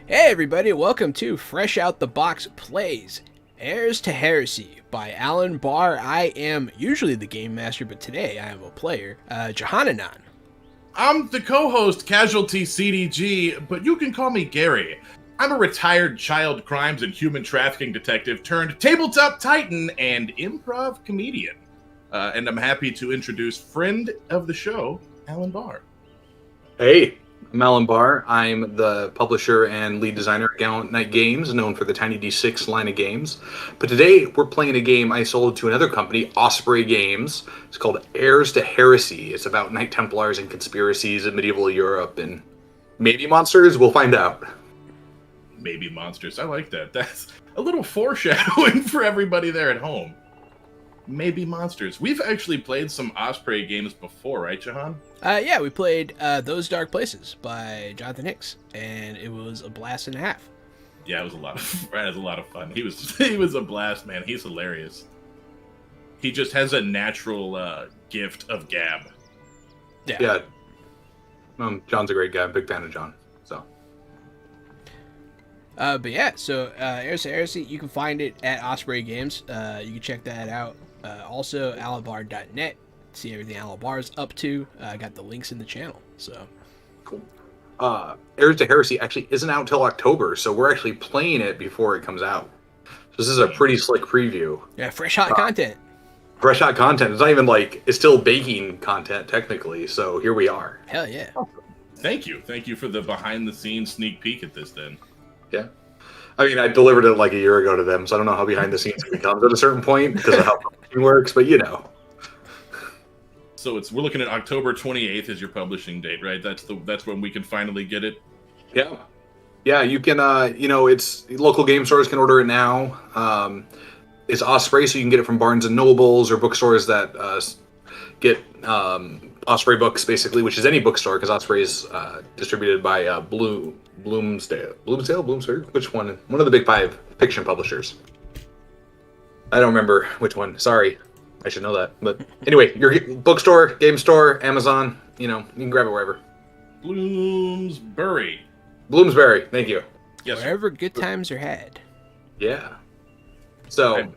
Hey everybody, welcome to Fresh Out the Box Plays Heirs to Heresy by Alan Bahr. I am usually the game master, but today I am a player, Johananon. I'm the co-host, Casualty CDG, but you can call me Gary. I'm a retired child crimes and human trafficking detective turned tabletop titan and improv comedian. And I'm happy to introduce friend of the show, Alan Bahr. Hey, I'm Alan Bahr. I'm the publisher and lead designer at Gallant Knight Games, known for the Tiny D6 line of games. But today we're playing a game I sold to another company, Osprey Games. It's called Heirs to Heresy. It's about Knight Templars and conspiracies in medieval Europe and maybe monsters. We'll find out. Maybe monsters. I like that. That's a little foreshadowing for everybody there at home. Maybe monsters. We've actually played some Osprey games before, right, Jahan? Yeah, we played Those Dark Places by Jonathan Hicks, and it was a blast and a half. Yeah, it was a lot of fun. He was a blast, man. He's hilarious. He just has a natural gift of gab. Yeah. John's a great guy. I'm a big fan of John. But yeah, so Heirs to Heresy, you can find it at Osprey Games. You can check that out. Also, alanbahr.net. See everything Alan Bahr's up to. I got the links in the channel. So Cool. Heirs to Heresy actually isn't out till October, so we're actually playing it before it comes out. So this is a pretty slick preview. yeah, fresh hot content. Fresh out content. It's not even it's still baking content technically. So here we are. Hell yeah. Thank you for the behind-the-scenes sneak peek at this. Then, Yeah. I mean, I delivered it like a year ago to them, so I don't know how behind the scenes it becomes at a certain point because of how publishing works, but you know. so we're looking at October 28th as your publishing date, right? That's when we can finally get it. Yeah. Yeah, you can, it's local game stores can order it now. It's Osprey, so you can get it from Barnes & Nobles or bookstores that get Osprey books, basically, which is any bookstore, because Osprey is distributed by Bloomsdale, which one? One of the big five fiction publishers. I don't remember which one. Sorry, I should know that. But anyway, your bookstore, game store, Amazon, you can grab it wherever. Bloomsbury. Thank you. Yes, Wherever good times are had. Yeah. So I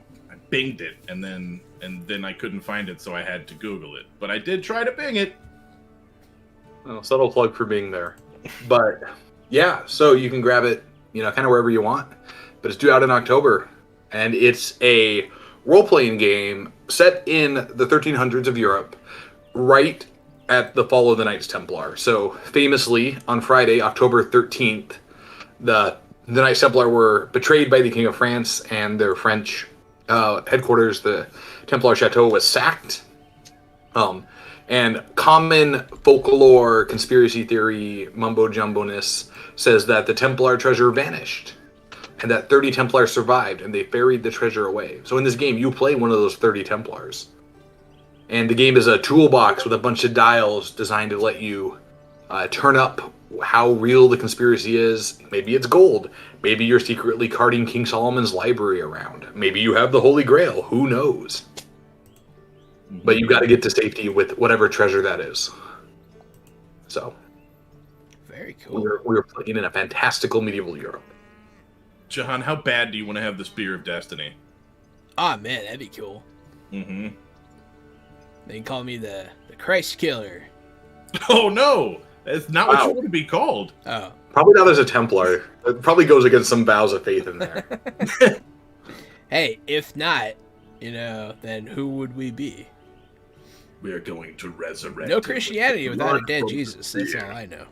binged it, and then I couldn't find it, so I had to Google it. But I did try to bing it. well, subtle plug for being there. But yeah, so you can grab it, kind of wherever you want. But it's due out in October. And it's a role-playing game set in the 1300s of Europe, right at the fall of the Knights Templar. So famously, on Friday, October 13th, the Knights Templar were betrayed by the King of France, and their French headquarters, the Templar Chateau, was sacked. And common folklore, conspiracy theory, mumbo-jumbo-ness says that the Templar treasure vanished, and that 30 Templars survived, and they ferried the treasure away. So in this game, you play one of those 30 Templars. And the game is a toolbox with a bunch of dials designed to let you turn up how real the conspiracy is. Maybe it's gold. Maybe you're secretly carting King Solomon's library around. Maybe you have the Holy Grail. Who knows? But you got to get to safety with whatever treasure that is. So, Very cool. we're playing in a fantastical medieval Europe. Jahan, how bad do you want to have the Spear of Destiny? Ah, man, that'd be cool. Mm-hmm. They can call me the Christ Killer. Oh, no! That's not what you want to be called. Oh. Probably not as a Templar. It probably goes against some vows of faith in there. Hey, if not, then who would we be? We are going to resurrect. No Christianity without a dead Not Jesus. That's all I know.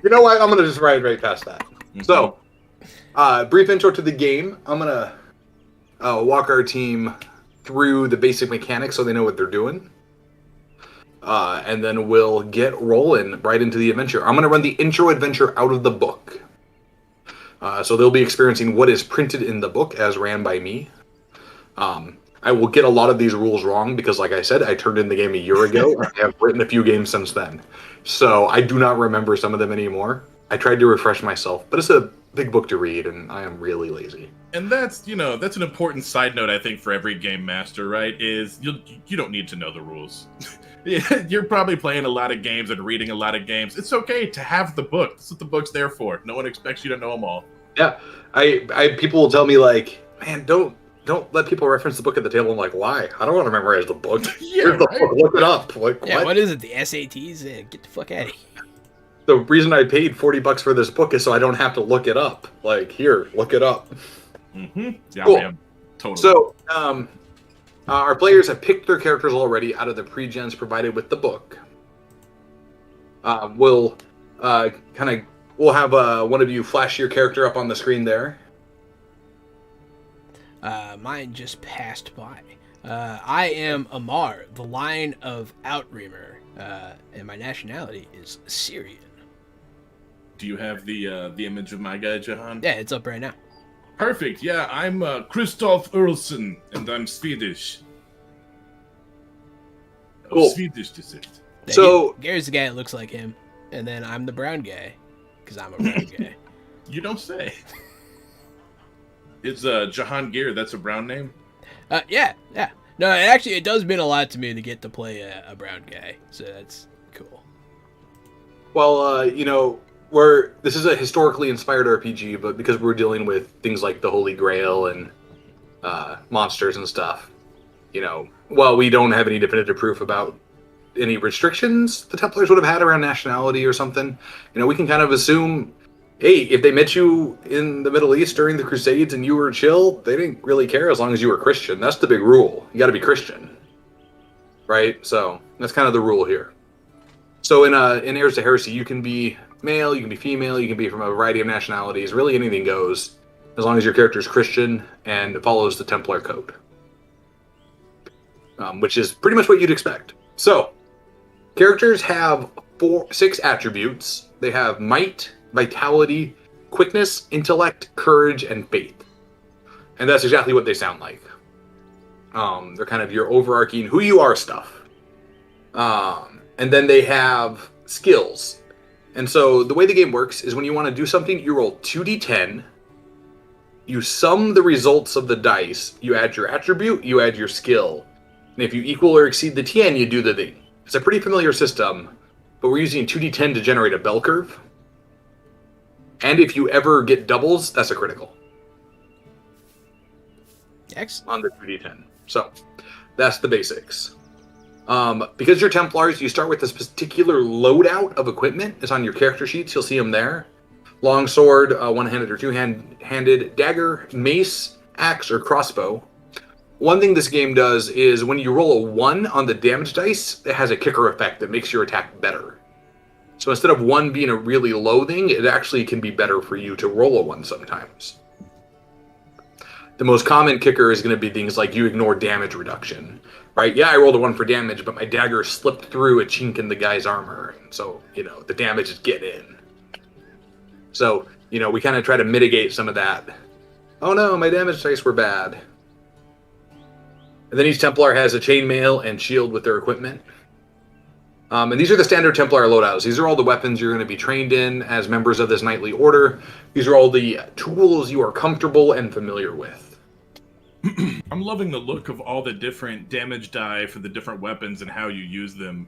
You know what? I'm going to just ride right past that. So, brief intro to the game. I'm going to walk our team through the basic mechanics so they know what they're doing. And then we'll get rolling right into the adventure. I'm going to run the intro adventure out of the book. So they'll be experiencing what is printed in the book as ran by me. I will get a lot of these rules wrong because, like I said, I turned in the game a year ago. I have written a few games since then. So I do not remember some of them anymore. I tried to refresh myself, but it's a big book to read, and I am really lazy. And that's an important side note, I think, for every game master, right? Is you don't need to know the rules. Yeah, you're probably playing a lot of games and reading a lot of games. It's okay to have the book. That's what the book's there for. No one expects you to know them all. Yeah, I people will tell me like, man, don't let people reference the book at the table. I'm like, why? I don't want to memorize the book. Yeah, Where's the right? book? Look it up. Like, Yeah, what? what is it? The SATs? Yeah, get the fuck out of here. The reason I paid $40 for this book is so I don't have to look it up. Like, here, look it up. Mm-hmm. Yeah, Cool. man. Totally. So, our players have picked their characters already out of the pre-gens provided with the book. We'll have one of you flash your character up on the screen there. Mine just passed by. I am Amar, the line of Outreamer, and my nationality is Syrian. Do you have the image of my guy, Jahan? Yeah, it's up right now. Perfect. Yeah, I'm Christoph Erlson, and I'm Swedish. Cool. Swedish descent. So- Gary's the guy that looks like him, and then I'm the brown guy, because I'm a brown guy. You don't say. It's Jahan Gear. That's a brown name. Yeah. No, it does mean a lot to me to get to play a brown guy, so that's cool. Well, this is a historically inspired RPG, but because we're dealing with things like the Holy Grail and monsters and stuff, while we don't have any definitive proof about any restrictions the Templars would have had around nationality or something, we can kind of assume, hey, if they met you in the Middle East during the Crusades and you were chill, they didn't really care as long as you were Christian. That's the big rule. You got to be Christian, right? So that's kind of the rule here. So in Heirs to Heresy, you can be male, you can be female, you can be from a variety of nationalities. Really anything goes, as long as your character is Christian and follows the Templar code, which is pretty much what you'd expect. So characters have 6 attributes. They have might, vitality, quickness, intellect, courage, and faith. And that's exactly what they sound like. They're kind of your overarching who you are stuff. And then they have skills. And so the way the game works is when you want to do something, you roll 2d10, you sum the results of the dice, you add your attribute, you add your skill. And if you equal or exceed the 10, you do the thing. It's a pretty familiar system, but we're using 2d10 to generate a bell curve. And if you ever get doubles, that's a critical. Excellent. On the 2d10. So, that's the basics. Because you're Templars, you start with this particular loadout of equipment. It's on your character sheets. You'll see them there. Long sword, one-handed or two-handed, dagger, mace, axe, or crossbow. One thing this game does is when you roll a 1 on the damage dice, it has a kicker effect that makes your attack better. So instead of 1 being a really low thing, it actually can be better for you to roll a 1 sometimes. The most common kicker is going to be things like you ignore damage reduction, right? Yeah, I rolled a 1 for damage, but my dagger slipped through a chink in the guy's armor. So, the damage is getting in. So, we kind of try to mitigate some of that. Oh no, my damage dice were bad. And then each Templar has a chainmail and shield with their equipment. And these are the standard Templar loadouts. These are all the weapons you're going to be trained in as members of this knightly order. These are all the tools you are comfortable and familiar with. I'm loving the look of all the different damage die for the different weapons and how you use them.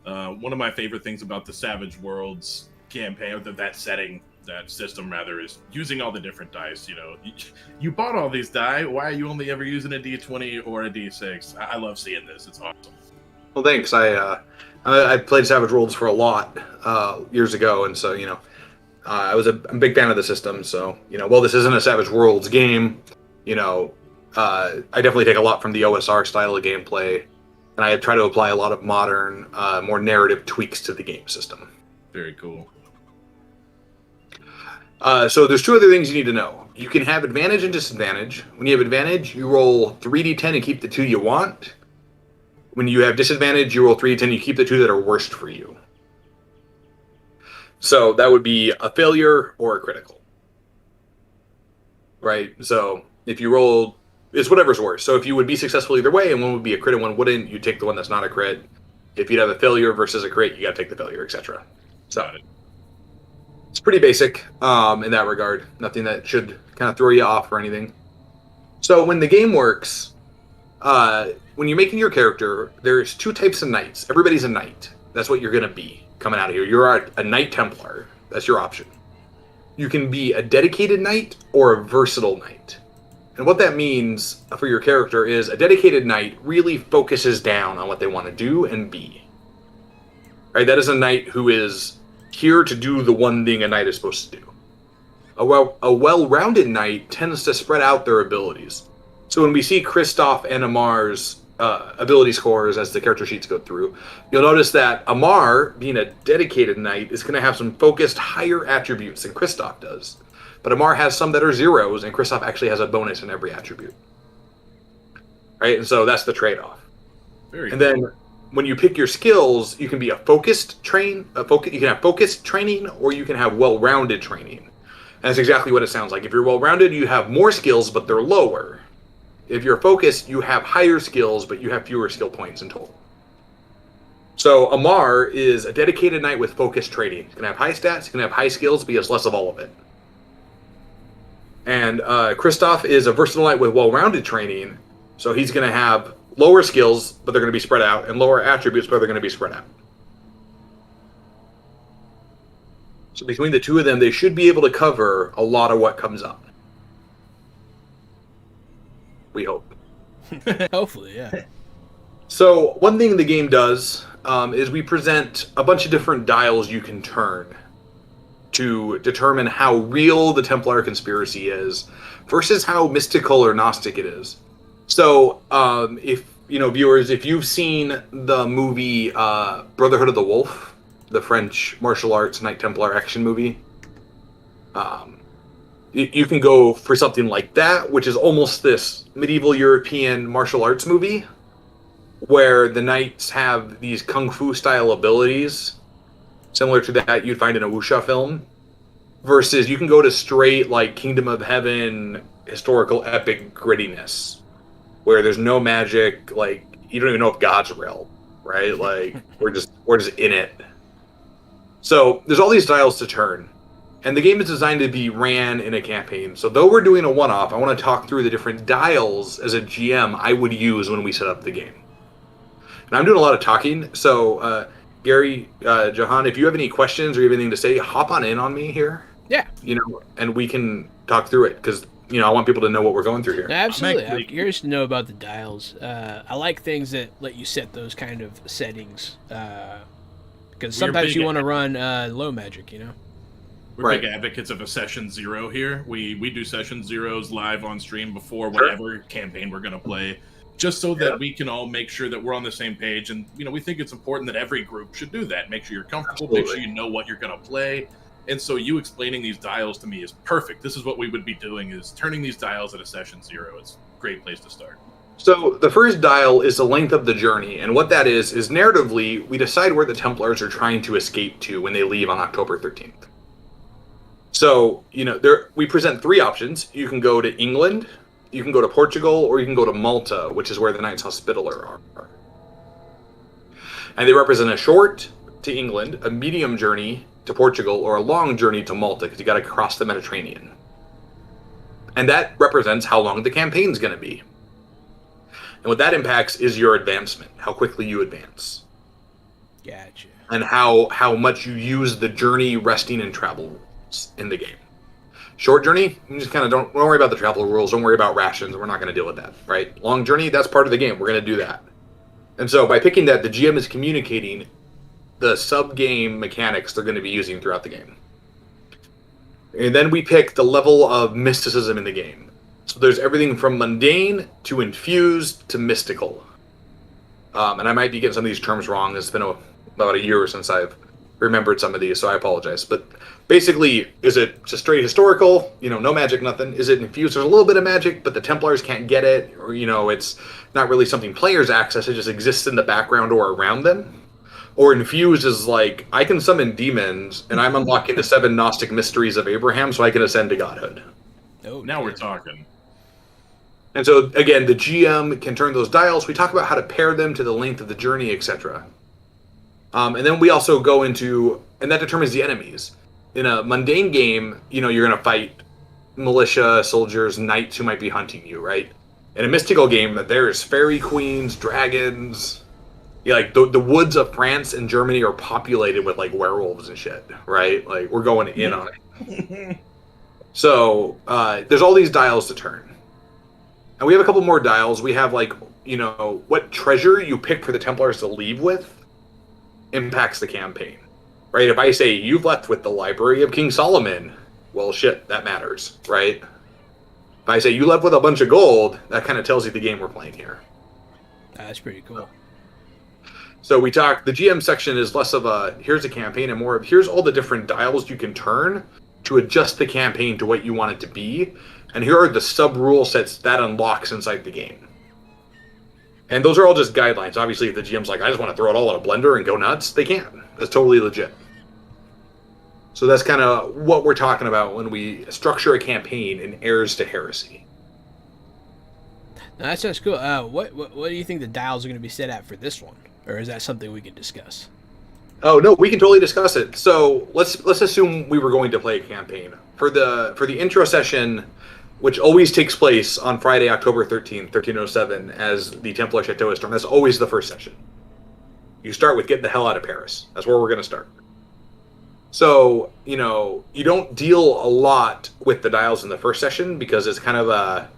One of my favorite things about the Savage Worlds campaign, or that setting, that system rather, is using all the different dice. You bought all these die. Why are you only ever using a D20 or a D6? I love seeing this. It's awesome. Well, thanks. I played Savage Worlds for a lot years ago, and so I'm a big fan of the system. So while this isn't a Savage Worlds game, I definitely take a lot from the OSR style of gameplay, and I try to apply a lot of modern, more narrative tweaks to the game system. Very cool. So there's 2 other things you need to know. You can have advantage and disadvantage. When you have advantage, you roll 3d10 and keep the 2 you want. When you have disadvantage, you roll 3d10 and you keep the 2 that are worst for you. So that would be a failure or a critical. Right? So if you roll, it's whatever's worse. So if you would be successful either way and one would be a crit and one wouldn't, you take the one that's not a crit. If you'd have a failure versus a crit, you got to take the failure, etc. So it's pretty basic in that regard. Nothing that should kind of throw you off or anything. So when the game works, when you're making your character, there's two types of knights. Everybody's a knight. That's what you're going to be coming out of here. You're a Knight Templar. That's your option. You can be a dedicated knight or a versatile knight. And what that means for your character is a dedicated knight really focuses down on what they want to do and be. Right? That is a knight who is here to do the one thing a knight is supposed to do. A well-rounded knight tends to spread out their abilities. So when we see Christoph and Amar's ability scores as the character sheets go through, you'll notice that Amar, being a dedicated knight, is going to have some focused higher attributes than Christoph does. But Amar has some that are zeros, and Christoph actually has a bonus in every attribute. Right? And so that's the trade-off. Very and cool. then when you pick your skills, you can be you can have focused training, or you can have well-rounded training. And that's exactly what it sounds like. If you're well-rounded, you have more skills, but they're lower. If you're focused, you have higher skills, but you have fewer skill points in total. So Amar is a dedicated knight with focused training. He's going to have high stats, he's going to have high skills, but he has less of all of it. And Christoph is a versatile knight with well-rounded training, so he's going to have lower skills, but they're going to be spread out, and lower attributes, but they're going to be spread out. So between the two of them, they should be able to cover a lot of what comes up. We hope. Hopefully, yeah. So one thing the game does is we present a bunch of different dials you can turn to determine how real the Templar conspiracy is versus how mystical or Gnostic it is. So if viewers, if you've seen the movie Brotherhood of the Wolf, the French martial arts Knight Templar action movie, you can go for something like that, which is almost this medieval European martial arts movie where the knights have these kung fu style abilities similar to that you'd find in a wuxia film, versus you can go to straight like Kingdom of Heaven historical epic grittiness where there's no magic, like you don't even know if God's real, right? Like we're just in it. So there's all these dials to turn. And the game is designed to be ran in a campaign. So though we're doing a one-off, I want to talk through the different dials as a GM I would use when we set up the game. And I'm doing a lot of talking. So Gary, Jahan, if you have any questions or you have anything to say, hop on in on me here. Yeah. And we can talk through it because, I want people to know what we're going through here. Absolutely. I'm curious to know about the dials. I like things that let you set those kind of settings. Because sometimes you want to run low magic, We're big advocates of a session 0 here. We do session 0s live on stream before whatever campaign we're going to play, just so that we can all make sure that we're on the same page. And, we think it's important that every group should do that. Make sure you're comfortable, make sure you know what you're going to play. And so you explaining these dials to me is perfect. This is what we would be doing, is turning these dials at a session 0. It's a great place to start. So the first dial is the length of the journey. And what that is narratively, we decide where the Templars are trying to escape to when they leave on October 13th. So, we present 3 options. You can go to England, you can go to Portugal, or you can go to Malta, which is where the Knights Hospitaller are. And they represent a short to England, a medium journey to Portugal, or a long journey to Malta, because you got to cross the Mediterranean. And that represents how long the campaign's going to be. And what that impacts is your advancement, how quickly you advance. Gotcha. And how much you use the journey, resting, and travel rules in the game. Short journey, you just kind of don't worry about the travel rules, don't worry about rations, we're not going to deal with that, right? Long journey, that's part of the game, we're going to do that. And so by picking that, the GM is communicating the sub-game mechanics they're going to be using throughout the game. And then we pick the level of mysticism in the game. So there's everything from mundane to infused to mystical. And I might be getting some of these terms wrong. It's been about a year since I've remembered some of these, so I apologize. But basically, is it just straight historical? No magic, nothing. Is it infused? There's a little bit of magic, but the Templars can't get it. Or, it's not really something players access. It just exists in the background or around them. Or infused is like, I can summon demons, and I'm unlocking the 7 Gnostic mysteries of Abraham, so I can ascend to godhood. Oh, now we're talking. And so, again, the GM can turn those dials. We talk about how to pair them to the length of the journey, etc. And then we also go into, and that determines the enemies. In a mundane game, you're going to fight militia, soldiers, knights who might be hunting you, right? In a mystical game, that there's fairy queens, dragons. Yeah, like the woods of France and Germany are populated with like werewolves and shit, right? Like we're going in on it. So there's all these dials to turn. And we have a couple more dials. We have like, what treasure you pick for the Templars to leave with impacts the campaign, right? If I say you've left with the Library of King Solomon, well, shit, that matters, right? If I say you left with a bunch of gold, that kind of tells you the game we're playing here. That's pretty cool. So the GM section is less of a, here's a campaign, and more of, here's all the different dials you can turn to adjust the campaign to what you want it to be. And here are the sub-rule sets that unlocks inside the game. And those are all just guidelines. Obviously, if the GM's like, I just want to throw it all in a blender and go nuts, they can. That's totally legit. So that's kind of what we're talking about when we structure a campaign in Heirs to Heresy. Now, that sounds cool. What do you think the dials are going to be set at for this one? Or is that something we can discuss? Oh, no, we can totally discuss it. So let's assume we were going to play a campaign. For the intro session, which always takes place on Friday, October 13th, 1307, as the Templar Chateau is stormed. That's always the first session. You start with get the hell out of Paris. That's where we're going to start. So, you don't deal a lot with the dials in the first session because it's kind of a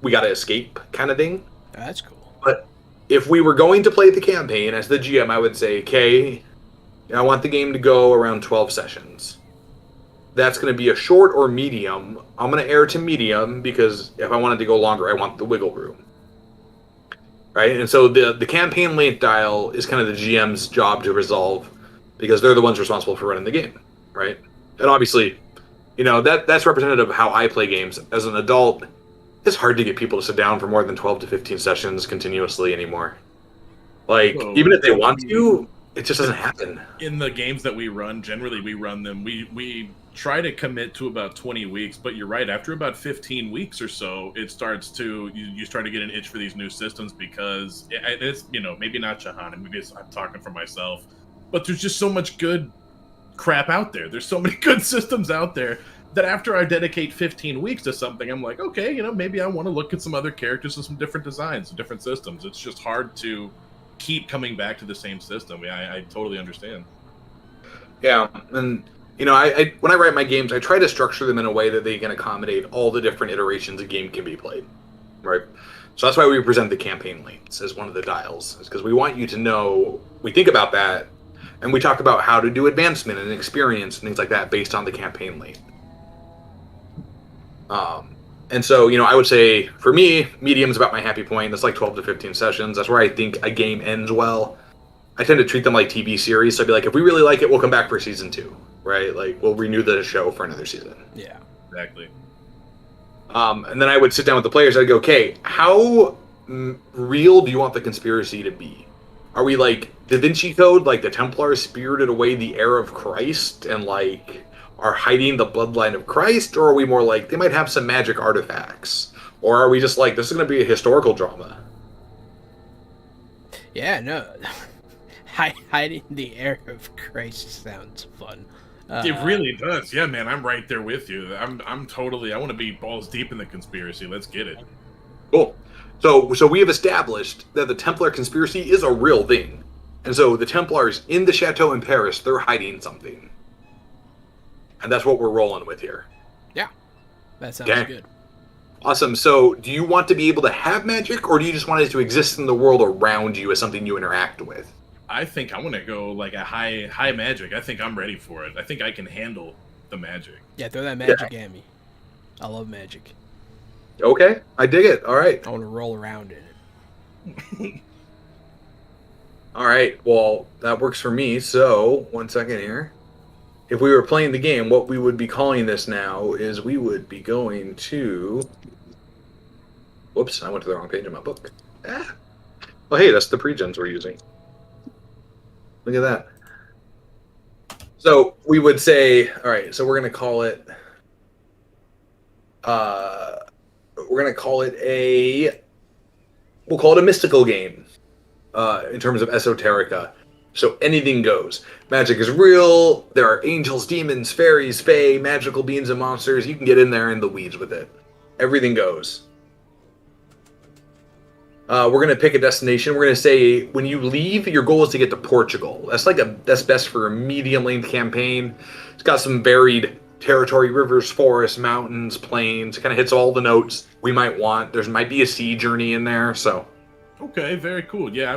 we got to escape kind of thing. That's cool. But if we were going to play the campaign as the GM, I would say, okay, I want the game to go around 12 sessions. That's going to be a short or medium. I'm going to err to medium because if I wanted to go longer, I want the wiggle room. Right? And so the campaign length dial is kind of the GM's job to resolve because they're the ones responsible for running the game. Right? And obviously, that's representative of how I play games. As an adult, it's hard to get people to sit down for more than 12 to 15 sessions continuously anymore. Like, even if they want to, it just doesn't happen. In the games that we run, generally we run them. We try to commit to about 20 weeks, but you're right. After about 15 weeks or so, it starts to you start to get an itch for these new systems because it's maybe not Shahan, and maybe I'm talking for myself, but there's just so much good crap out there. There's so many good systems out there that after I dedicate 15 weeks to something, I'm like, okay, maybe I want to look at some other characters and some different designs, some different systems. It's just hard to keep coming back to the same system. I totally understand. Yeah, and I when I write my games, I try to structure them in a way that they can accommodate all the different iterations a game can be played, right? So that's why we present the campaign lengths as one of the dials, is because we want you to know, we think about that, and we talk about how to do advancement and experience and things like that based on the campaign length. And so, I would say, for me, medium's about my happy point. That's like 12 to 15 sessions. That's where I think a game ends well. I tend to treat them like TV series. So I'd be like, if we really like it, we'll come back for season 2, right? Like, we'll renew the show for another season. Yeah, exactly. And then I would sit down with the players. I'd go, okay, how real do you want the conspiracy to be? Are we like Da Vinci Code, like the Templars spirited away the heir of Christ and like are hiding the bloodline of Christ? Or are we more like they might have some magic artifacts? Or are we just like, this is going to be a historical drama? Yeah, no. Hiding the heir of Christ sounds fun. It really does. Yeah, man, I'm right there with you. I'm totally, I want to be balls deep in the conspiracy. Let's get it. Cool. So we have established that the Templar conspiracy is a real thing. And so the Templars in the chateau in Paris, they're hiding something. And that's what we're rolling with here. Yeah, that sounds good. Awesome. So do you want to be able to have magic, or do you just want it to exist in the world around you as something you interact with? I think I want to go like a high magic. I think I'm ready for it. I think I can handle the magic. Yeah, throw that magic at me. I love magic. Okay, I dig it. All right. I want to roll around in it. All right. Well, that works for me. So, 1 second here. If we were playing the game, what we would be calling this now is we would be going to... Whoops, I went to the wrong page in my book. Ah. Well, hey, that's the pre-gens we're using. Look at that. So we would say, all right, so we're going to call it... We'll call it a mystical game in terms of esoterica. So anything goes. Magic is real. There are angels, demons, fairies, fae, magical beings and monsters. You can get in there in the weeds with it. Everything goes. We're going to pick a destination. We're going to say when you leave, your goal is to get to Portugal. That's best for a medium length campaign. It's got some varied territory, rivers, forests, mountains, plains. Kind of hits all the notes we might want. There might be a sea journey in there, so. Okay, very cool. Yeah,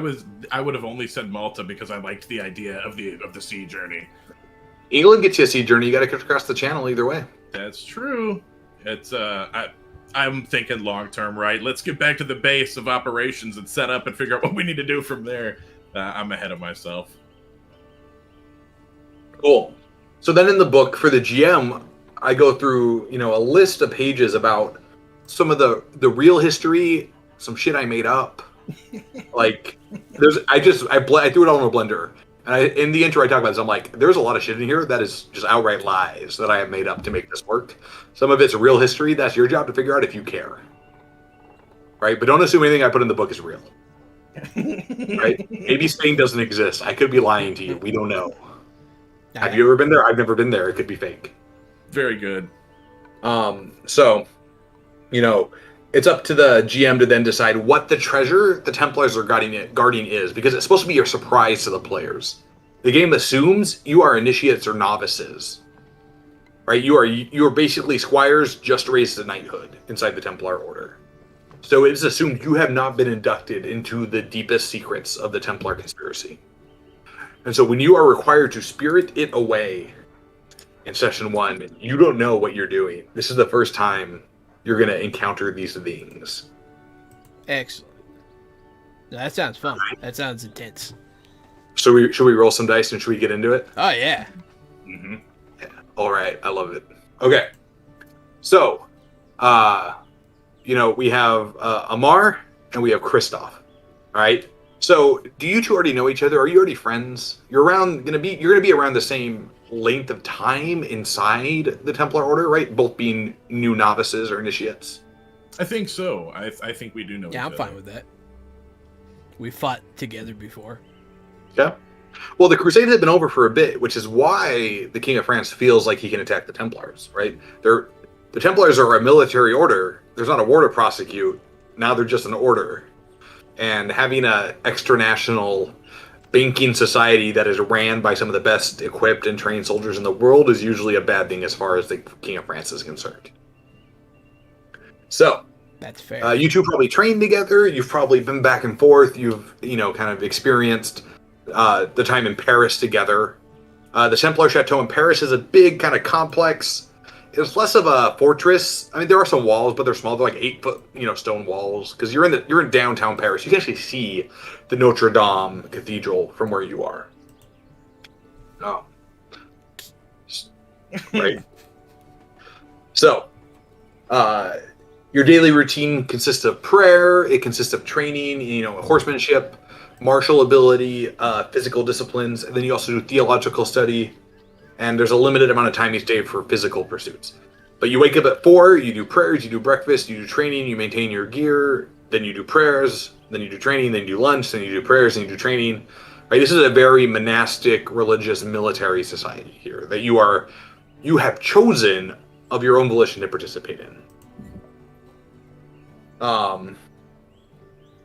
I would have only said Malta because I liked the idea of the sea journey. England gets you a sea journey. You got to cut across the channel either way. That's true. It's I'm thinking long term, right? Let's get back to the base of operations and set up and figure out what we need to do from there. I'm ahead of myself. Cool. So then in the book for the GM, I go through, a list of pages about some of the real history, some shit I made up. Like I threw it all in a blender. And in the intro I talk about this, I'm like, there's a lot of shit in here that is just outright lies that I have made up to make this work. Some of it's real history. That's your job to figure out if you care. Right? But don't assume anything I put in the book is real. Right? Maybe Spain doesn't exist. I could be lying to you. We don't know. Have you ever been there? I've never been there. It could be fake. Very good. So, it's up to the GM to then decide what the treasure the Templars are guarding is, because it's supposed to be a surprise to the players. The game assumes you are initiates or novices, right? You are basically squires just raised to knighthood inside the Templar Order. So it is assumed you have not been inducted into the deepest secrets of the Templar conspiracy. And so when you are required to spirit it away in session 1, you don't know what you're doing. This is the first time you're going to encounter these things. Excellent. That sounds fun. That sounds intense. So should we roll some dice and should we get into it? Oh, yeah. Mm-hmm. Yeah. All right. I love it. Okay. So, we have Amar and we have Kristoff. All right. So, do you two already know each other? Are you already friends? You're gonna be around the same length of time inside the Templar Order, right? Both being new novices or initiates. I think so. I think we do know. Yeah, each I'm fine with that. We fought together before. Yeah. Well, the Crusades have been over for a bit, which is why the King of France feels like he can attack the Templars, right? The Templars are a military order. There's not a war to prosecute. Now they're just an order. And having a extra-national banking society that is ran by some of the best equipped and trained soldiers in the world is usually a bad thing as far as the King of France is concerned. So, that's fair. You two probably trained together. You've probably been back and forth. You've, kind of experienced the time in Paris together. The Templar Chateau in Paris is a big kind of complex. It's less of a fortress. I mean, there are some walls, but they're small. They're like 8-foot, stone walls. Because you're in downtown Paris. You can actually see the Notre Dame Cathedral from where you are. Oh, right. So, your daily routine consists of prayer. It consists of training. Horsemanship, martial ability, physical disciplines, and then you also do theological study. And there's a limited amount of time each day for physical pursuits. But you wake up at 4, you do prayers, you do breakfast, you do training, you maintain your gear, then you do prayers, then you do training, then you do lunch, then you do prayers, then you do training. Right? This is a very monastic, religious, military society here that you have chosen of your own volition to participate in.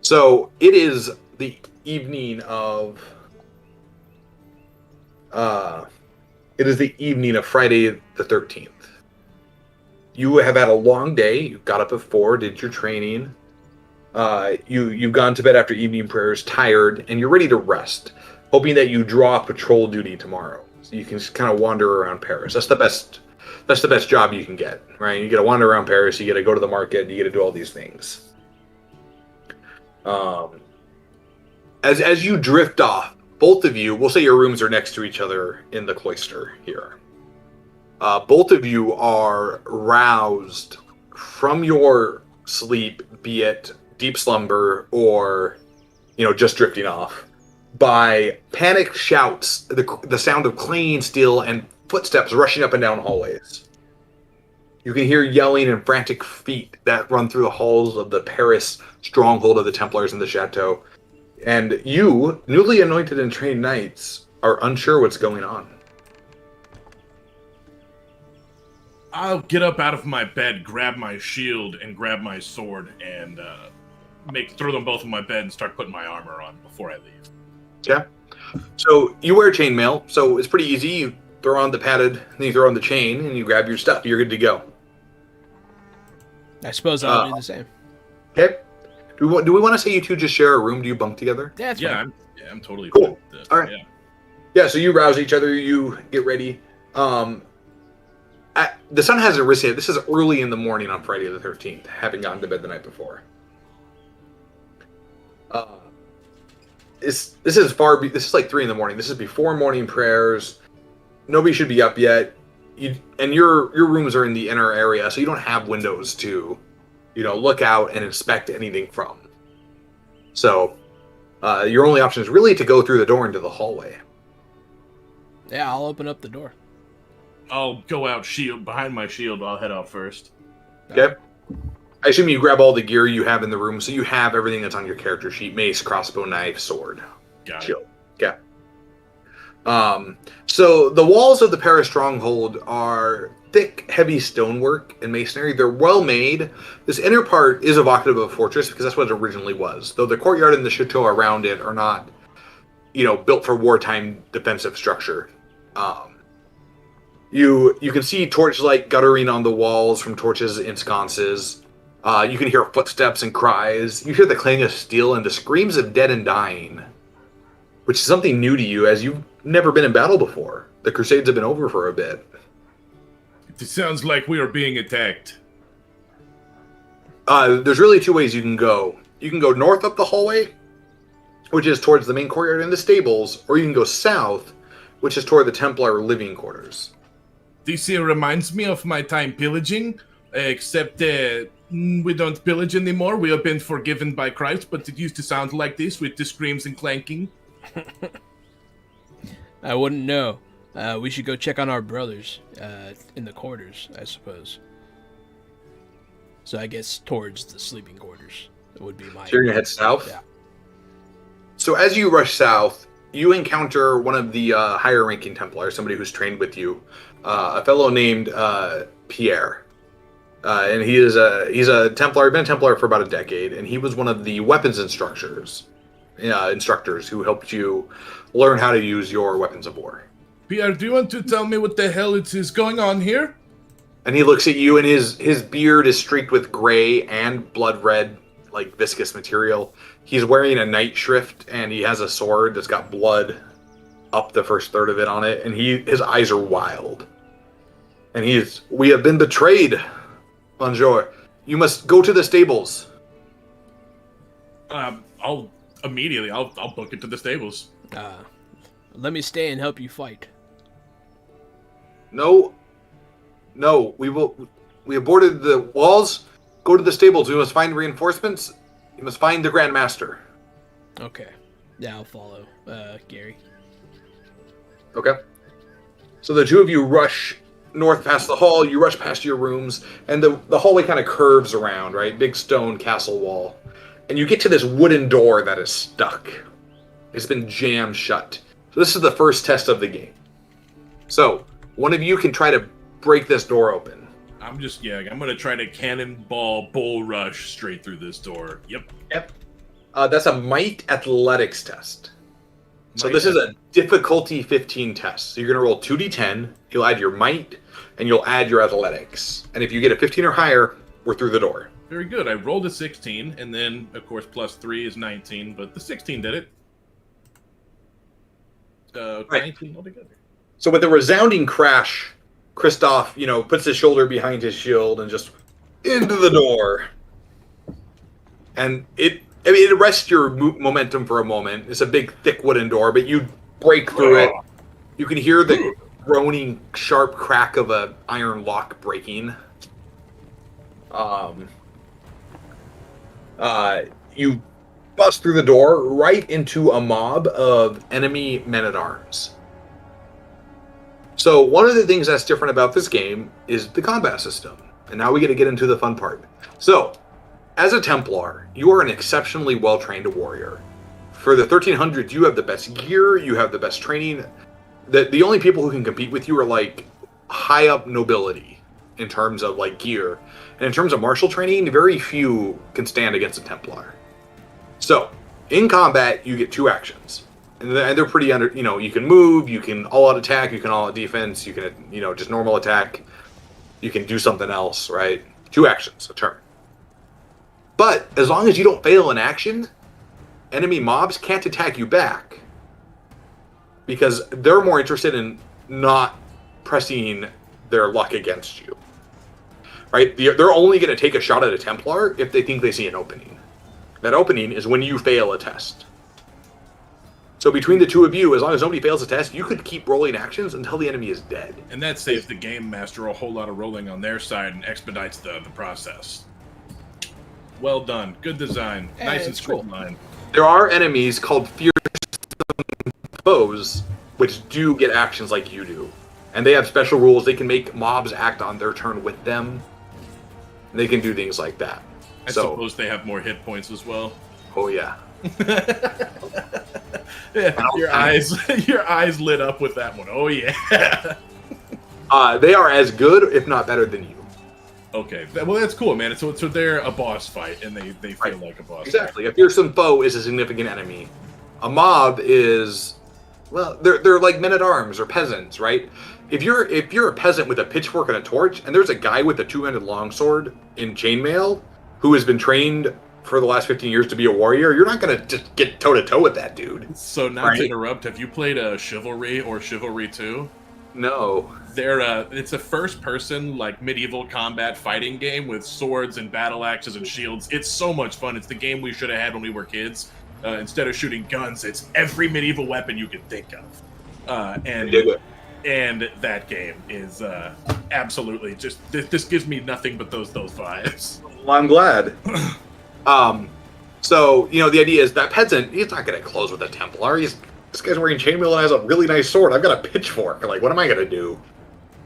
So it is the evening of Friday the 13th. You have had a long day. You got up at 4, did your training. You've gone to bed after evening prayers, tired, and you're ready to rest, hoping that you draw patrol duty tomorrow, so you can just kind of wander around Paris. That's the best job you can get, right? You get to wander around Paris. You get to go to the market. You get to do all these things. As you drift off, both of you, we'll say your rooms are next to each other in the cloister here. Both of you are roused from your sleep, be it deep slumber or, just drifting off, by panicked shouts, the sound of clanging steel and footsteps rushing up and down hallways. You can hear yelling and frantic feet that run through the halls of the Paris stronghold of the Templars in the chateau. And you, newly anointed and trained knights, are unsure what's going on. I'll get up out of my bed, grab my shield, and grab my sword, and throw them both in my bed and start putting my armor on before I leave. Okay. So you wear chainmail, so it's pretty easy. You throw on the padded, then you throw on the chain, and you grab your stuff. You're good to go. I suppose I'll do the same. Okay. Do we want to say you two just share a room? Do you bunk together? Yeah, that's fine. I'm totally cool. With this. All right. Yeah. So you rouse each other. You get ready. The sun hasn't risen yet. This is early in the morning on Friday the 13th, having gone to bed the night before. This is like 3 in the morning. This is before morning prayers. Nobody should be up yet. Your rooms are in the inner area, so you don't have windows to, look out and inspect anything from. So, your only option is really to go through the door into the hallway. Yeah, I'll open up the door. I'll go out behind my shield. I'll head out first. Okay. I assume you grab all the gear you have in the room, so you have everything that's on your character sheet: mace, crossbow, knife, sword, shield. Yeah. So the walls of the Paris stronghold are thick, heavy stonework and masonry. They're well made. This inner part is evocative of a fortress because that's what it originally was. Though the courtyard and the chateau around it are not, built for wartime defensive structure. You can see torchlight guttering on the walls from torches and sconces. You can hear footsteps and cries. You hear the clang of steel and the screams of dead and dying, which is something new to you as you've never been in battle before. The Crusades have been over for a bit. It sounds like we are being attacked. There's really 2 ways you can go. You can go north up the hallway, which is towards the main courtyard and the stables, or you can go south, which is toward the Templar living quarters. This here reminds me of my time pillaging, except we don't pillage anymore. We have been forgiven by Christ, but it used to sound like this with the screams and clanking. I wouldn't know. We should go check on our brothers in the quarters, I suppose. So I guess towards the sleeping quarters would be my... So you're going to head south? Yeah. So as you rush south, you encounter one of the higher-ranking Templars, somebody who's trained with you, a fellow named Pierre. And he's a Templar, been a Templar for about a decade, and he was one of the weapons instructors who helped you learn how to use your weapons of war. Pierre, do you want to tell me what the hell is going on here? And he looks at you, and his beard is streaked with gray and blood red, like viscous material. He's wearing a night shrift, and he has a sword that's got blood up the first third of it on it, and his eyes are wild. And we have been betrayed, Bonjour. You must go to the stables. I'll book it to the stables. Let me stay and help you fight. No, we aborted the walls. Go to the stables. We must find reinforcements. You must find the Grand Master. Okay. Yeah, I'll follow Gary. Okay. So the 2 of you rush north past the hall. You rush past your rooms, and the hallway kind of curves around, right? Big stone castle wall. And you get to this wooden door that is stuck. It's been jammed shut. So this is the first test of the game. So one of you can try to break this door open. I'm going to try to cannonball bull rush straight through this door. Yep. That's a might athletics test. So this is a difficulty 15 test. So you're going to roll 2d10, you'll add your might, and you'll add your athletics. And if you get a 15 or higher, we're through the door. Very good. I rolled a 16, and then, of course, plus 3 is 19, but the 16 did it. Right. 19 altogether. So with a resounding crash, Christoph, puts his shoulder behind his shield and just into the door. And it arrests your momentum for a moment. It's a big, thick wooden door, but you break through it. You can hear the groaning, sharp crack of an iron lock breaking. You bust through the door right into a mob of enemy men-at-arms. So one of the things that's different about this game is the combat system. And now we get to get into the fun part. So, as a Templar, you are an exceptionally well-trained warrior. For the 1300s, you have the best gear, you have the best training. The only people who can compete with you are like high up nobility in terms of like gear. And in terms of martial training, very few can stand against a Templar. So, in combat, you get 2 actions. And they're pretty you can move, you can all-out attack, you can all-out defense, you can, just normal attack. You can do something else, right? 2 actions, a turn. But, as long as you don't fail an action, enemy mobs can't attack you back. Because they're more interested in not pressing their luck against you. Right? They're only going to take a shot at a Templar if they think they see an opening. That opening is when you fail a test. So between the two of you, as long as nobody fails a test, you could keep rolling actions until the enemy is dead. And that saves the game master a whole lot of rolling on their side and expedites the process. Well done. Good design. Nice and streamlined. There are enemies called fearsome foes, which do get actions like you do. And they have special rules. They can make mobs act on their turn with them. They can do things like that. I suppose they have more hit points as well. Oh, yeah. Yeah, your eyes lit up with that one. Oh yeah. They are as good, if not better, than you. Okay, well that's cool, man. So they're a boss fight, and they feel like a boss. Exactly. A fearsome foe is a significant enemy. A mob is, well, they're like men at arms or peasants, right? If you're a peasant with a pitchfork and a torch, and there's a guy with a 2-handed longsword in chainmail who has been trained for the last 15 years to be a warrior, you're not going to just get toe-to-toe with that dude. So not to interrupt, have you played Chivalry or Chivalry 2? No. It's a first-person, like, medieval combat fighting game with swords and battle axes and shields. It's so much fun. It's the game we should have had when we were kids. Instead of shooting guns, it's every medieval weapon you could think of. And that game is absolutely just... This gives me nothing but those vibes. Well, I'm glad. So, the idea is that peasant, he's not going to close with a Templar. This guy's wearing chainmail and has a really nice sword. I've got a pitchfork. Like, what am I going to do?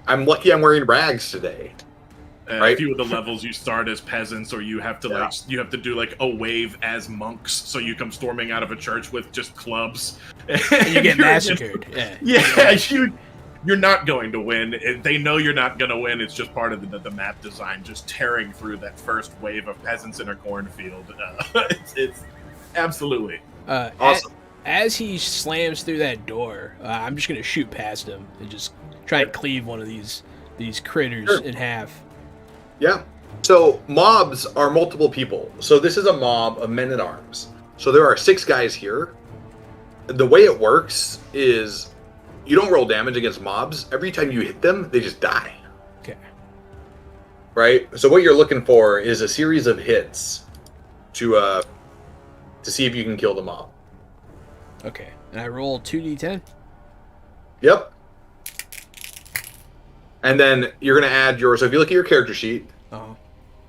I'm lucky I'm wearing rags today. Right? A few of the levels you start as peasants, or you have to you have to do like a wave as monks, so you come storming out of a church with just clubs. And you get massacred. You're not going to win. They know you're not going to win. It's just part of the map design, just tearing through that first wave of peasants in a cornfield. It's absolutely awesome. As he slams through that door, I'm just going to shoot past him and just try and cleave one of these critters in half. Yeah. So mobs are multiple people. So this is a mob of men-at-arms. So there are 6 guys here. The way it works is... you don't roll damage against mobs. Every time you hit them, they just die. Okay. Right? So what you're looking for is a series of hits to see if you can kill the mob. Okay. And I roll 2d10? Yep. And then you're going to add so if you look at your character sheet,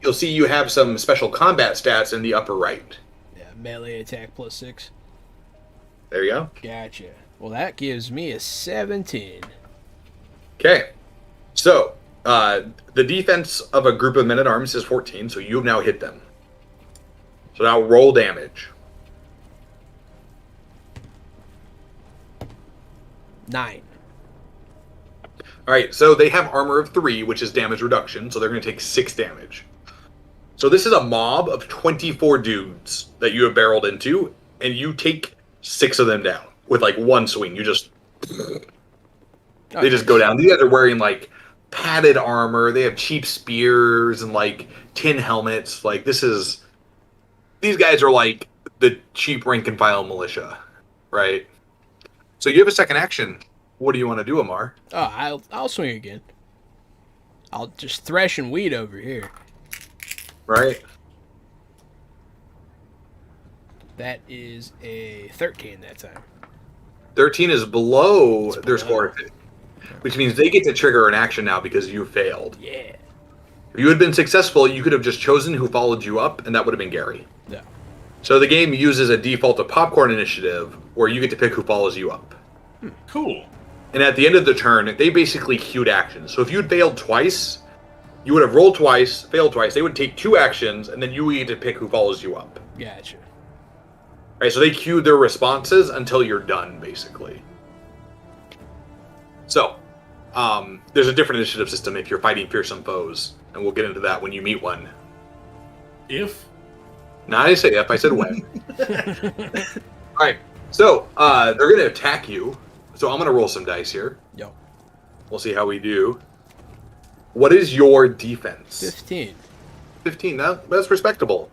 you'll see you have some special combat stats in the upper right. Yeah, melee attack +6. There you go. Gotcha. Well, that gives me a 17. Okay. So, the defense of a group of men-at-arms is 14, so you've now hit them. So now roll damage. 9. Alright, so they have armor of 3, which is damage reduction, so they're going to take 6 damage. So this is a mob of 24 dudes that you have barreled into, and you take 6 of them down. With like one swing, you just they just go down. These guys are wearing like padded armor. They have cheap spears and like tin helmets. Like these guys are like the cheap rank and file militia, right? So you have a second action. What do you want to do, Amar? Oh, I'll swing again. I'll just thresh and weed over here. Right. That is a 13 that time. 13 is below their score, which means they get to trigger an action now because you failed. Yeah. If you had been successful, you could have just chosen who followed you up, and that would have been Gary. Yeah. So the game uses a default of popcorn initiative, where you get to pick who follows you up. Cool. And at the end of the turn, they basically queued actions. So if you'd failed twice, you would have rolled twice, failed twice. They would take 2 actions, and then you get to pick who follows you up. Gotcha. Right, so they queue their responses until you're done, basically. So, there's a different initiative system if you're fighting fearsome foes, and we'll get into that when you meet one. If No, I didn't say if. I said when. All right. So they're going to attack you. So I'm going to roll some dice here. Yo. We'll see how we do. What is your defense? 15. 15. That's respectable.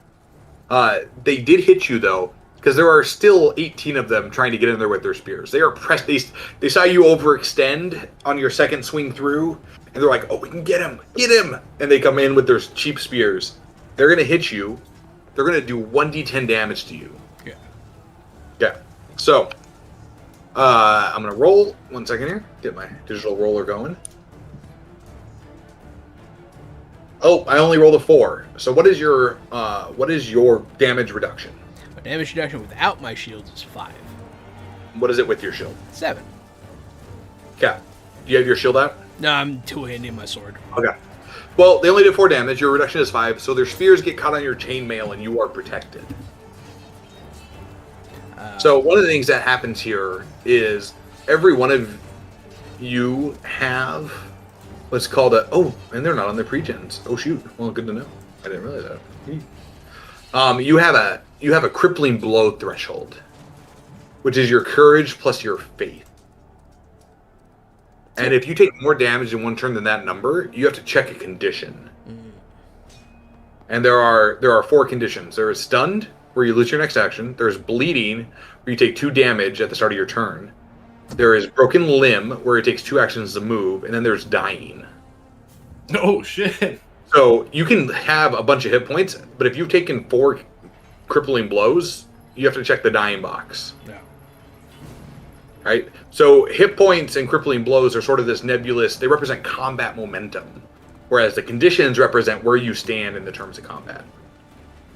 They did hit you, though, because there are still 18 of them trying to get in there with their spears. They are pressed. They saw you overextend on your second swing through, and they're like, oh, we can get him. Get him. And they come in with their cheap spears. They're going to hit you. They're going to do 1d10 damage to you. Yeah. Yeah. So, I'm going to roll. 1 second here. Get my digital roller going. Oh, I only rolled a 4. So what is your damage reduction? My damage reduction without my shields is 5. What is it with your shield? 7. Okay. Do you have your shield out? No, I'm two-handing my sword. Okay. Well, they only did 4 damage. Your reduction is 5, so their spears get caught on your chainmail and you are protected. So one of the things that happens here is every one of you have what's called a... Oh, and they're not on their pre-gens. Oh, shoot. Well, good to know. I didn't realize that. You have a crippling blow threshold, which is your courage plus your faith. And if you take more damage in one turn than that number, you have to check a condition. And there are 4 conditions. There is stunned, where you lose your next action. There's bleeding, where you take 2 damage at the start of your turn. There is broken limb, where it takes 2 actions to move. And then there's dying. Oh, shit. So you can have a bunch of hit points, but if you've taken 4 crippling blows, you have to check the dying box. Yeah. Right? So hit points and crippling blows are sort of this nebulous, they represent combat momentum, whereas the conditions represent where you stand in the terms of combat.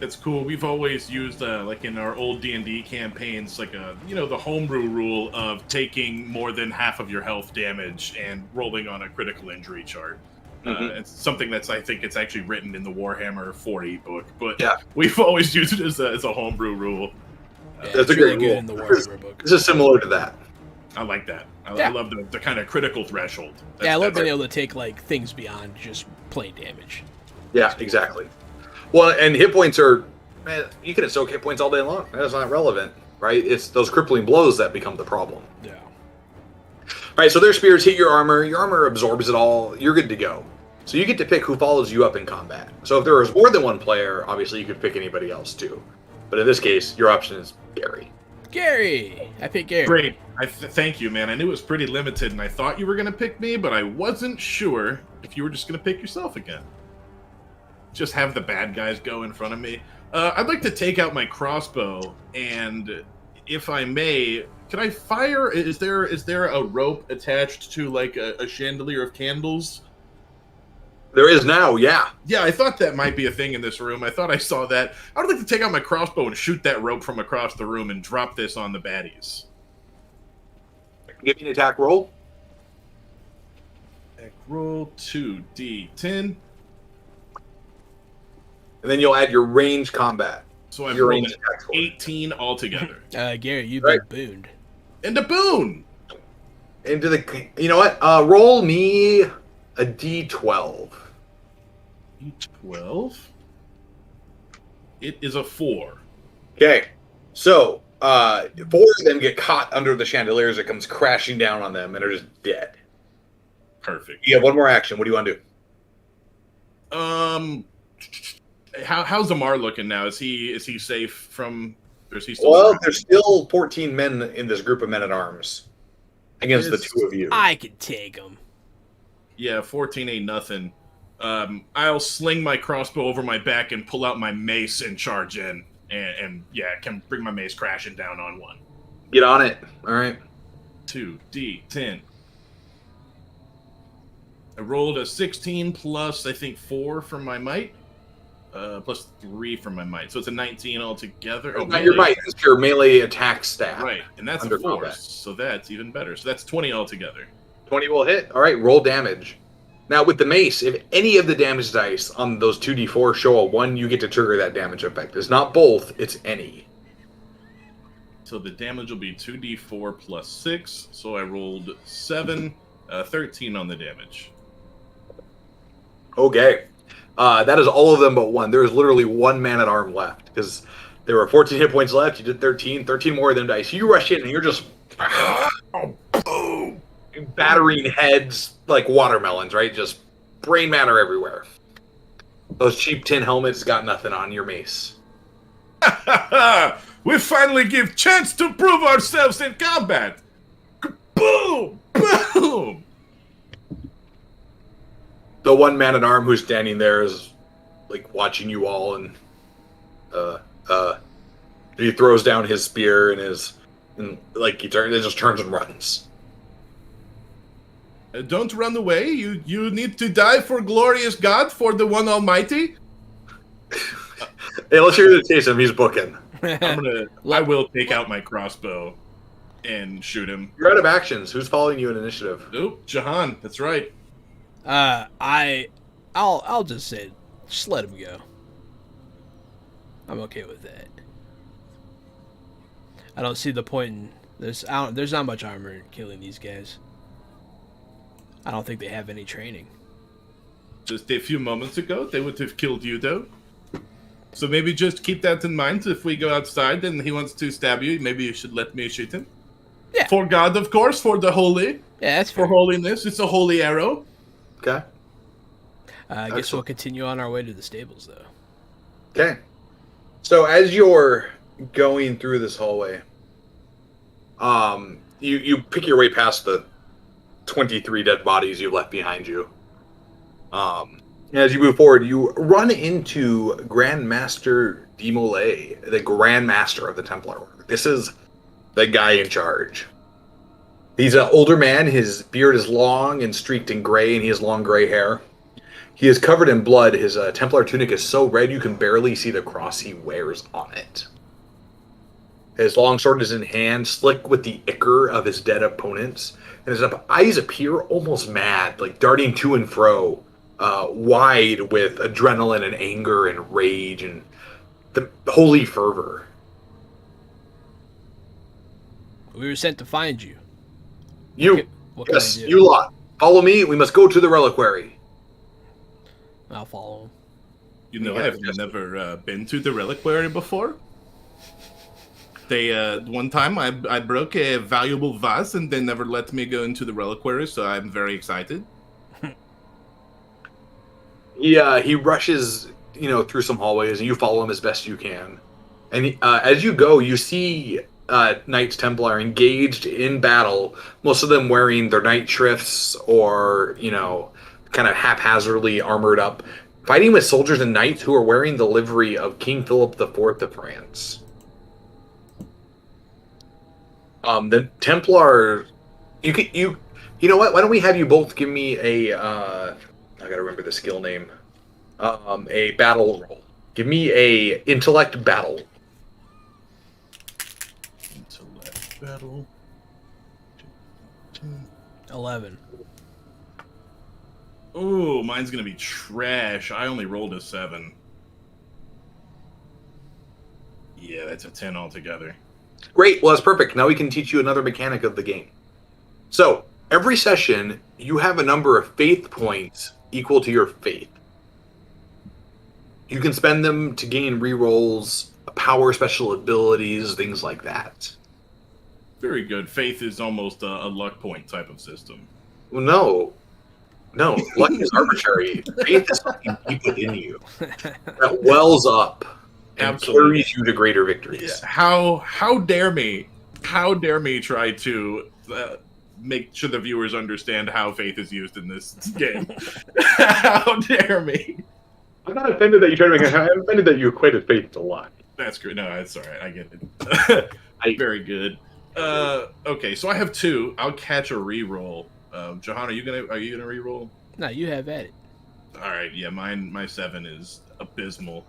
That's cool. We've always used, like in our old D&D campaigns, like the homebrew rule of taking more than half of your health damage and rolling on a critical injury chart. It's something I think it's actually written in the Warhammer 40 book, but yeah, we've always used it as a homebrew rule. That's a great rule. In the Warhammer book. This is similar to that. I like that. I love the kind of critical threshold. I love being able to take like things beyond just plain damage. Yeah, exactly. Well, and hit points are, man, you can soak hit points all day long. That's not relevant, right? It's those crippling blows that become the problem. Yeah. All right, so their spears hit your armor. Your armor absorbs it all. You're good to go. So you get to pick who follows you up in combat. So if there was more than one player, obviously you could pick anybody else too. But in this case, your option is Gary. Gary! I pick Gary. Great. Thank you, man. I knew it was pretty limited, and I thought you were going to pick me, but I wasn't sure if you were just going to pick yourself again. Just have the bad guys go in front of me. I'd like to take out my crossbow, and if I may, can I fire? Is there a rope attached to like a chandelier of candles? There is now, yeah. Yeah, I thought that might be a thing in this room. I thought I saw that. I would like to take out my crossbow and shoot that rope from across the room and drop this on the baddies. Give me an attack roll. Attack roll 2d10. And then you'll add your range combat. So I've your rolled range an attack score. 18 altogether. Gary, you've Right. been booned. And a boon! Into the, you know what? Roll me a d12. D12? It is a 4. Okay, so 4 of them get caught under the chandeliers. It comes crashing down on them and are just dead. Perfect. You have one more action. What do you want to do? How's Amar looking now? Is he safe from? Or is he still? Well, there's still 14 men in this group of men at arms against the 2 of you. I could take him. Yeah, 14 ain't nothing. I'll sling my crossbow over my back and pull out my mace and charge in, and can bring my mace crashing down on one. Get on it. All right. 2d10. I rolled a 16 plus I think 4 from my might. Plus 3 from my might. So it's a 19 altogether. Oh, not your might. It's your melee attack stat. Right, and that's under a 4, combat. so that's even better. So that's 20 altogether. 20 will hit. All right, roll damage. Now, with the mace, if any of the damage dice on those 2d4 show a 1, you get to trigger that damage effect. It's not both, it's any. So the damage will be 2d4 plus 6. So I rolled 7, 13 on the damage. Okay. That is all of them but one. There is literally one man-at-arm left, because there were 14 hit points left. You did 13 more of them dice. You rush in, and you're just boom, battering heads like watermelons, right? Just brain matter everywhere. Those cheap tin helmets got nothing on your mace. We finally give chance to prove ourselves in combat. Boom! Boom! The one man-at-arm who's standing there is like watching you all, and he throws down his spear and he just turns and runs. Don't run away. You need to die for glorious God, for the one Almighty. Hey, let's hear the chase him. He's booking. I will take out my crossbow and shoot him. You're out of actions. Who's following you in initiative? Nope, Jahan. That's right. I'll just say, just let him go. I'm okay with that. I don't see the point in there's not much armor in killing these guys. I don't think they have any training. Just a few moments ago, they would have killed you, though. So maybe just keep that in mind. If we go outside and he wants to stab you, maybe you should let me shoot him. Yeah. For God, of course, for the holy. Yeah, that's for fair. holiness. It's a holy arrow. Okay. I guess we'll continue on our way to the stables, though. Okay. So as you're going through this hallway, you pick your way past the 23 dead bodies you left behind you. As you move forward, you run into Grand Master Demolay, the Grand Master of the Templar Order. This is the guy in charge. He's an older man. His beard is long and streaked in gray, and he has long gray hair. He is covered in blood. His Templar tunic is so red you can barely see the cross he wears on it. His long sword is in hand, slick with the ichor of his dead opponents, and his eyes appear almost mad, like darting to and fro, wide with adrenaline and anger and rage and the holy fervor. We were sent to find you. You, What can yes, I do? you lot. Follow me. We must go to the reliquary. I'll follow him. You know, Yeah, I've just- never been to the reliquary before. They one time I broke a valuable vase and they never let me go into the reliquary, so I'm very excited. He rushes, through some hallways, and you follow him as best you can. And as you go, you see Knights Templar engaged in battle. Most of them wearing their night shrifts or kind of haphazardly armored up, fighting with soldiers and knights who are wearing the livery of King Philip IV of France. The Templar, you know what? Why don't we have you both give me a I gotta remember the skill name. A battle roll. Give me a intellect battle. Intellect battle. 11. Oh, mine's gonna be trash. I only rolled a 7. Yeah, that's a 10 altogether. Great. Well, that's perfect. Now we can teach you another mechanic of the game. So every session, you have a number of faith points equal to your faith. You can spend them to gain rerolls, power special abilities, things like that. Very good. Faith is almost a luck point type of system. Well, no, luck is arbitrary. Faith is something deep within you that wells up and Absolutely. carries you to greater victories. How dare me? How dare me try to make sure the viewers understand how faith is used in this game? How dare me? I'm not offended that you tried to make. I'm offended that you equated faith to luck. That's great. No, that's all right. I get it. Very good. Okay, so I have 2. I'll catch a reroll. Jahan, are you gonna reroll? No, you have at it. All right. Yeah, my 7 is abysmal.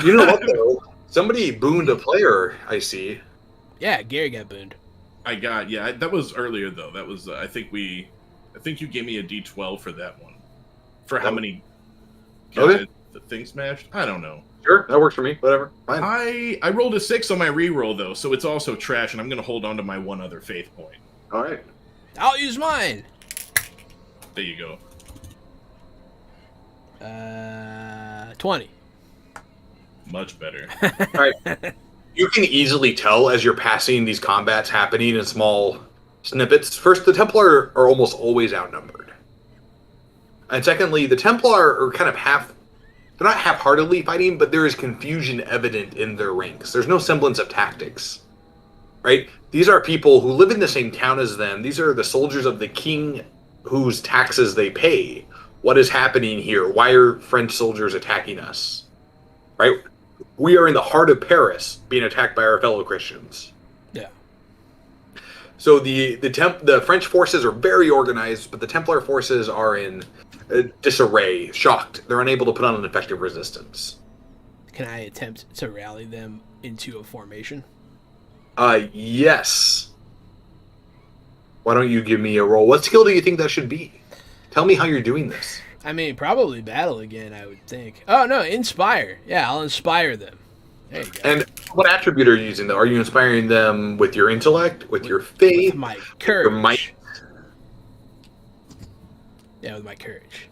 You know what though? Somebody booned a player. I see. Yeah, Gary got booned. That was earlier though. That was I think you gave me a D12 for that one. For how many? Okay. The thing smashed. I don't know. Sure, that works for me. Whatever. Fine. I rolled a 6 on my reroll though, so it's also trash, and I'm gonna hold on to my one other faith point. All right. I'll use mine. There you go. 20. Much better. All right. You can easily tell as you're passing these combats happening in small snippets. First, the Templar are almost always outnumbered. And secondly, the Templar are kind of they're not half-heartedly fighting, but there is confusion evident in their ranks. There's no semblance of tactics, right? These are people who live in the same town as them. These are the soldiers of the king whose taxes they pay. What is happening here? Why are French soldiers attacking us? Right? We are in the heart of Paris being attacked by our fellow Christians. Yeah. So the French forces are very organized, but the Templar forces are in disarray, shocked. They're unable to put on an effective resistance. Can I attempt to rally them into a formation? Yes. Why don't you give me a roll? What skill do you think that should be? Tell me how you're doing this. I mean, probably battle again, I would think. Oh, no, inspire. Yeah, I'll inspire them. There you go. And what attribute are you using, though? Are you inspiring them with your intellect, with your faith, with my courage? your might? Yeah, with my courage.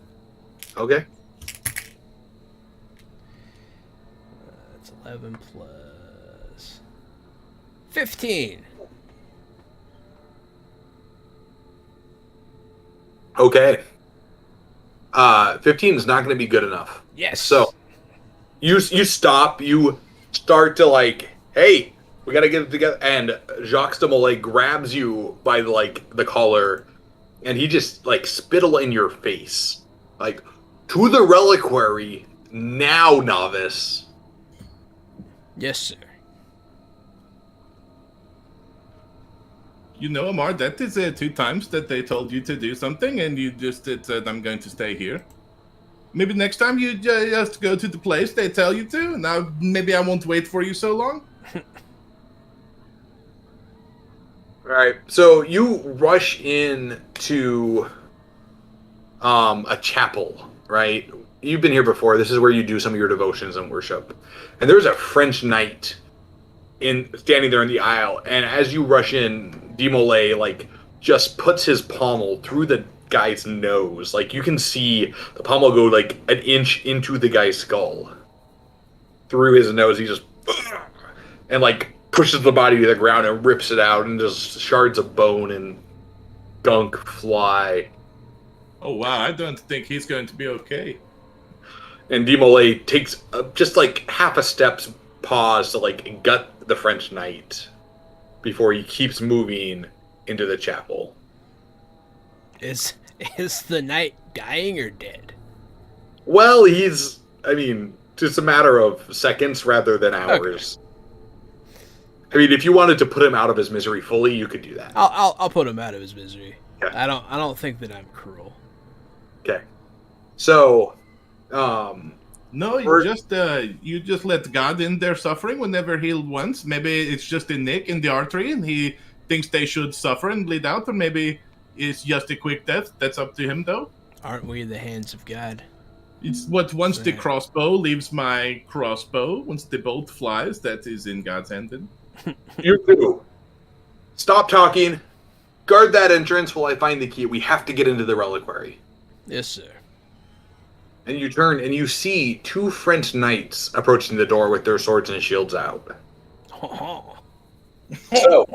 Okay. That's 11 plus 15. Okay. 15 is not going to be good enough. Yes. So you stop. You start to like, hey, we got to get it together. And Jacques de Molay grabs you by the collar, and he just spittle in your face, to the reliquary now, novice. Yes, sir. You know, Amar, that is 2 times that they told you to do something, and you just said, I'm going to stay here. Maybe next time you just go to the place they tell you to. Now, maybe I won't wait for you so long. All right, so you rush in to a chapel, right? You've been here before. This is where you do some of your devotions and worship. And there's a French knight standing there in the aisle, and as you rush in, de Molay just puts his pommel through the guy's nose. You can see the pommel go an inch into the guy's skull. Through his nose, he just and pushes the body to the ground and rips it out, and just shards of bone and gunk fly. Oh wow, I don't think he's going to be okay. And de Molay takes just half a step's pause to gut the French knight before he keeps moving into the chapel. Is the knight dying or dead? Well, it's a matter of seconds rather than hours. Okay. If you wanted to put him out of his misery fully, you could do that. I'll put him out of his misery. Okay. I don't think that I'm cruel. Okay. So, No, you just let God in their suffering whenever he wants. Maybe it's just a nick in the artery, and he thinks they should suffer and bleed out, or maybe it's just a quick death. That's up to him, though. Aren't we in the hands of God? It's once the crossbow leaves my crossbow, once the bolt flies, that is in God's hand. You do. Stop talking. Guard that entrance while I find the key. We have to get into the reliquary. Yes, sir. And you turn and you see 2 French knights approaching the door with their swords and shields out. So,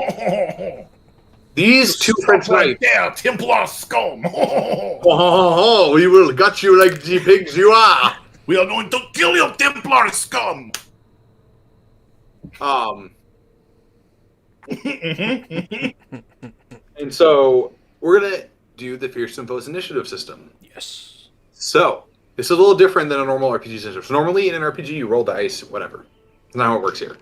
these 2 French knights. Yeah, Templar scum. We will gut you like the pigs you are. We are going to kill you, Templar scum. And so we're gonna do the Fearsome Foes initiative system. Yes. So this is a little different than a normal RPG system. So normally in an RPG you roll dice, whatever. That's not how it works here.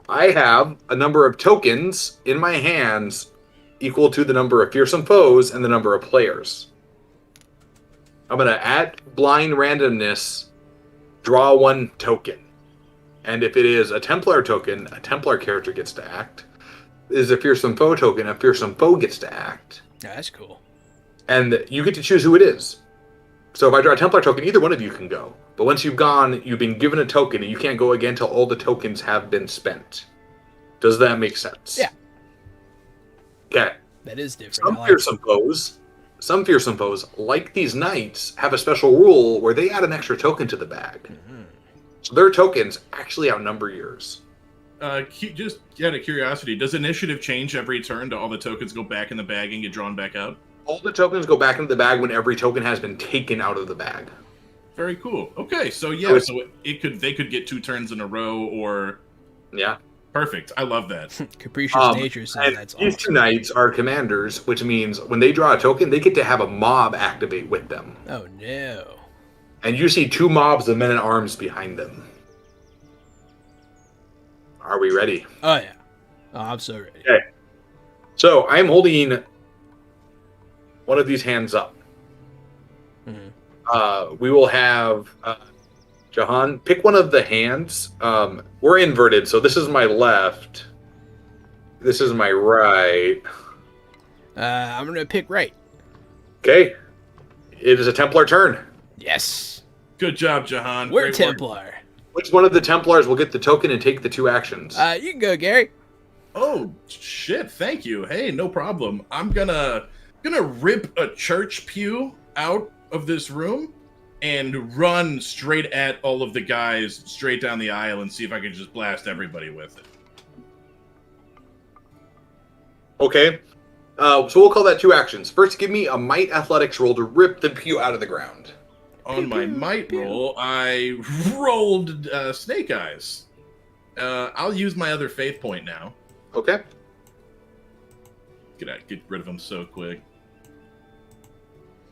I have a number of tokens in my hands equal to the number of Fearsome Foes and the number of players. I'm gonna add blind randomness, draw 1 token. And if it is a Templar token, a Templar character gets to act. Is a Fearsome Foe token, a Fearsome Foe gets to act. Yeah, that's cool. And you get to choose who it is. So if I draw a Templar token, either one of you can go. But once you've gone, you've been given a token, and you can't go again until all the tokens have been spent. Does that make sense? Yeah. Okay. That is different. Some Fearsome Foes some fearsome foes, like these knights, have a special rule where they add an extra token to the bag. Mm-hmm. So their tokens actually outnumber yours. Just out of curiosity, does initiative change every turn? Do all the tokens go back in the bag and get drawn back out? All the tokens go back into the bag when every token has been taken out of the bag. Very cool. Okay, so yeah, so they could get 2 turns in a row, or yeah, perfect. I love that. Capricious Nature says that's these awesome. 2 knights are commanders, which means when they draw a token, they get to have a mob activate with them. Oh no! And you see 2 mobs of men-at-arms behind them. Are we ready? Oh yeah! Oh, I'm so ready. Okay. So I am holding one of these hands up. Mm-hmm. We will have Jahan pick one of the hands. We're inverted, so this is my left. This is my right. I'm gonna pick right. Okay. It is a Templar turn. Yes. Good job, Jahan. We're Great Templar. work. Which one of the Templars will get the token and take the 2 actions? You can go, Gary. Oh shit! Thank you. Hey, no problem. I'm gonna rip a church pew out of this room and run straight at all of the guys straight down the aisle and see if I can just blast everybody with it. Okay. So we'll call that 2 actions. First, give me a might athletics roll to rip the pew out of the ground. On my might roll, I rolled Snake Eyes. I'll use my other faith point now. Okay. Get rid of them so quick.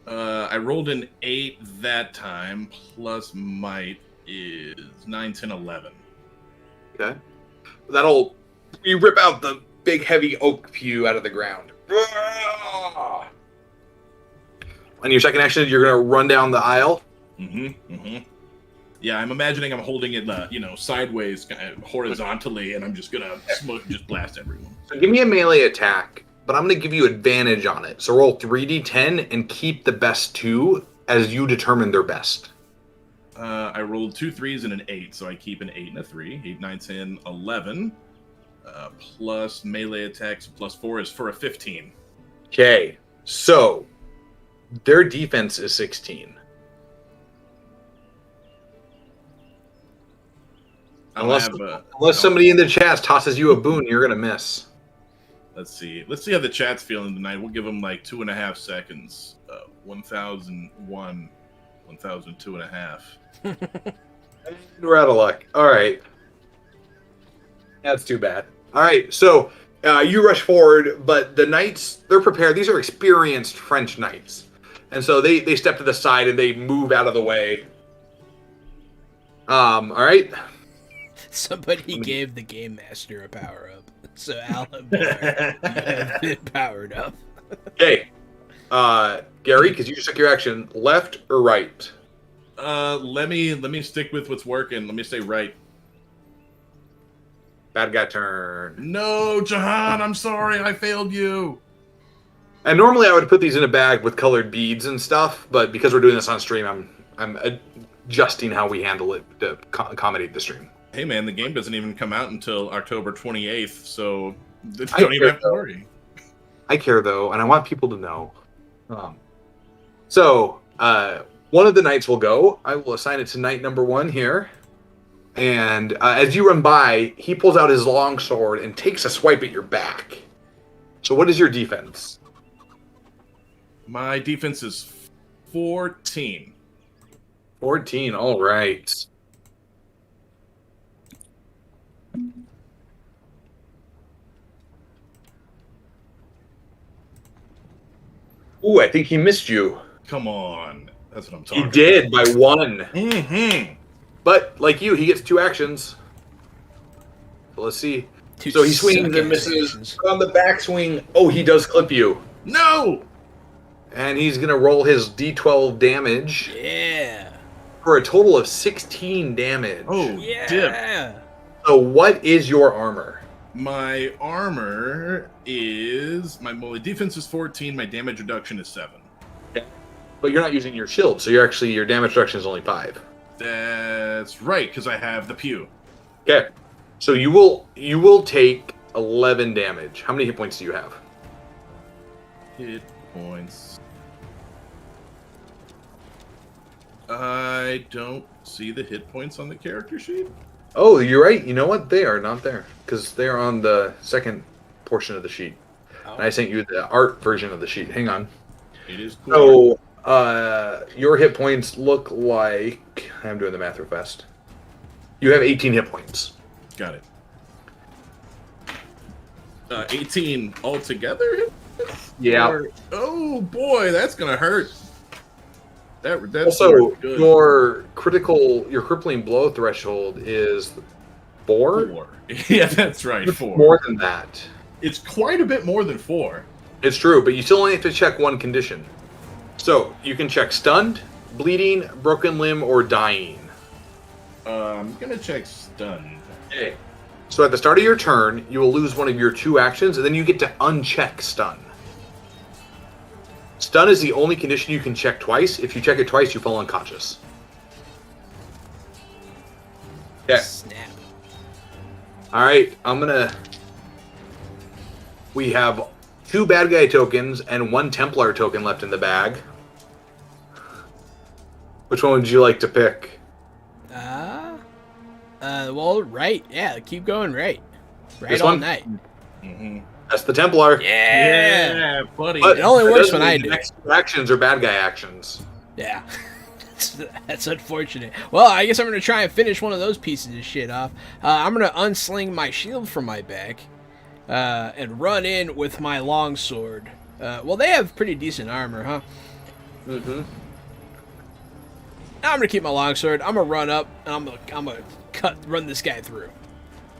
I rolled an 8 that time, plus might is 9, 10, 11. Okay. You rip out the big heavy oak pew out of the ground. On your second action, you're going to run down the aisle. Yeah, I'm imagining I'm holding it, sideways, kind of horizontally, and I'm just gonna just blast everyone. So give me a melee attack, but I'm going to give you advantage on it. So roll 3d10 and keep the best 2 as you determine their best. I rolled 2 3s and an 8, so I keep an 8 and a 3. 8, 9, 10, 11. Plus melee attacks plus 4 is for a 15. Okay, so their defense is 16. Unless somebody in the chat tosses you a boon, you're gonna miss. Let's see how the chat's feeling tonight. We'll give them like 2.5 seconds. 1001, 1002.5. We're out of luck. All right, that's too bad. All right, so you rush forward, but the knights, they're prepared. These are experienced French knights, and so they step to the side and they move out of the way. All right. Somebody gave the game master a power up, so Alan Bahr, you have been powered up. Okay, Gary, because you just took your action, left or right? Let me stick with what's working. Let me say right. Bad guy turn. No, Jahan, I'm sorry, I failed you. And normally I would put these in a bag with colored beads and stuff, but because we're doing this on stream, I'm adjusting how we handle it to accommodate the stream. Hey man, the game doesn't even come out until October 28th, so don't even have to worry. I care though, and I want people to know. So one of the knights will go. I will assign it to knight number 1 here. And as you run by, he pulls out his long sword and takes a swipe at your back. So what is your defense? My defense is 14. 14, all right. Ooh, I think he missed you. Come on. That's what I'm talking He did, by 1. Mm-hmm. But, like you, he gets 2 actions. So let's see. So he swings and misses. On the backswing, oh, he does clip you. No! And he's going to roll his d12 damage. Yeah. For a total of 16 damage. Oh, Yeah. dip. So what is your armor? My armor is... My defense is 14, my damage reduction is 7. But you're not using your shield, so your damage reduction is only 5. That's right, because I have the pew. Okay. So you will take 11 damage. How many hit points do you have? Hit points. I don't see the hit points on the character sheet. Oh, you're right. You know what? They are not there because they are on the second portion of the sheet. Oh. And I sent you the art version of the sheet. Hang on. It is cool. So, your hit points look like... I'm doing the math real fast. You have 18 hit points. Got it. 18 altogether? Yeah. Oh boy, that's gonna hurt. That's Also, good. your crippling blow threshold is 4? 4. Yeah, that's right. 4. More than that. It's quite a bit more than 4. It's true, but you still only have to check one condition. So, you can check stunned, bleeding, broken limb, or dying. I'm gonna check stun. Okay. So at the start of your turn, you will lose one of your 2 actions, and then you get to uncheck stun. Stun is the only condition you can check twice. If you check it twice, you fall unconscious. Okay. Snap. Alright, we have 2 bad guy tokens and 1 Templar token left in the bag. Which one would you like to pick? Well, right. Yeah, keep going right. Right This all one? night. Mm-hmm. That's the Templar. Yeah. buddy. But It only that works doesn't when I mean do. the next 2 actions are bad guy actions. Yeah. That's unfortunate. Well, I guess I'm going to try and finish one of those pieces of shit off. I'm going to unsling my shield from my back and run in with my longsword. Well, they have pretty decent armor, huh? Mm-hmm. I'm going to keep my longsword. I'm going to run up, and I'm going to run this guy through.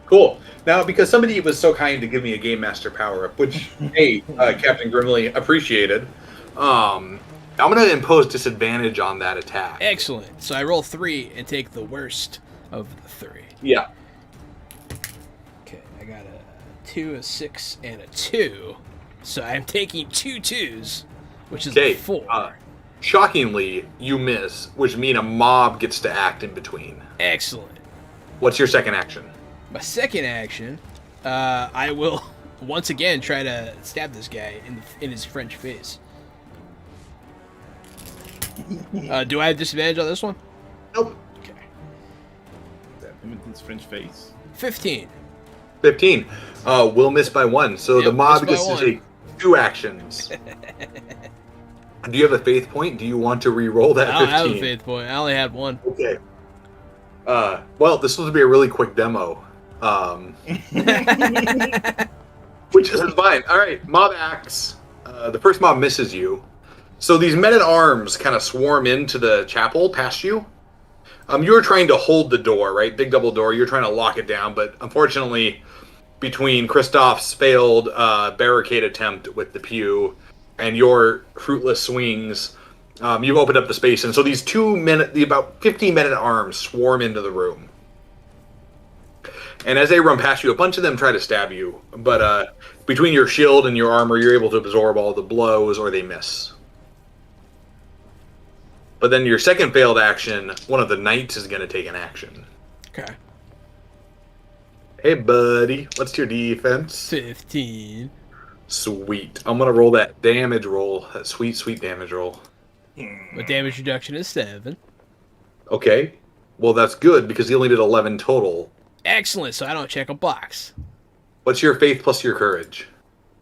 Cool. Now, because somebody was so kind to give me a Game Master power-up, which, hey, Captain Grimley, appreciated, I'm going to impose disadvantage on that attack. Excellent. So I roll 3 and take the worst of the 3. Yeah. Okay, I got a 2, a 6, and a 2. So I'm taking 2 2s, which is a 4. Shockingly, you miss, which means a mob gets to act in between. Excellent. What's your second action? My second action, I will once again try to stab this guy in his French face. Do I have disadvantage on this one? Nope. Okay. That him in his French face. 15. 15. Will miss by 1, so Yep, the mob miss by gets to 1. take 2 actions. Do you have a faith point? Do you want to re-roll that 15? I don't have a faith point. I only had 1. Okay. Well, this will be a really quick demo. Which is fine. Alright, mob acts. The first mob misses you. So these men-at-arms kind of swarm into the chapel past you. You're trying to hold the door, right? Big double door. You're trying to lock it down, but unfortunately, between Christoph's failed barricade attempt with the pew and your fruitless swings, you've opened up the space, and so these about 50 men-at-arms swarm into the room. And as they run past you, a bunch of them try to stab you, but between your shield and your armor, you're able to absorb all the blows, or they miss. But then your second failed action, one of the knights is going to take an action. Okay. Hey, buddy, what's your defense? 15. Sweet. I'm going to roll that damage roll, that sweet, sweet damage roll. My damage reduction is 7. Okay. Well, that's good, because he only did 11 total. Excellent, so I don't check a box. What's your faith plus your courage?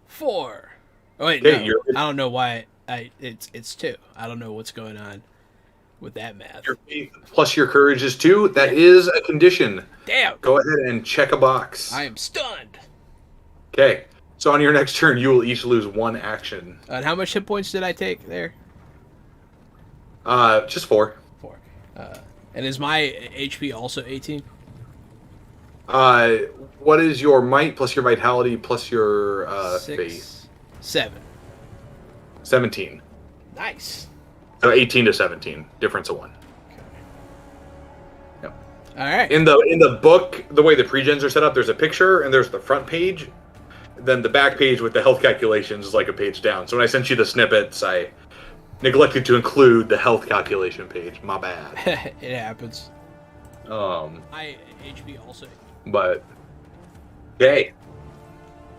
4. Oh, wait, Okay, no. you're- I don't know why. It's 2. I don't know what's going on with that math. Your faith plus your courage is 2. That is a condition. Damn. Go ahead and check a box. I am stunned. Okay. So on your next turn, you will each lose 1 action. And how much hit points did I take there? Just 4. 4. And is my HP also 18? What is your might plus your vitality plus your 6, faith? 7. 17. Nice. So 18 to 17. Difference of 1. Yep. All right. In the book, the way the pregens are set up, there's a picture and there's the front page. Then the back page with the health calculations is like a page down. So when I sent you the snippets, I neglected to include the health calculation page. My bad. It happens. My HP also. But okay.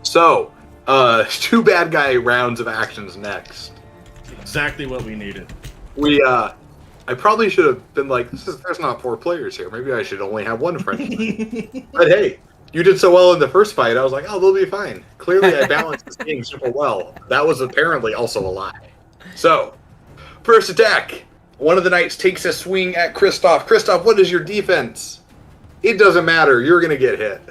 So, 2 bad guy rounds of actions next. Exactly what we needed. We I probably should have been like, there's not 4 players here. Maybe I should only have 1 Frenchman. But hey, you did so well in the first fight. I was like, oh, they'll be fine. Clearly, I balanced this game super well. That was apparently also a lie. So, first attack. One of the knights takes a swing at Christoph. Christoph, what is your defense? It doesn't matter. You're going to get hit.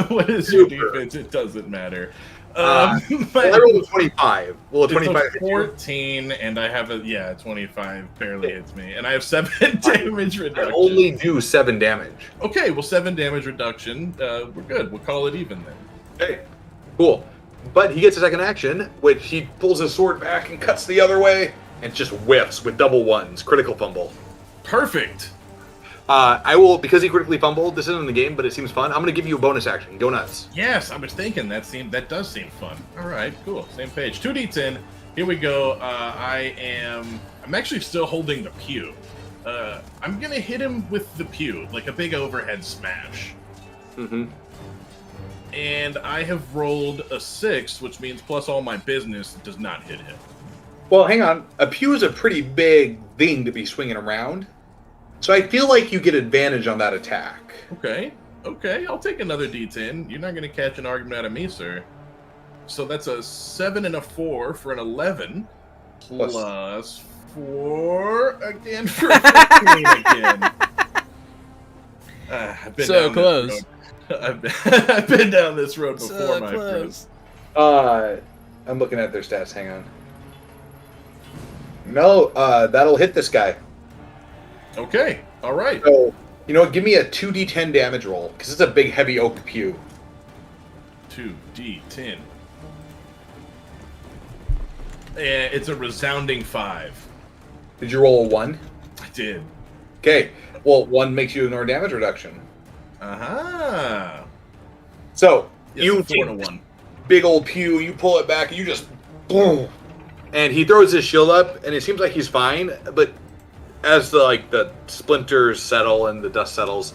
What is your defense? It doesn't matter. I rolled a 25. Well, a 25 it's a 14, and I have a 25 barely hits me, and I have 7 damage reduction. I only do 7 damage. Okay, well, 7 damage reduction. We're good. We'll call it even then. Okay, cool. But he gets a second action, which he pulls his sword back and cuts the other way, and just whiffs with double ones. Critical fumble. Perfect. I will, because he critically fumbled, this isn't in the game, but it seems fun, I'm going to give you a bonus action. Go nuts. Yes, I was thinking that does seem fun. All right, cool. Same page. 2d10. Here we go. I'm actually still holding the pew. I'm going to hit him with the pew, like a big overhead smash. Mm-hmm. And I have rolled a 6, which means plus all my business does not hit him. Well, hang on. A pew is a pretty big thing to be swinging around. So I feel like you get advantage on that attack. Okay, I'll take another d10. You're not going to catch an argument out of me, sir. So that's a 7 and a 4 for an 11. Plus 4 again for a 15 again. I've been so close. I've been down this road before, so my close. friend. I'm looking at their stats. Hang on. No, that'll hit this guy. Okay, all right. So, you know what? Give me a 2d10 damage roll, because it's a big, heavy oak pew. 2d10. It's a resounding 5. Did you roll a 1? I did. Okay. Well, 1 makes you ignore damage reduction. Uh-huh. So, Yes, you 4 to take 1. big old pew, you pull it back, and you just boom. And he throws his shield up, and it seems like he's fine, but as the splinters settle and the dust settles,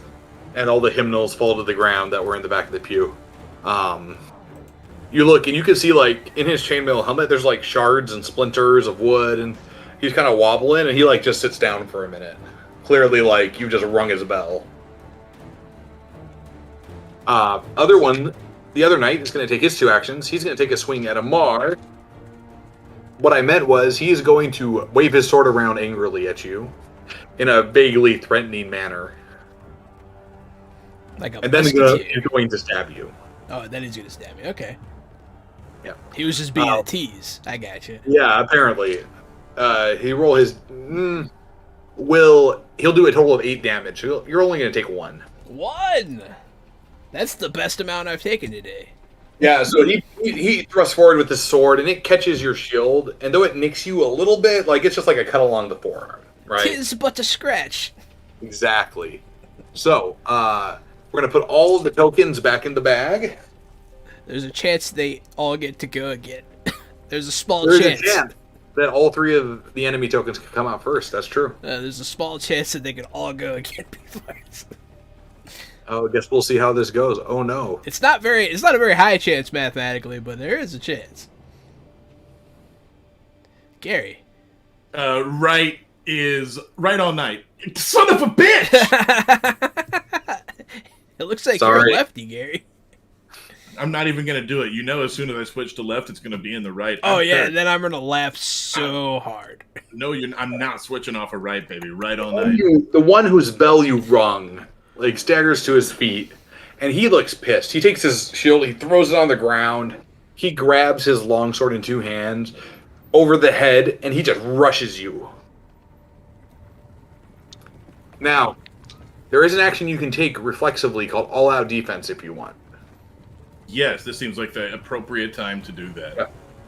and all the hymnals fall to the ground that were in the back of the pew, you look and you can see in his chainmail helmet, there's shards and splinters of wood, and he's kind of wobbling, and he just sits down for a minute. Clearly, you've just rung his bell. The other knight is going to take his 2 actions. He's going to take a swing at Amar. What I meant was he is going to wave his sword around angrily at you in a vaguely threatening manner. And then he's going to stab you. Oh, then he's going to stab me. Okay. Yeah. He was just being a tease. I got you. Yeah, apparently. He roll his... He'll do a total of 8 damage. You're only going to take 1. 1? That's the best amount I've taken today. Yeah, so he thrusts forward with his sword, and it catches your shield, and though it nicks you a little bit, it's just like a cut along the forearm, right? 'Tis but a scratch. Exactly. So, we're going to put all of the tokens back in the bag. There's a chance they all get to go again. There's a small There's chance. a chance that all 3 of the enemy tokens can come out first. That's true. There's a small chance that they could all go again before. Oh, I guess we'll see how this goes. Oh no. It's not a very high chance mathematically, but there is a chance. Gary. Right all night. Son of a bitch! It looks like Sorry. you're a lefty, Gary. I'm not even going to do it. As soon as I switch to left, it's going to be in the right. Oh, yeah, then I'm going to laugh so hard. No, I'm not switching off a right, baby. Right all night. The one whose bell you rung, staggers to his feet, and he looks pissed. He takes his shield, he throws it on the ground, he grabs his longsword in 2 hands, over the head, and he just rushes you. Now, there is an action you can take reflexively called all-out defense if you want. Yes, this seems like the appropriate time to do that. Yeah.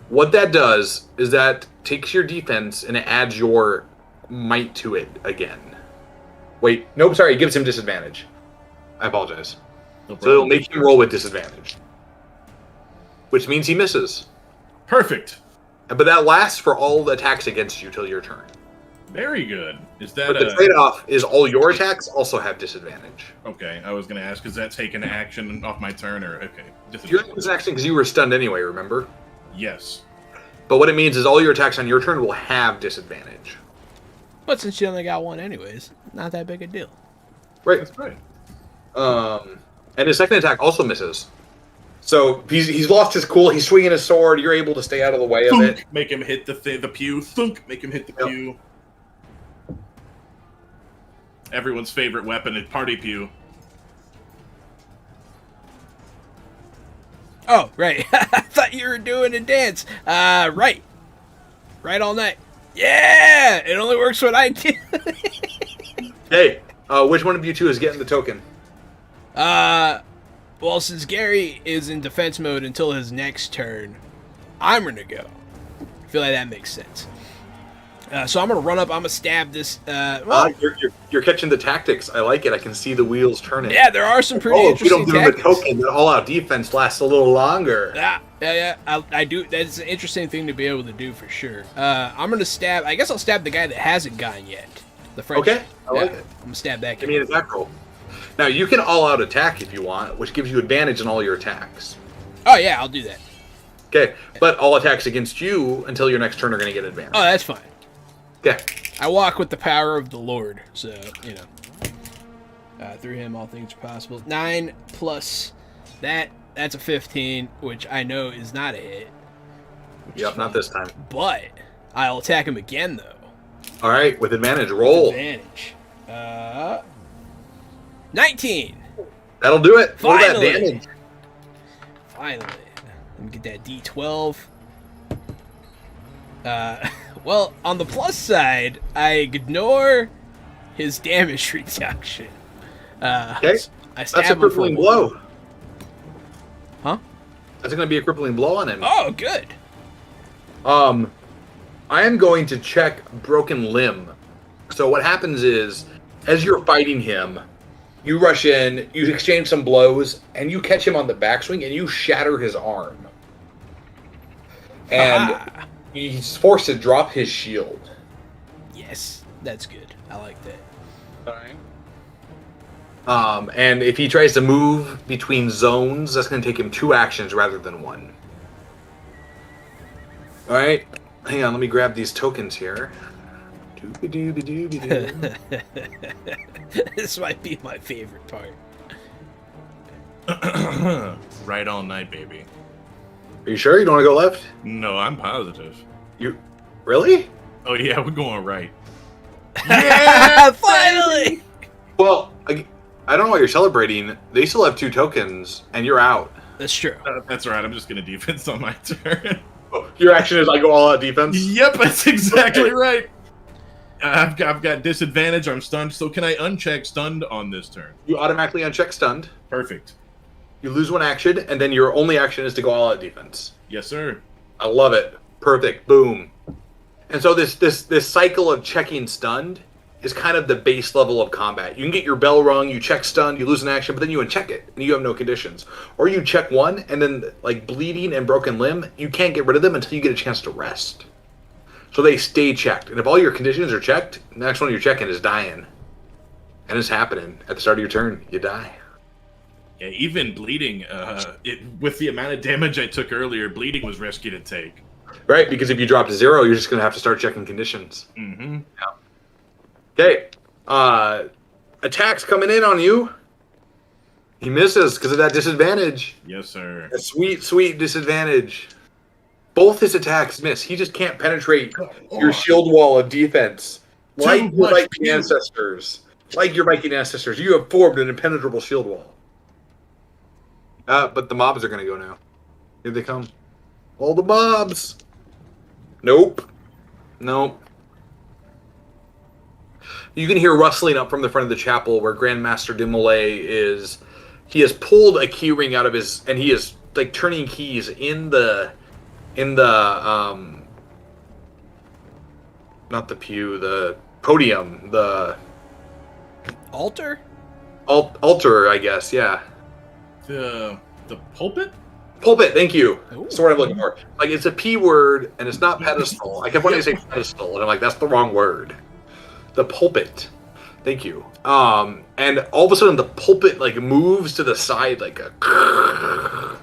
What that does is that takes your defense and it adds your might to it again. Wait, nope, sorry, it gives him disadvantage. I apologize. No So it'll make him roll with disadvantage. Which means he misses. Perfect. But that lasts for all the attacks against you till your turn. Very good. Is that But the trade-off is all your attacks also have disadvantage. Okay, I was going to ask, is that taking action off my turn or... Okay. Your action because you were stunned anyway, remember? Yes. But what it means is all your attacks on your turn will have disadvantage. But since you only got one anyways, not that big a deal. Right. That's right. And his second attack also misses. So he's lost his cool. He's swinging his sword. You're able to stay out of the way of Thunk, it. make him hit the pew. Thunk, make him hit the pew. Everyone's favorite weapon at party pew. Oh, right. I thought you were doing a dance. Right. Right all night. Yeah! It only works when I do. Hey, which one of you two is getting the token? Well, since Gary is in defense mode until his next turn, I'm gonna go. I feel like that makes sense. So I'm gonna run up. I'm gonna stab this. You're catching the tactics. I like it. I can see the wheels turning. Yeah, there are some pretty if you interesting don't give him a tactics. token, the all-out defense lasts a little longer. Yeah. I do. That's an interesting thing to be able to do for sure. I'm gonna stab. I guess I'll stab the guy that hasn't gone yet. The French. Okay, I like it. I'm gonna stab that guy. Give me an attack roll. Now you can all-out attack if you want, which gives you advantage in all your attacks. Oh yeah, I'll do that. Okay, but all attacks against you until your next turn are going to get advantage. Oh, that's fine. Okay. I walk with the power of the Lord, so, you know. Through him, all things are possible. 9 plus that's a 15, which I know is not a hit. Yep, not this time. But I'll attack him again, though. All right, with advantage, roll. Advantage. 19. That'll do it. Roll that Finally. damage. Finally. Let me get that D12. Well, on the plus side, I ignore his damage reduction. Okay. I stab That's a him for crippling 1. blow. Huh? That's going to be a crippling blow on him. Oh, good. I am going to check broken limb. So what happens is, as you're fighting him, you rush in, you exchange some blows, and you catch him on the backswing, and you shatter his arm. And he's forced to drop his shield. Yes, that's good. I like that. Alright. And if he tries to move between zones, that's going to take him 2 actions rather than 1. Alright. Hang on, let me grab these tokens here. This might be my favorite part. Right all night, baby. Are you sure you don't want to go left? No, I'm positive. You really? Oh yeah, we're going right. Yeah, finally! Well, I don't know why you're celebrating. They still have 2 tokens, and you're out. That's true. That's right. I'm just gonna defense on my turn. Your action is I go all out defense. Yep, that's exactly right. I've got disadvantage. I'm stunned. So can I uncheck stunned on this turn? You automatically uncheck stunned. Perfect. You lose 1 action, and then your only action is to go all out defense. Yes, sir. I love it. Perfect. Boom. And so this cycle of checking stunned is kind of the base level of combat. You can get your bell rung, you check stunned, you lose an action, but then you uncheck it, and you have no conditions. Or you check 1, and then, like, bleeding and broken limb, you can't get rid of them until you get a chance to rest. So they stay checked. And if all your conditions are checked, the next one you're checking is dying. And it's happening. At the start of your turn, you die. Yeah, even bleeding, with the amount of damage I took earlier, bleeding was risky to take. Right, because if you drop to 0, you're just going to have to start checking conditions. Mm-hmm. Yeah. Okay. Attacks coming in on you. He misses because of that disadvantage. Yes, sir. A sweet, sweet disadvantage. Both his attacks miss. He just can't penetrate your shield wall of defense. Like your Viking ancestors. Like your Viking ancestors. You have formed an impenetrable shield wall. But the mobs are going to go now. Here they come. All the mobs. Nope. You can hear rustling up from the front of the chapel where Grandmaster de Molay is. He has pulled a key ring out of his, and he is like turning keys in the not the pew, the podium, the Altar? altar, I guess. Yeah. The pulpit? Pulpit, thank you. Ooh. That's what I'm looking for. Like, it's a P word, and it's not pedestal. I kept wanting to say pedestal, and I'm like, that's the wrong word. The pulpit. Thank you. And all of a sudden, the pulpit, like, moves to the side, like a...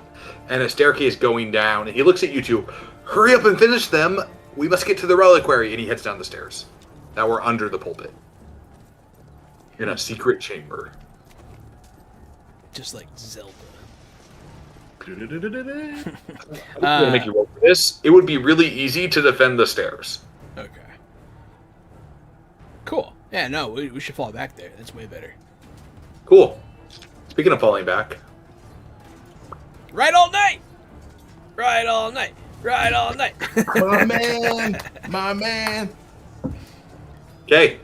And a staircase going down, and he looks at you two. Hurry up and finish them. We must get to the reliquary, and he heads down the stairs. that were under the pulpit. In a secret chamber. Just like Zelda. I'm gonna make you roll for this. It would be really easy to defend the stairs. Okay. Cool. Yeah, no, we should fall back there. That's way better. Cool. Speaking of falling back. Ride all night! Ride all night! Ride all night! My man! My man! Okay.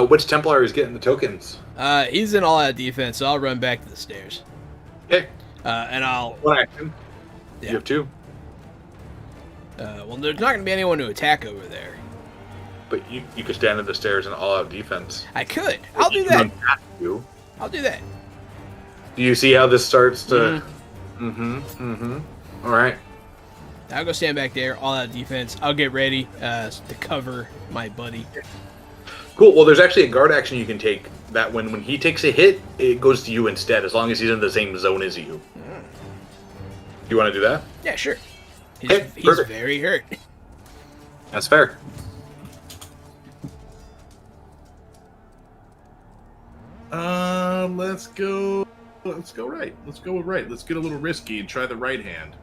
Which Templar is getting the tokens? He's in all-out defense, so I'll run back to the stairs. Okay. And I'll... One action. Yeah. You have two. Well, there's not going to be anyone to attack over there. But you could stand at the stairs and all-out defense. I could. I'll do that. You. I'll do that. Do you see how this starts to... All right. I'll go stand back there, all-out defense. I'll get ready to cover my buddy. Cool. Well, there's actually a guard action you can take that when he takes a hit, it goes to you instead, as long as he's in the same zone as you. You want to do that? Yeah, sure. He's perfect. very hurt. That's fair. Let's go right. Let's go with right. Let's get a little risky and try the right hand.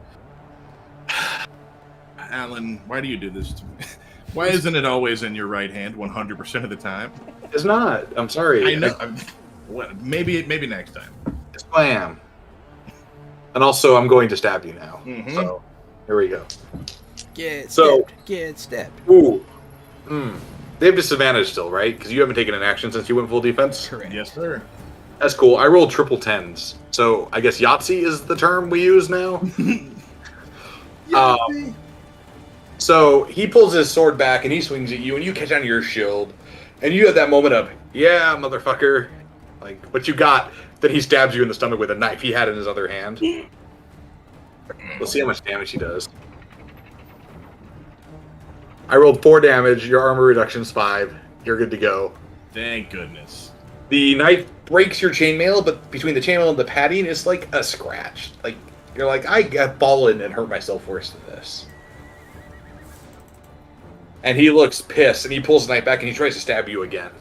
Alan, why do you do this to me? Why isn't it always in your right hand 100% of the time? It's not. I'm sorry. I know. Maybe next time. Yes, I am. And also, I'm going to stab you now. Mhm. So, here we go. Get So- stepped. Get stepped. Ooh. They have disadvantage still, right? Because you haven't taken an action since you went full defense? Correct. Yes, sir. That's cool. I rolled triple tens. So, I guess Yahtzee is the term we use now? So, he pulls his sword back and he swings at you and you catch onto your shield. And you have that moment of, yeah, motherfucker. Like, what you got? Then he stabs you in the stomach with a knife he had in his other hand. Let's see how much damage he does. I rolled 4 damage. Your armor reduction's 5. You're good to go. Thank goodness. The knife breaks your chainmail, but between the chainmail and the padding, it's like a scratch. Like, you're like, I got fallen and hurt myself worse than this. And he looks pissed, and he pulls the knife back, and he tries to stab you again.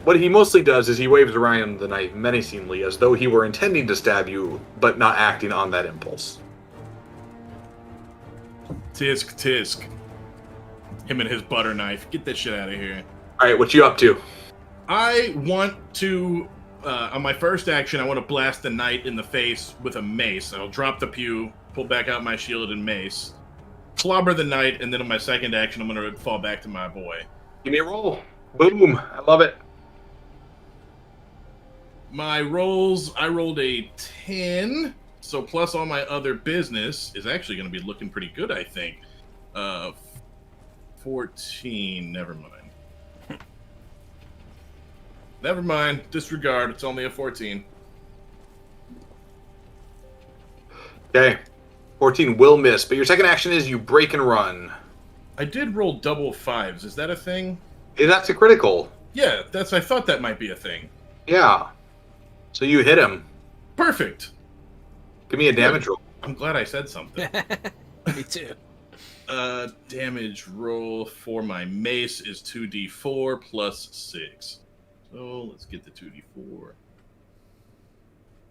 What he mostly does is he waves around the knife menacingly, as though he were intending to stab you, but not acting on that impulse. Tisk, tisk. Him and his butter knife. Get that shit out of here. Alright, what you up to? I want to, on my first action, I want to blast the knight in the face with a mace. I'll drop the pew, pull back out my shield and mace, clobber the knight, and then on my second action, I'm going to fall back to my boy. Give me a roll. Boom. I love it. My rolls, I rolled a 10, so plus all my other business is actually going to be looking pretty good, I think. 14, never mind. Never mind, disregard, it's only a 14. Okay. 14 will miss, but your second action is you break and run. I did roll double 5s, is that a thing? That's a critical. Yeah, I thought that might be a thing. Yeah. So you hit him. Perfect! Give me a damage roll. I'm glad I said something. Me too. Damage roll for my mace is 2d4 plus 6. So let's get the 2d4.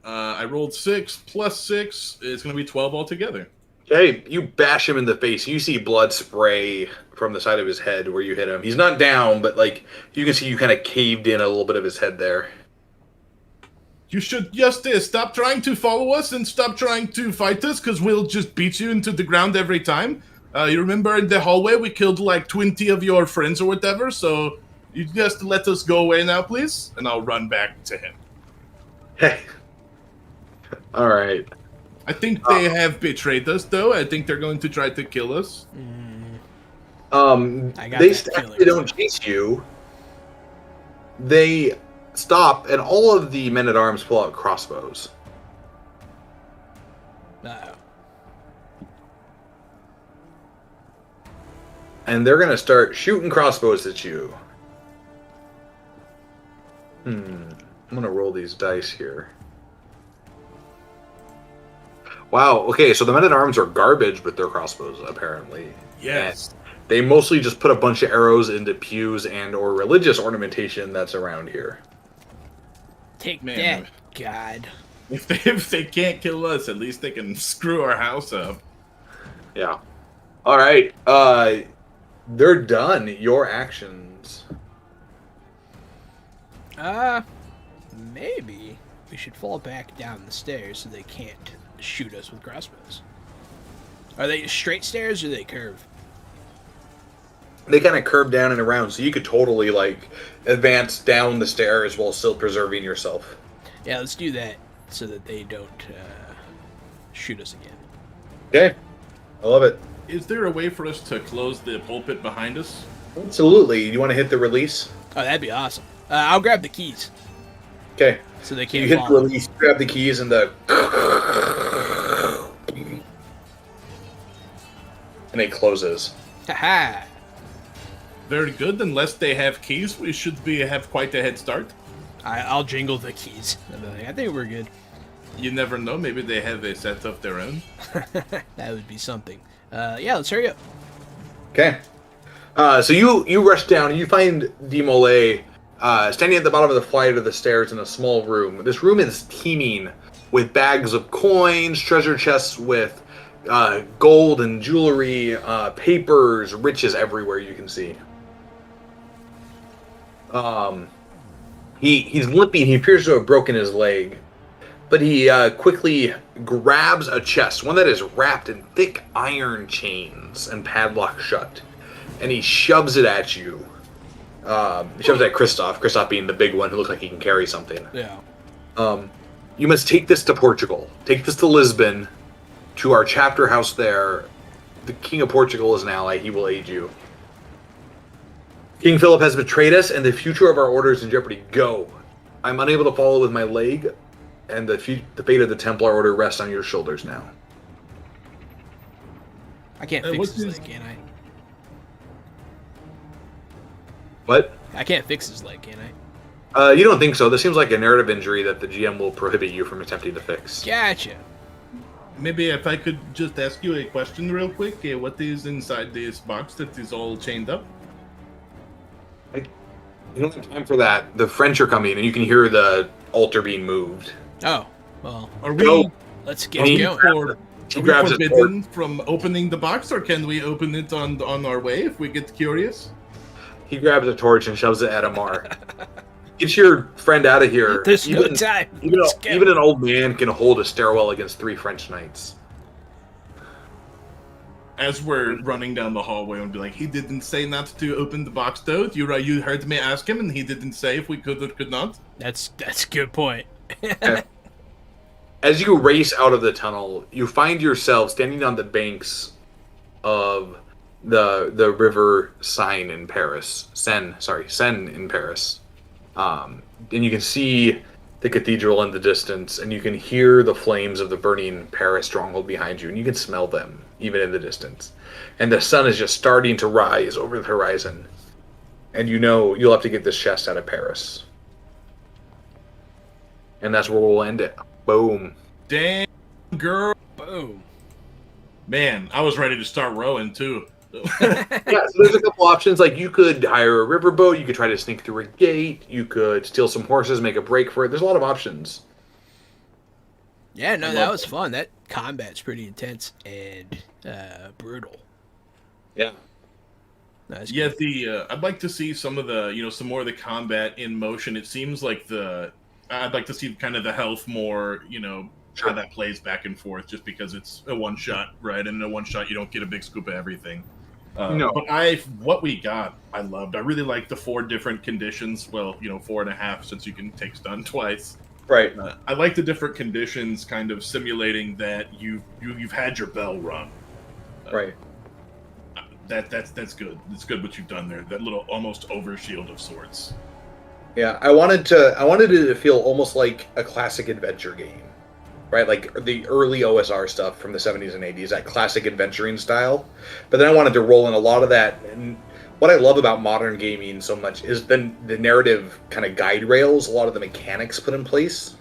I rolled 6 plus 6. It's going to be 12 altogether. Okay, you bash him in the face. You see blood spray from the side of his head where you hit him. He's not down, but like you can see you kind of caved in a little bit of his head there. You should just stop trying to follow us and stop trying to fight us, because we'll just beat you into the ground every time. You remember in the hallway we killed like 20 of your friends or whatever, so you just let us go away now, please? And I'll run back to him. Hey. All right. I think they have betrayed us, though. I think they're going to try to kill us. They don't chase you. They stop, and all of the men-at-arms pull out crossbows. And they're going to start shooting crossbows at you. I'm going to roll these dice here. Wow, okay, so the men-at-arms are garbage with their crossbows, apparently. Yes. And They mostly just put a bunch of arrows into pews and or religious ornamentation that's around here. Take Man, that, God. If they can't kill us, at least they can screw our house up. Yeah. All right. They're done. Your actions. Maybe we should fall back down the stairs so they can't shoot us with crossbows. Are they straight stairs or do they curve? They kind of curve down and around, so you could totally like advance down the stairs while still preserving yourself. Yeah, let's do that so that they don't shoot us again. Okay. I love it. Is there a way for us to close the pulpit behind us? Absolutely. You want to hit the release? Oh, that'd be awesome. I'll grab the keys Okay. so they You can't hit the follow. release, grab the keys, and the and it closes. Haha. Very good. Unless they have keys, we should have quite a head start. I'll jingle the keys. I think we're good. You never know. Maybe they have a set of their own. That would be something. Yeah, let's hurry up. Okay. So you rush down and you find Demole standing at the bottom of the flight of the stairs in a small room. This room is teeming with bags of coins, treasure chests with gold and jewelry, papers, riches everywhere you can see. He's limping. He appears to have broken his leg. But he quickly grabs a chest, one that is wrapped in thick iron chains and padlocked shut. And he shoves it at you. He shoves it at Kristoff. Kristoff being the big one who looks like he can carry something. Yeah. You must take this to Portugal. Take this to Lisbon, to our chapter house there. The King of Portugal is an ally. He will aid you. King Philip has betrayed us, and the future of our order is in jeopardy. Go. I'm unable to follow with my leg, and the fate of the Templar Order rests on your shoulders now. I can't fix his leg, can I? What? I can't fix his leg, can I? You don't think so? This seems like a narrative injury that the GM will prohibit you from attempting to fix. Gotcha. Maybe if I could just ask you a question real quick. What is inside this box that is all chained up? You don't have time for that. The French are coming, and you can hear the altar being moved. Oh, well, Are we, Go. let's get He going. are He we grabs his forbidden from opening the box, or can we open it on our way if we get curious? He grabs a torch and shoves it at Amar. Get your friend out of here. There's no time. Let's go. Even an old man can hold a stairwell against 3 French knights. As we're running down the hallway, and be like, he didn't say not to open the box, though. You heard me ask him, and he didn't say if we could or could not. That's a good point. As you race out of the tunnel, you find yourself standing on the banks of the river Seine in Paris. Seine in Paris. And you can see the cathedral in the distance, and you can hear the flames of the burning Paris stronghold behind you, and you can smell them even in the distance. And the sun is just starting to rise over the horizon. And you know you'll have to get this chest out of Paris. And that's where we'll end it. Boom. Damn, girl. Boom. Man, I was ready to start rowing, too. Yeah, so there's a couple options. Like, you could hire a riverboat, you could try to sneak through a gate, you could steal some horses, make a break for it. There's a lot of options. Yeah, no, that was fun. That combat's pretty intense and brutal. Yeah. That's Yeah, good. I'd like to see some of the, some more of the combat in motion. It seems like I'd like to see kind of the health more, how that plays back and forth, just because it's a one shot, right? And in a one shot, you don't get a big scoop of everything. No. But what we got, I loved. I really liked the 4 different conditions. Well, 4.5 since you can take stun twice. Right. I like the different conditions, kind of simulating that you've had your bell rung. Right. That's good. It's good what you've done there. That little almost overshield of sorts. Yeah, I wanted it to feel almost like a classic adventure game. Right? Like the early OSR stuff from the 70s and 80s, that classic adventuring style. But then I wanted to roll in a lot of that. And what I love about modern gaming so much is the narrative kind of guide rails, a lot of the mechanics put in place.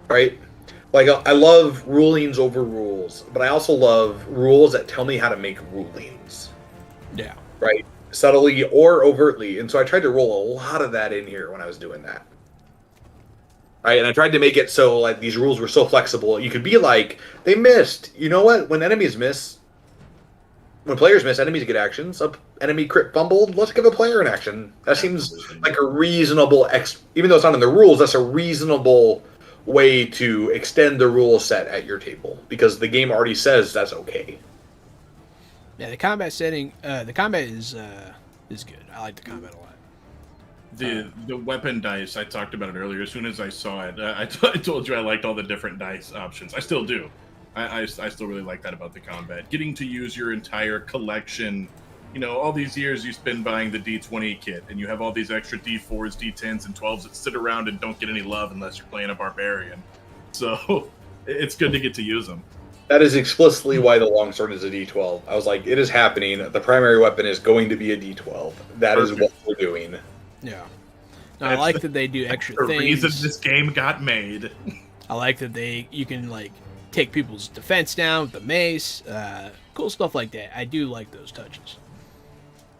Right? Like, I love rulings over rules, but I also love rules that tell me how to make rulings. Yeah. right? Subtly or overtly. And so I tried to roll a lot of that in here when I was doing that. Right, and I tried to make it so like these rules were so flexible. You could be like, they missed. You know what? When players miss, enemies get actions. Enemy crit fumbled. Let's give a player an action. That seems like a reasonable even though it's not in the rules. That's a reasonable way to extend the rule set at your table because the game already says that's okay. Yeah, the combat setting, the combat is good. I like the combat a lot. The weapon dice, I talked about it earlier. As soon as I saw it, I told you I liked all the different dice options. I still do. I still really like that about the combat. Getting to use your entire collection. You know, all these years you spend buying the D20 kit, and you have all these extra D4s, D10s, and 12s that sit around and don't get any love unless you're playing a barbarian. So it's good to get to use them. That is explicitly why the longsword is a D12. I was like, it is happening. The primary weapon is going to be a D12. That Perfect. Is what we're doing. Yeah. No, I like that they do extra the things. The reason this game got made. I like that you can like take people's defense down with the mace. Cool stuff like that. I do like those touches.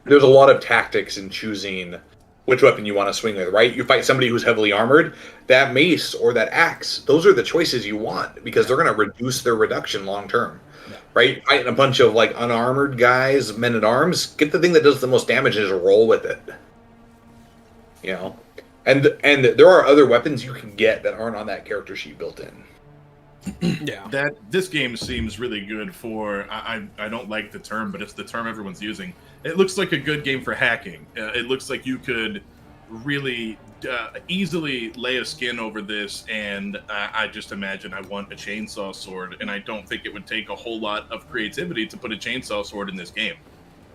There's a lot of tactics in choosing which weapon you want to swing with, right? You fight somebody who's heavily armored, that mace or that axe, those are the choices you want because they're going to reduce their reduction long term. Yeah. Right? Fighting a bunch of like unarmored guys, men at arms, get the thing that does the most damage and just roll with it. You know, and there are other weapons you can get that aren't on that character sheet built in. Yeah, this game seems really good for. I don't like the term, but it's the term everyone's using. It looks like a good game for hacking. It looks like you could really easily lay a skin over this, and I just imagine I want a chainsaw sword, and I don't think it would take a whole lot of creativity to put a chainsaw sword in this game.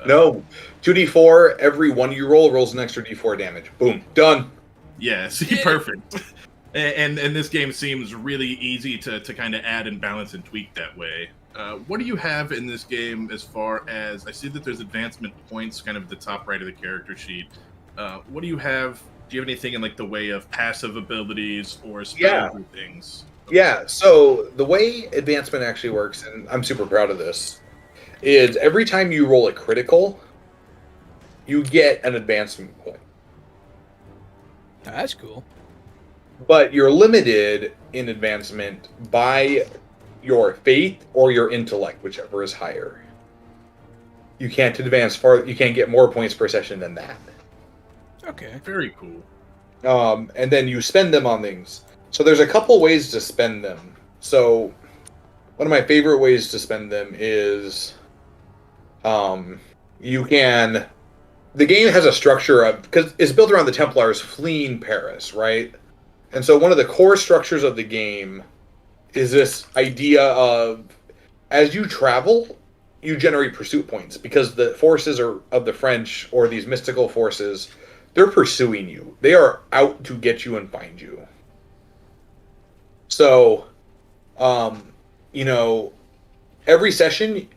No, 2d4, every one you roll rolls an extra d4 damage. Boom, done. Yeah, see, perfect. And this game seems really easy to kind of add and balance and tweak that way. What do you have in this game as far as, I see that there's advancement points kind of at the top right of the character sheet. What do you have? Do you have anything in like the way of passive abilities or spell things? Yeah, so the way advancement actually works, and I'm super proud of this, is every time you roll a critical, you get an advancement point. Oh, that's cool. But you're limited in advancement by your faith or your intellect, whichever is higher. You can't advance far. You can't get more points per session than that. Okay. Very cool. And then you spend them on things. So there's a couple ways to spend them. So one of my favorite ways to spend them is you can... The game has a structure of... Because it's built around the Templars fleeing Paris, right? And so one of the core structures of the game is this idea of, as you travel, you generate pursuit points. Because the forces of the French, or these mystical forces, they're pursuing you. They are out to get you and find you. So, every session,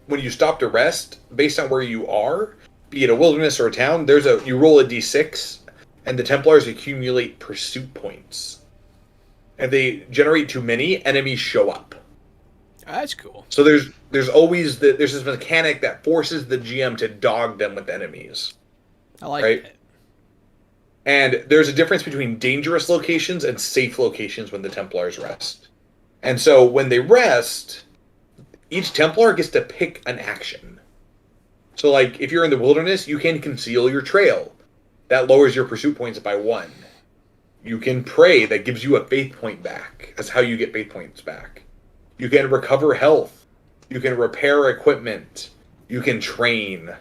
when you stop to rest, based on where you are, be it a wilderness or a town, you roll a d6, and the Templars accumulate pursuit points. If they generate too many, enemies show up. That's cool. So there's always there's this mechanic that forces the GM to dog them with enemies. I like it. And there's a difference between dangerous locations and safe locations when the Templars rest. And so when they rest, each Templar gets to pick an action. So like if you're in the wilderness, you can conceal your trail. That lowers your pursuit points by 1. You can pray. That gives you a faith point back. That's how you get faith points back. You can recover health. You can repair equipment. You can train.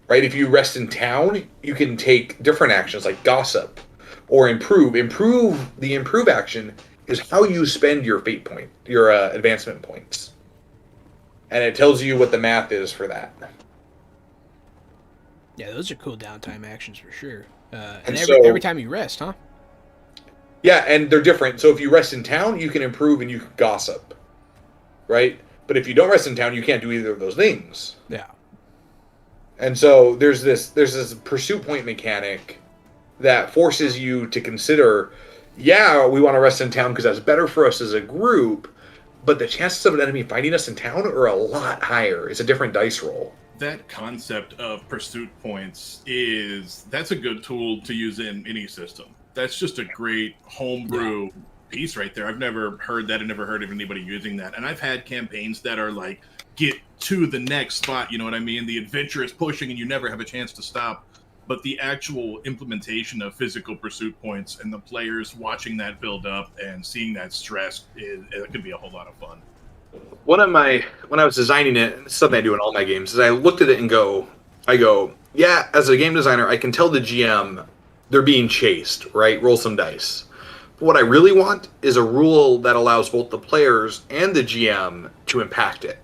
Right? If you rest in town, you can take different actions like gossip or improve. The improve action is how you spend your fate point, your advancement points. And it tells you what the math is for that. Yeah, those are cool downtime actions for sure. And every time you rest, huh? Yeah, and they're different. So if you rest in town, you can improve and you can gossip. Right? But if you don't rest in town, you can't do either of those things. Yeah. And so there's this pursuit point mechanic that forces you to consider, we want to rest in town because that's better for us as a group, but the chances of an enemy finding us in town are a lot higher. It's a different dice roll. that concept of pursuit points that's a good tool to use in any system. That's just a great homebrew piece right there. I've never heard that. I've never heard of anybody using that. And I've had campaigns that are like, get to the next spot, you know what I mean? The adventure is pushing and you never have a chance to stop. But the actual implementation of physical pursuit points and the players watching that build up and seeing that stress, it could be a whole lot of fun. When I was designing it, and it's something I do in all my games, is I looked at it and I go, yeah, as a game designer, I can tell the GM they're being chased, right? Roll some dice. But what I really want is a rule that allows both the players and the GM to impact it,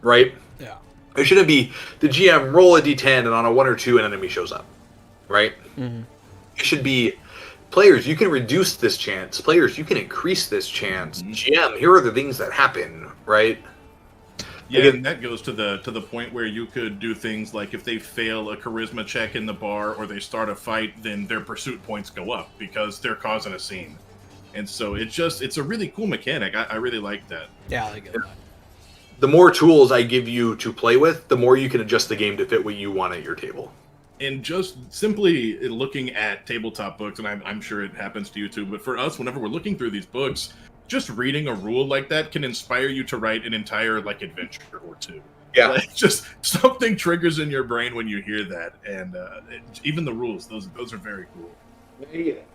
right? Yeah. It shouldn't be the GM roll a d10 and on a 1 or 2 an enemy shows up, right? Mm-hmm. It should be players, you can reduce this chance. Players, you can increase this chance. Mm-hmm. GM, here are the things that happen, right? Yeah, again, and that goes to the point where you could do things like if they fail a charisma check in the bar or they start a fight, then their pursuit points go up because they're causing a scene. And so it's a really cool mechanic. I really like that. Yeah, I like it. The more tools I give you to play with, the more you can adjust the game to fit what you want at your table. And just simply looking at tabletop books, and I'm sure it happens to you too, but for us, whenever we're looking through these books, just reading a rule like that can inspire you to write an entire like adventure or two. Yeah, like, just something triggers in your brain when you hear that, and even the rules, those are very cool.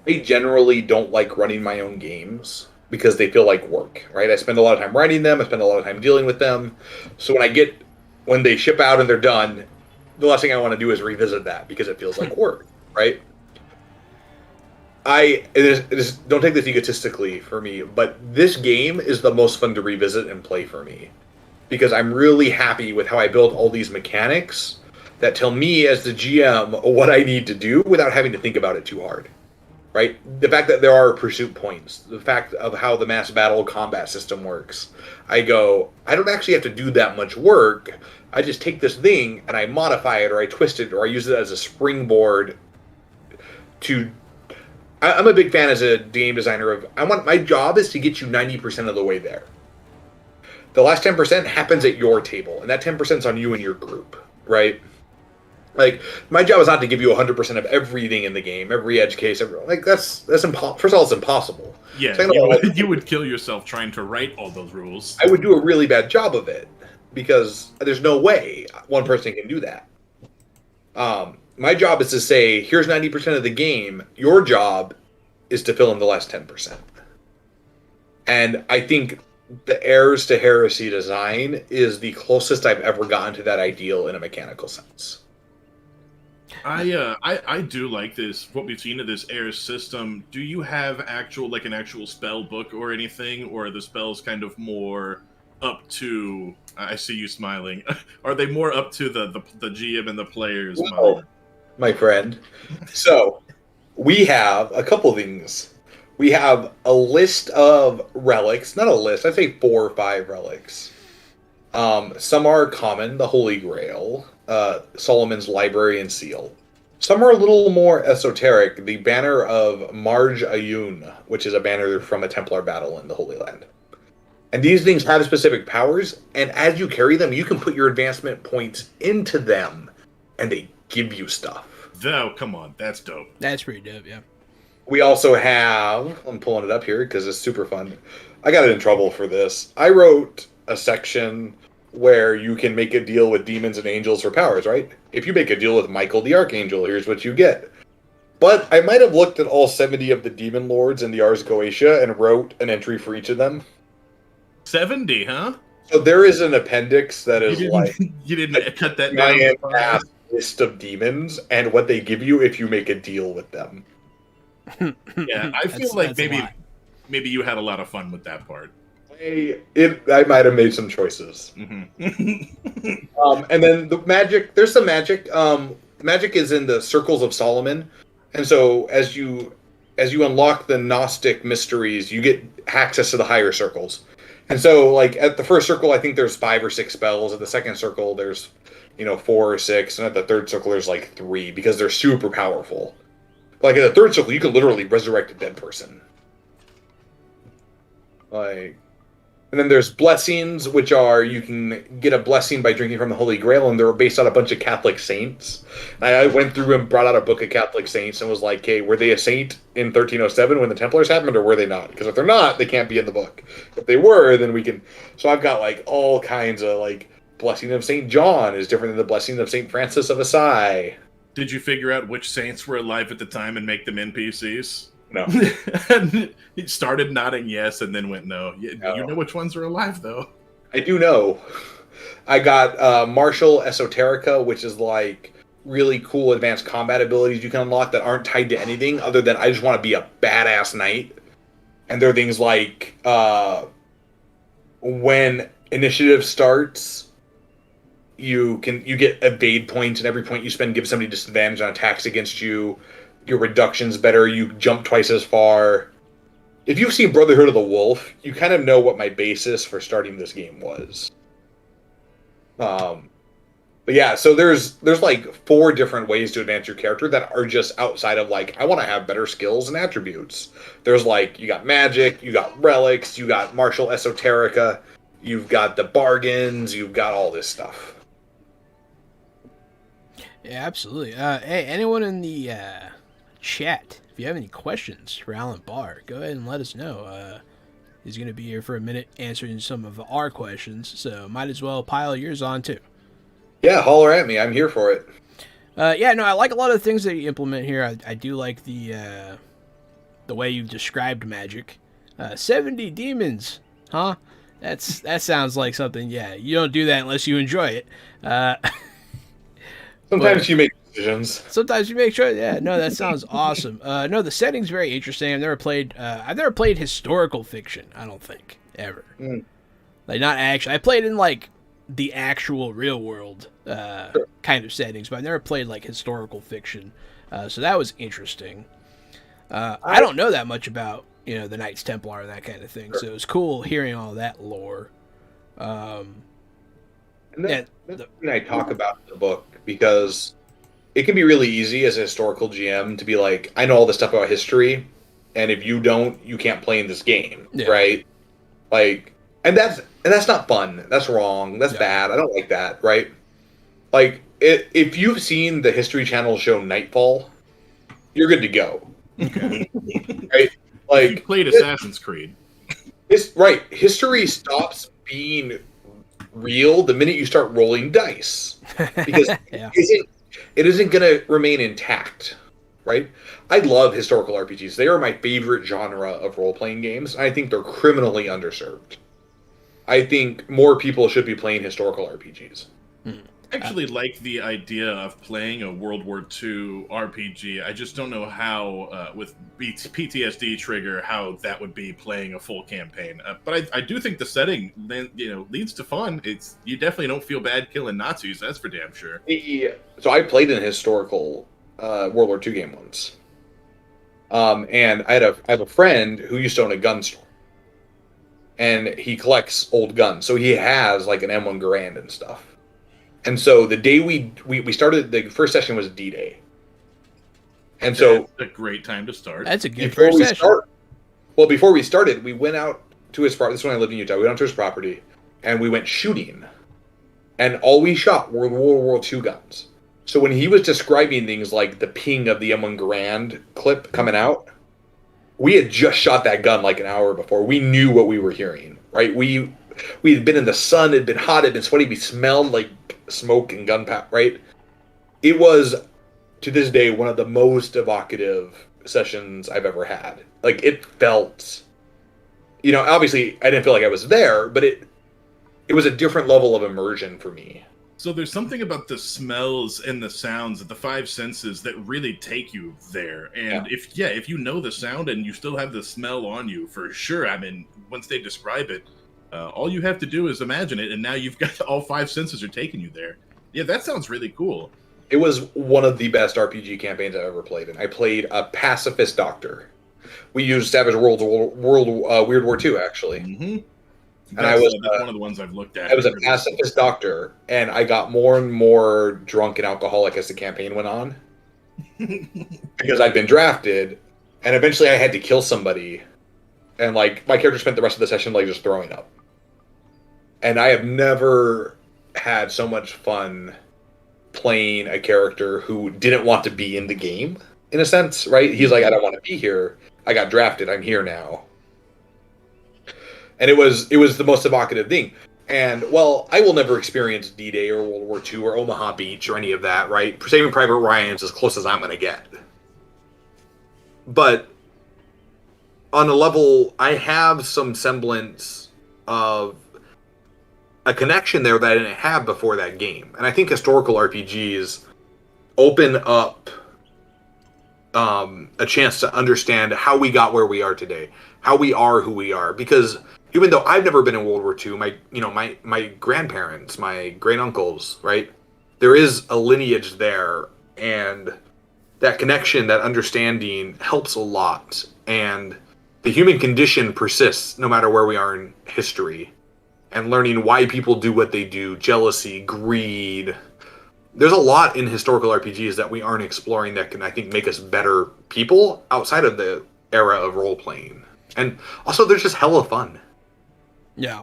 I generally don't like running my own games because they feel like work, right? I spend a lot of time writing them. I spend a lot of time dealing with them. So when they ship out and they're done, the last thing I want to do is revisit that because it feels like work, right? Don't take this egotistically for me, but this game is the most fun to revisit and play for me because I'm really happy with how I built all these mechanics that tell me as the GM what I need to do without having to think about it too hard, right? The fact that there are pursuit points, the fact of how the mass battle combat system works. I don't actually have to do that much work. I just take this thing and I modify it or I twist it or I use it as a springboard to... I'm a big fan as a game designer of, my job is to get you 90% of the way there. The last 10% happens at your table, and that 10% is on you and your group, right? Like, my job is not to give you 100% of everything in the game, every edge case, that's impossible. First of all, it's impossible. Yeah, you would kill yourself trying to write all those rules. I would do a really bad job of it, because there's no way one person can do that. My job is to say, here's 90% of the game. Your job is to fill in the last 10%. And I think the Heirs to Heresy design is the closest I've ever gotten to that ideal in a mechanical sense. I do like this, what we've seen of this Heirs system. Do you have an actual spell book or anything, or are the spells kind of more up to... I see you smiling. Are they more up to the GM and the players? Well, my friend. So, we have a couple things. We have a list of relics. Not a list, I'd say 4 or 5 relics. Some are common, the Holy Grail, Solomon's Library and Seal. Some are a little more esoteric, the Banner of Marj Ayun, which is a banner from a Templar battle in the Holy Land. And these things have specific powers, and as you carry them, you can put your advancement points into them, and they give you stuff. Oh, come on. That's dope. That's pretty dope, yeah. We also have... I'm pulling it up here because it's super fun. I got in trouble for this. I wrote a section where you can make a deal with demons and angels for powers, right? If you make a deal with Michael the Archangel, here's what you get. But I might have looked at all 70 of the demon lords in the Ars Goetia and wrote an entry for each of them. 70, huh? So there is an appendix that is you didn't cut that down. List of demons and what they give you if you make a deal with them. Yeah, I feel like maybe you had a lot of fun with that part. I might have made some choices. Mm-hmm. And then the magic, there's some magic. Magic is in the Circles of Solomon, and so as you unlock the Gnostic mysteries, you get access to the higher circles. And so, like at the first circle, I think there's 5 or 6 spells. At the second circle, there's 4 or 6, and at the third circle, there's like 3 because they're super powerful. Like at the third circle, you can literally resurrect a dead person. Like, And then there's blessings, which are you can get a blessing by drinking from the Holy Grail, and they're based on a bunch of Catholic saints. And I went through and brought out a book of Catholic saints and was like, hey, were they a saint in 1307 when the Templars happened, or were they not? Because if they're not, they can't be in the book. If they were, then we can... So I've got like all kinds of like, blessing of St. John is different than the blessing of St. Francis of Assisi. Did you figure out which saints were alive at the time and make them NPCs? No. He started nodding yes and then went no. You know which ones are alive, though. I do know. I got Martial Esoterica, which is like really cool advanced combat abilities you can unlock that aren't tied to anything other than I just want to be a badass knight. And there are things like when initiative starts, you get evade points, and every point you spend gives somebody disadvantage on attacks against you. Your reduction's better, you jump twice as far. If you've seen Brotherhood of the Wolf, you kind of know what my basis for starting this game was. But yeah, so there's like 4 different ways to advance your character that are just outside of like, I want to have better skills and attributes. There's like, you got magic, you got relics, you got martial esoterica, you've got the bargains, you've got all this stuff. Yeah, absolutely. Hey, anyone in the chat, if you have any questions for Alan Bahr, go ahead and let us know. He's going to be here for a minute answering some of our questions, so might as well pile yours on too. Yeah, holler at me. I'm here for it. Yeah, no, I like a lot of the things that you implement here. I do like the way you've described magic. 70 demons, huh? That sounds like something. Yeah, you don't do that unless you enjoy it. Sometimes you make decisions. Sometimes you make sure. Yeah, no, that sounds awesome. No, the setting's very interesting. I've never played historical fiction. I don't think ever. Like not actually. I played in like the actual real world kind of settings, but I've never played like historical fiction. So that was interesting. I don't know that much about the Knights Templar and that kind of thing. So it was cool hearing all that lore. And that's when I talk about the book, because it can be really easy as a historical GM to be like, I know all this stuff about history, and if you don't, you can't play in this game, right? Like, and that's not fun. That's wrong. That's bad. I don't like that, right? Like, if you've seen the History Channel show Nightfall, you're good to go. Okay. Right? Like, you played Assassin's Creed. Right. History stops being real the minute you start rolling dice, because it isn't going to remain intact, right? I love historical RPGs. They are my favorite genre of role-playing games, and I think they're criminally underserved. I think more people should be playing historical RPGs. I actually like the idea of playing a World War II RPG. I just don't know how, with PTSD trigger, how that would be playing a full campaign. But I do think the setting, leads to fun. You definitely don't feel bad killing Nazis. That's for damn sure. So I played in a historical World War II game once, and I have a friend who used to own a gun store, and he collects old guns. So he has like an M1 Garand and stuff. And so the day we started, the first session was D-Day. And so... That's a great time to start. That's a good first session. Before we started, we went out to his property. This is when I lived in Utah. We went out to his property, and we went shooting. And all we shot were World War II guns. So when he was describing things like the ping of the M1 Garand clip coming out, we had just shot that gun like an hour before. We knew what we were hearing, right? We had been in the sun, it had been hot, it had been sweaty, we smelled like smoke and gunpowder, right? It was, to this day, one of the most evocative sessions I've ever had. Like, it felt, obviously I didn't feel like I was there, but it was a different level of immersion for me. So there's something about the smells and the sounds, the 5 senses, that really take you there. And if you know the sound and you still have the smell on you, for sure, I mean, once they describe it, all you have to do is imagine it, and now you've got all 5 senses are taking you there. Yeah, that sounds really cool. It was one of the best RPG campaigns I've ever played in. I played a pacifist doctor. We used Savage World Weird War II, actually. Mm-hmm. And I was one of the ones I've looked at. I was a pacifist doctor, and I got more and more drunk and alcoholic as the campaign went on. Because I'd been drafted, and eventually I had to kill somebody. And, like, my character spent the rest of the session, like, just throwing up. And I have never had so much fun playing a character who didn't want to be in the game, in a sense, right? He's like, I don't want to be here. I got drafted. I'm here now. And it was the most evocative thing. And, well, I will never experience D-Day or World War II or Omaha Beach or any of that, right? Saving Private Ryan's as close as I'm going to get. But on a level, I have some semblance of a connection there that I didn't have before that game. And I think historical RPGs open up a chance to understand how we got where we are today, how we are who we are. Because even though I've never been in World War II, my grandparents, my great uncles, right? There is a lineage there, and that connection, that understanding helps a lot. And the human condition persists no matter where we are in history. And learning why people do what they do, jealousy, greed. There's a lot in historical RPGs that we aren't exploring that can, I think, make us better people outside of the era of role-playing. And also, they're just hella fun. Yeah.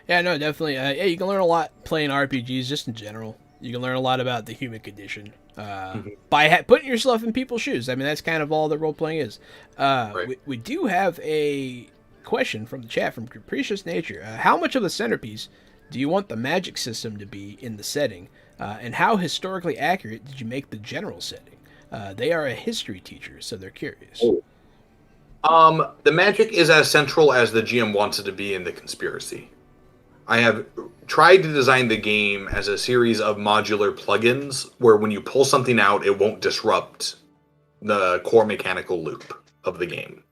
Yeah, no, definitely. Yeah, you can learn a lot playing RPGs just in general. You can learn a lot about the human condition by putting yourself in people's shoes. I mean, that's kind of all that role-playing is. Right. We do have a question from the chat from Capricious Nature. How much of the centerpiece do you want the magic system to be in the setting? And how historically accurate did you make the general setting? They are a history teacher, so they're curious. The magic is as central as the GM wants it to be in the conspiracy. I have tried to design the game as a series of modular plugins where when you pull something out, it won't disrupt the core mechanical loop of the game.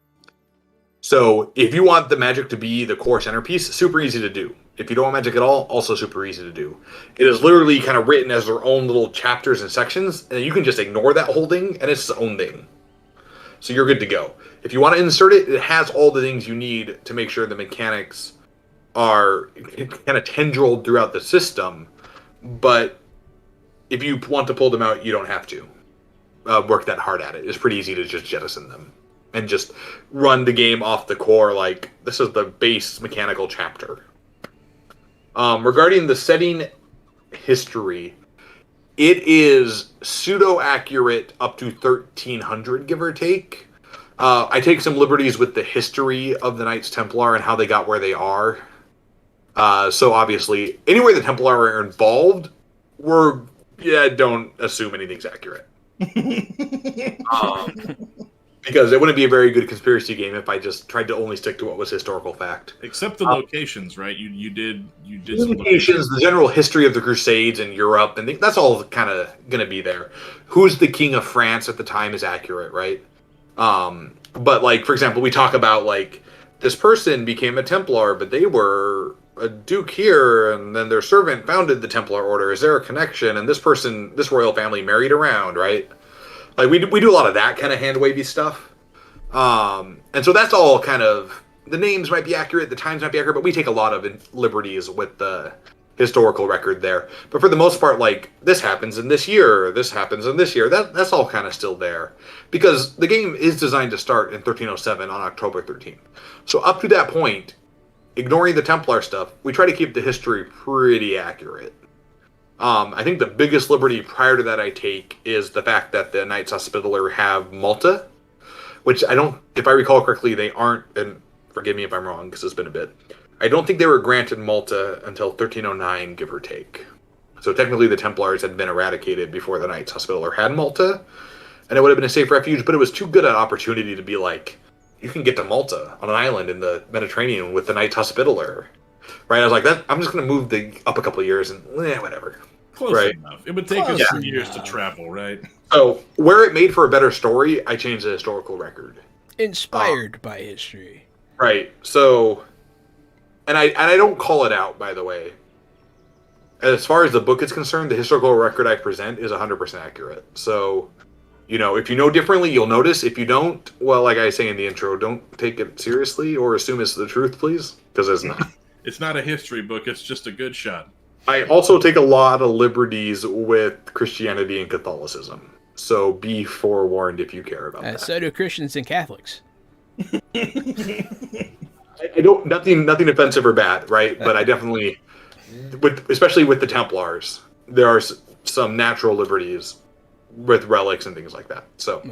So if you want the magic to be the core centerpiece, super easy to do. If you don't want magic at all, also super easy to do. It is literally kind of written as their own little chapters and sections, and you can just ignore that whole thing, and it's its own thing. So you're good to go. If you want to insert it, it has all the things you need to make sure the mechanics are kind of tendrilled throughout the system. But if you want to pull them out, you don't have to work that hard at it. It's pretty easy to just jettison them and just run the game off the core like this is the base mechanical chapter. Regarding the setting history, it is pseudo-accurate up to 1300, give or take. I take some liberties with the history of the Knights Templar and how they got where they are. So obviously, anywhere the Templar are involved, don't assume anything's accurate. Because it wouldn't be a very good conspiracy game if I just tried to only stick to what was historical fact. Except the locations, right? You did some locations, the general history of the Crusades in Europe, and that's all kind of going to be there. Who's the king of France at the time is accurate, right? But like, for example, we talk about like this person became a Templar, but they were a duke here, and then their servant founded the Templar Order. Is there a connection? And this royal family married around, right? Like we do a lot of that kind of hand-wavy stuff. And so that's all kind of, the names might be accurate, the times might be accurate, but we take a lot of liberties with the historical record there. But for the most part, like, this happens in this year, this happens in this year, that's all kind of still there. Because the game is designed to start in 1307 on October 13th. So up to that point, ignoring the Templar stuff, we try to keep the history pretty accurate. I think the biggest liberty prior to that I take is the fact that the Knights Hospitaller have Malta, which if I recall correctly, they aren't, and forgive me if I'm wrong because it's been a bit, I don't think they were granted Malta until 1309, give or take. So technically the Templars had been eradicated before the Knights Hospitaller had Malta, and it would have been a safe refuge, but it was too good an opportunity to be like, you can get to Malta on an island in the Mediterranean with the Knights Hospitaller. Right? I was like, I'm just going to move up a couple of years and whatever. Close enough. It would take us some years to travel, right? So, where it made for a better story, I changed the historical record. Inspired by history. Right. So, and I don't call it out, by the way. As far as the book is concerned, the historical record I present is 100% accurate. So, if you know differently, you'll notice. If you don't, well, like I say in the intro, don't take it seriously or assume it's the truth, please, because it's not. It's not a history book. It's just a good shot. I also take a lot of liberties with Christianity and Catholicism. So be forewarned if you care about that. So do Christians and Catholics. I don't nothing offensive or bad, right? But I definitely, especially with the Templars, there are some natural liberties with relics and things like that. So,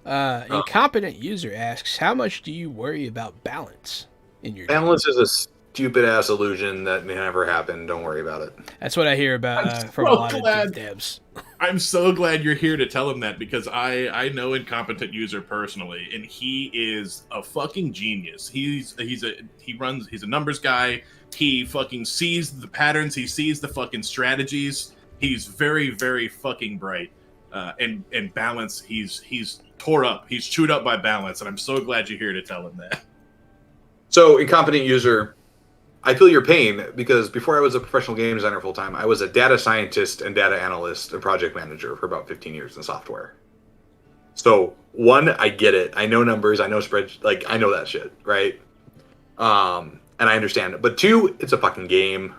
Incompetent user asks, how much do you worry about balance in your game? balance is a stupid ass illusion that may never happen. Don't worry about it. That's what I hear about I'm from a so lot glad. of devs. I'm so glad you're here to tell him that, because I know Incompetent User personally, and he is a fucking genius. He's a numbers guy. He fucking sees the patterns. He sees the fucking strategies. He's very, very fucking bright. And balance, he's tore up. He's chewed up by balance, and I'm so glad you're here to tell him that. So, incompetent user, I feel your pain, because before I was a professional game designer full time, I was a data scientist and data analyst and project manager for about 15 years in software. So, one, I get it. I know numbers. I know spreadsheets. Like, I know that shit, right? And I understand it. But two, it's a fucking game.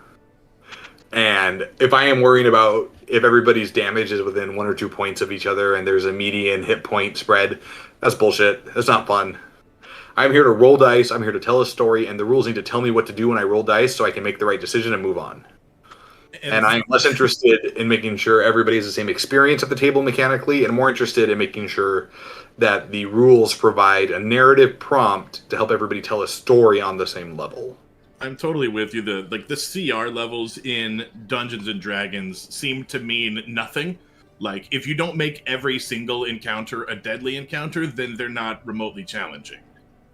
And if I am worrying about if everybody's damage is within 1 or 2 points of each other and there's a median hit point spread, that's bullshit. That's not fun. I'm here to roll dice, I'm here to tell a story, and the rules need to tell me what to do when I roll dice so I can make the right decision and move on. And I'm less interested in making sure everybody has the same experience at the table mechanically, and more interested in making sure that the rules provide a narrative prompt to help everybody tell a story on the same level. I'm totally with you. The CR levels in Dungeons and Dragons seem to mean nothing. Like, if you don't make every single encounter a deadly encounter, then they're not remotely challenging.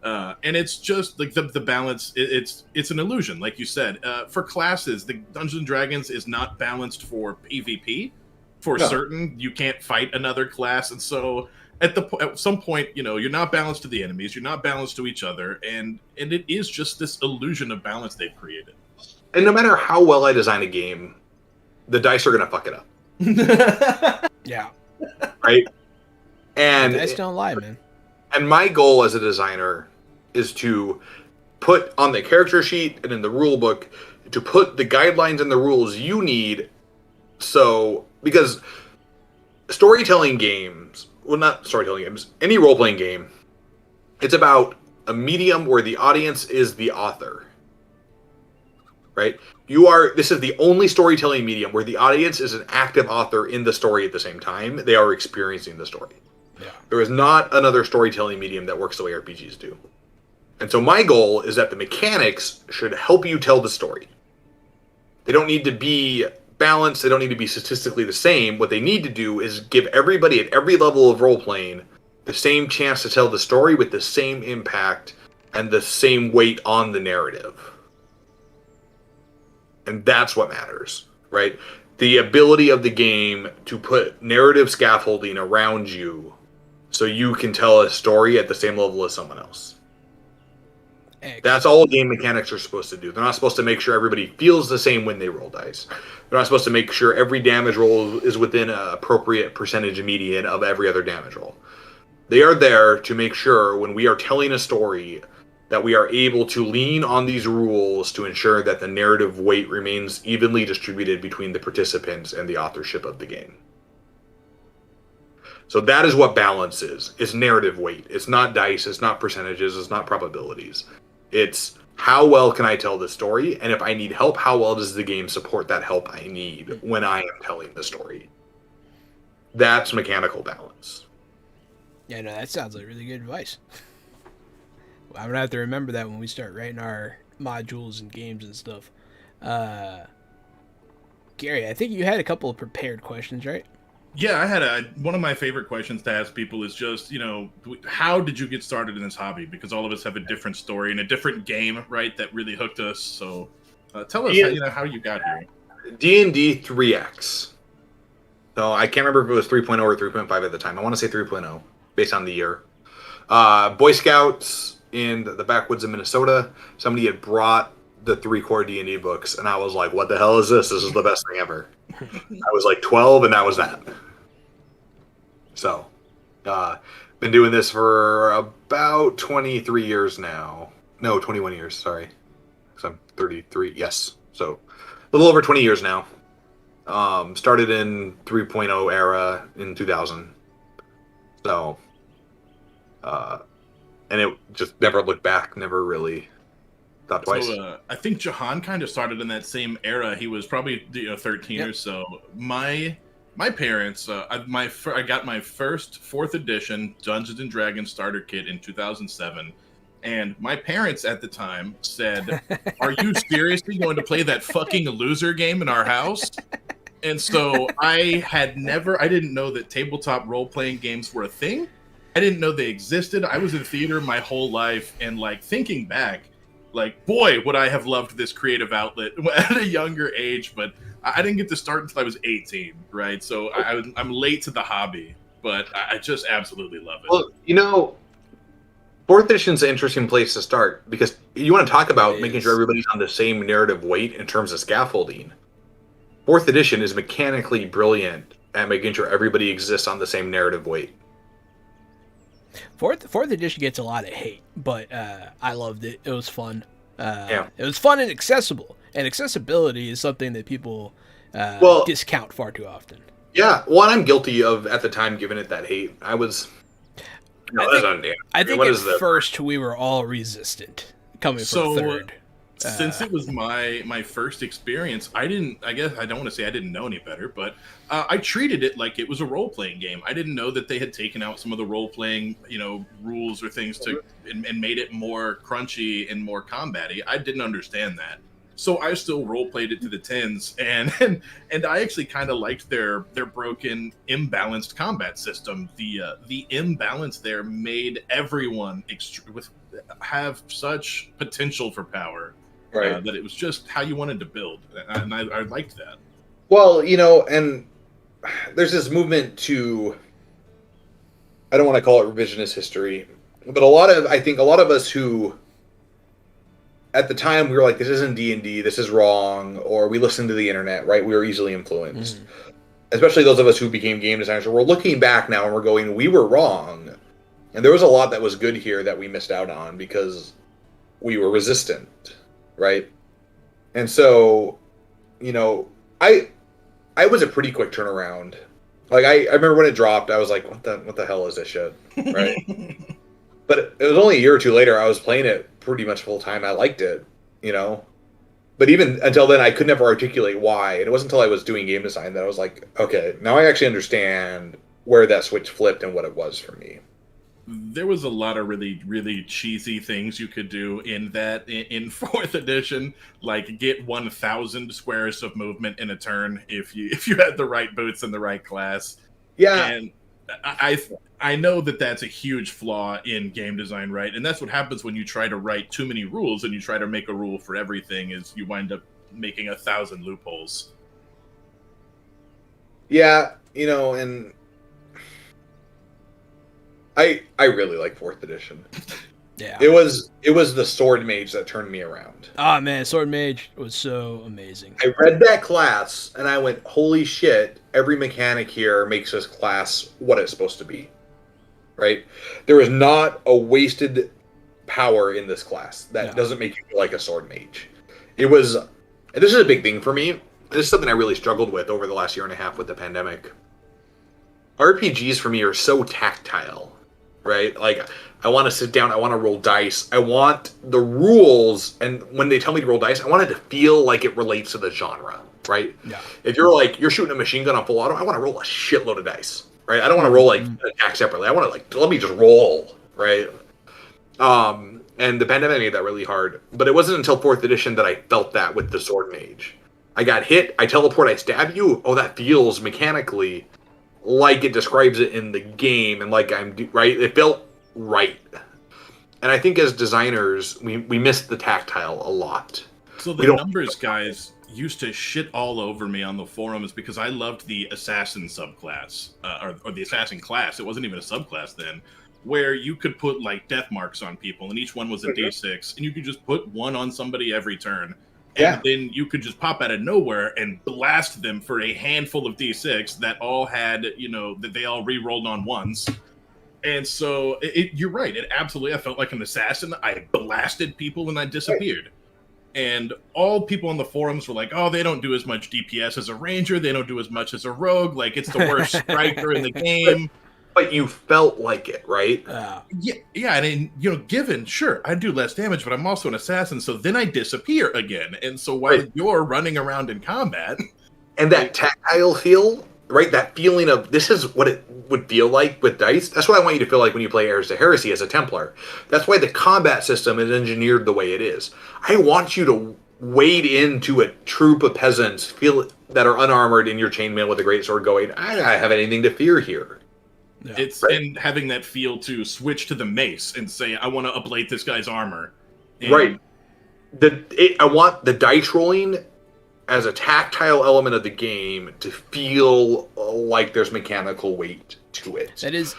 And it's just like the balance. It's an illusion, like you said. For classes, the Dungeons and Dragons is not balanced for PvP. For certain, you can't fight another class, and so at some point, you're not balanced to the enemies. You're not balanced to each other, and it is just this illusion of balance they've created. And no matter how well I design a game, the dice are gonna fuck it up. Yeah. Right. And Dice don't lie, man. And my goal as a designer is to put on the character sheet and in the rule book, to put the guidelines and the rules you need. So, because storytelling games, well, not storytelling games, any role-playing game, it's about a medium where the audience is the author. Right? This is the only storytelling medium where the audience is an active author in the story at the same time. They are experiencing the story. Yeah. There is not another storytelling medium that works the way RPGs do. And so my goal is that the mechanics should help you tell the story. They don't need to be balanced. They don't need to be statistically the same. What they need to do is give everybody at every level of role-playing the same chance to tell the story with the same impact and the same weight on the narrative. And that's what matters, right? The ability of the game to put narrative scaffolding around you so you can tell a story at the same level as someone else. Excellent. That's all game mechanics are supposed to do. They're not supposed to make sure everybody feels the same when they roll dice. They're not supposed to make sure every damage roll is within an appropriate percentage median of every other damage roll. They are there to make sure when we are telling a story that we are able to lean on these rules to ensure that the narrative weight remains evenly distributed between the participants and the authorship of the game. So that is what balance is. It's narrative weight. It's not dice. It's not percentages. It's not probabilities. It's how well can I tell the story? And if I need help, how well does the game support that help I need when I am telling the story? That's mechanical balance. Yeah, no, that sounds like really good advice. I'm going to have to remember that when we start writing our modules and games and stuff. Gary, I think you had a couple of prepared questions, right? Yeah, I had one of my favorite questions to ask people is just, how did you get started in this hobby? Because all of us have a different story and a different game, right, that really hooked us. So tell us how you got here. D&D 3X. So I can't remember if it was 3.0 or 3.5 at the time. I want to say 3.0 based on the year. Boy Scouts in the backwoods of Minnesota. Somebody had brought the 3 core D&D books, and I was like, what the hell is this? This is the best thing ever. I was like 12, and that was that. So, been doing this for about 23 years now. No, 21 years, sorry. Because I'm 33, yes. So, a little over 20 years now. Started in 3.0 era in 2000. So, and it just never looked back, never really Thought twice. So I think Jahan kind of started in that same era. He was probably 13 or so. My parents, I got my first 4th edition Dungeons and Dragons starter kit in 2007, and my parents at the time said, "Are you seriously going to play that fucking loser game in our house?" And so I didn't know that tabletop role-playing games were a thing. I didn't know they existed. I was in theater my whole life, and like thinking back, like, boy, would I have loved this creative outlet at a younger age, but I didn't get to start until I was 18, right? So I'm late to the hobby, but I just absolutely love it. Well, you know, 4th edition's an interesting place to start because you want to talk about making sure everybody's on the same narrative weight in terms of scaffolding. 4th edition is mechanically brilliant at making sure everybody exists on the same narrative weight. Fourth edition gets a lot of hate, but I loved it. It was fun. Yeah. It was fun and accessible. And accessibility is something that people discount far too often. Yeah, well, I'm guilty of at the time giving it that hate. I was. No, I think at first we were all resistant coming from 3rd. Since it was my first experience, I don't want to say I didn't know any better, but I treated it like it was a role-playing game. I didn't know that they had taken out some of the role-playing, rules or things and made it more crunchy and more combat-y. I didn't understand that. So I still role-played it to the tens, and I actually kind of liked their broken, imbalanced combat system. The imbalance there made everyone have such potential for power. Right. That it was just how you wanted to build, and I liked that. Well, and there's this movement to, I don't want to call it revisionist history, but I think a lot of us who, at the time, we were like, this isn't D&D, this is wrong, or we listened to the internet, right? We were easily influenced. Mm-hmm. Especially those of us who became game designers. We're looking back now and we're going, we were wrong. And there was a lot that was good here that we missed out on because we were resistant. Right. And so, I was a pretty quick turnaround. Like I remember when it dropped, I was like, what the hell is this shit? Right. But it was only a year or two later, I was playing it pretty much full time. I liked it, but even until then I could never articulate why. And it wasn't until I was doing game design that I was like, okay, now I actually understand where that switch flipped and what it was for me. There was a lot of really, really cheesy things you could do in 4th edition, like get 1,000 squares of movement in a turn if you had the right boots and the right class. Yeah, and I know that that's a huge flaw in game design, right? And that's what happens when you try to write too many rules and you try to make a rule for everything. Is you wind up making 1,000 loopholes. Yeah, and. I really like 4th edition. Yeah. It was the Sword Mage that turned me around. Ah, man, Sword Mage was so amazing. I read that class and I went, holy shit, every mechanic here makes this class what it's supposed to be. Right? There is not a wasted power in this class that doesn't make you feel like a Sword Mage. It was, and this is a big thing for me. This is something I really struggled with over the last year and a half with the pandemic. RPGs for me are so tactile. Right? Like, I want to sit down, I want to roll dice, I want the rules, and when they tell me to roll dice, I want it to feel like it relates to the genre, right? Yeah. If you're shooting a machine gun on full auto, I want to roll a shitload of dice, right? I don't want to roll, attack separately. I want to, let me just roll, right? And the pandemic made that really hard, but it wasn't until 4th edition that I felt that with the Sword Mage. I got hit, I teleport, I stab you, that feels mechanically like it describes it in the game, and like right. It felt right, and I think as designers, we missed the tactile a lot. So the numbers guys used to shit all over me on the forums because I loved the assassin subclass, or the assassin class. It wasn't even a subclass then, where you could put like death marks on people, and each one was a D6, and you could just put one on somebody every turn. And then you could just pop out of nowhere and blast them for a handful of D6 that all had, that they all re-rolled on ones. And so you're right. It absolutely, I felt like an assassin. I blasted people and I disappeared. And all people on the forums were like, oh, they don't do as much DPS as a ranger. They don't do as much as a rogue. Like, it's the worst striker in the game. but you felt like it, right? Yeah, and given, sure, I do less damage, but I'm also an assassin, so then I disappear again. And so while you're running around in combat... And that tactile feel, right? That feeling of, this is what it would feel like with dice. That's what I want you to feel like when you play Heirs to Heresy as a Templar. That's why the combat system is engineered the way it is. I want you to wade into a troop of peasants that are unarmored in your chainmail with a greatsword going, I don't have anything to fear here. Yeah. And having that feel to switch to the mace and say, I want to ablate this guy's armor. And right. I want the dice rolling as a tactile element of the game to feel like there's mechanical weight to it. That is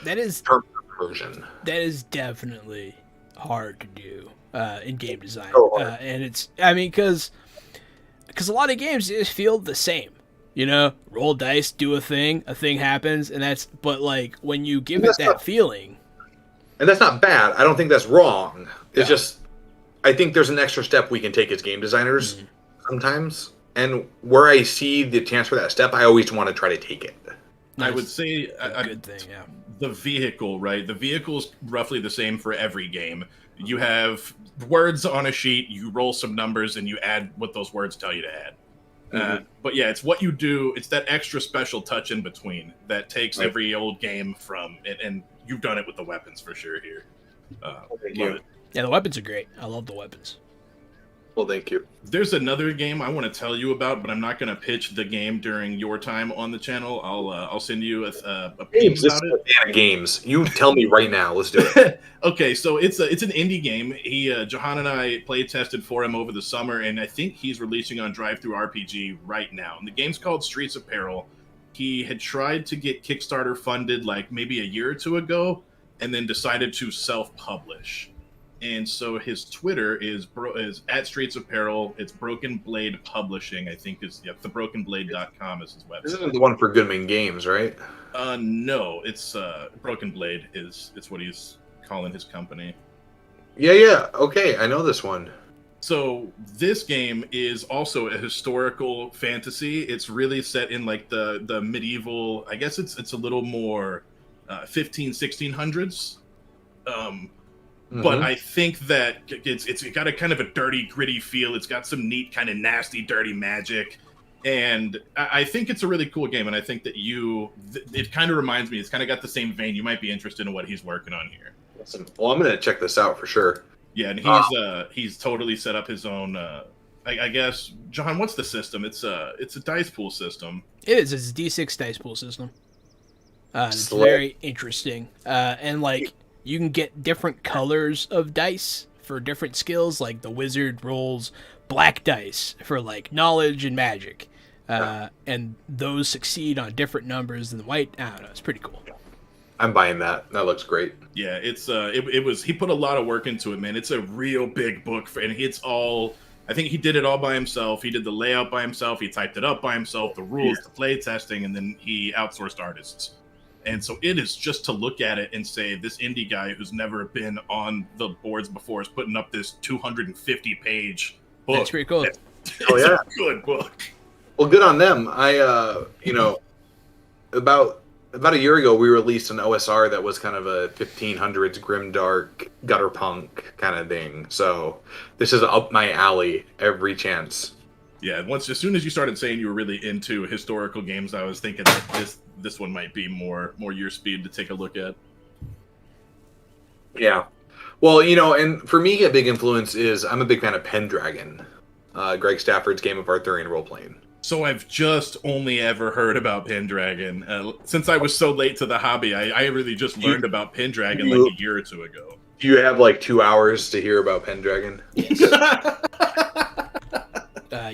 version. That is definitely hard to do in game design. And it's, because a lot of games just feel the same. Roll dice, do a thing happens, and but like when you give it that feeling. And that's not bad. I don't think that's wrong. It's just, I think there's an extra step we can take as game designers sometimes. And where I see the chance for that step, I always want to try to take it. I would say a good thing, yeah. The vehicle, right? The vehicle is roughly the same for every game. You have words on a sheet, you roll some numbers, and you add what those words tell you to add. But yeah, it's what you do. It's that extra special touch in between that takes every old game from it, and you've done it with the weapons for sure here. Thank you. Yeah, the weapons are great. I love the weapons. Well, thank you. There's another game I want to tell you about, but I'm not going to pitch the game during your time on the channel. I'll send you a games about it. Games. You tell me right now. Let's do it. Okay, so it's an indie game. Jahan and I play tested for him over the summer, and I think he's releasing on DriveThruRPG right now. And the game's called Streets of Peril. He had tried to get Kickstarter funded like maybe a year or two ago, and then decided to self-publish. And so his Twitter is at Streets of Peril. It's Broken Blade Publishing, I think thebrokenblade.com is his website. This isn't the one for Goodman Games, right? No, it's Broken Blade is what he's calling his company. Yeah. Okay, I know this one. So this game is also a historical fantasy. It's really set in like the medieval, I guess it's a little more 1600s. But I think that it's got a kind of a dirty, gritty feel. It's got some neat, kind of nasty, dirty magic. And I think it's a really cool game. And I think that it kind of reminds me, it's kind of got the same vein. You might be interested in what he's working on here. Awesome. Well, I'm going to check this out for sure. Yeah, and he's totally set up his own, I guess, John, what's the system? It's a dice pool system. It is. It's a D6 dice pool system. It's very interesting. And like, you can get different colors of dice for different skills, like the wizard rolls black dice for like knowledge and magic. And those succeed on different numbers than the white. I don't know, it's pretty cool. I'm buying that. That looks great. Yeah, he put a lot of work into it, man. It's a real big book and I think he did it all by himself. He did the layout by himself, he typed it up by himself, the rules, the play testing, and then he outsourced artists. And so it is just to look at it and say, this indie guy who's never been on the boards before is putting up this 250-page book. That's pretty cool. It's a good book. Well, good on them. About a year ago, we released an OSR that was kind of a 1500s grimdark gutter punk kind of thing. So this is up my alley every chance. Yeah, as soon as you started saying you were really into historical games, I was thinking that this one might be more your speed to take a look at. Yeah. Well, and for me, a big influence is I'm a big fan of Pendragon, Greg Stafford's game of Arthurian role-playing. So I've just only ever heard about Pendragon. Since I was so late to the hobby, I really just learned about Pendragon like a year or two ago. Do you have like 2 hours to hear about Pendragon? Yes.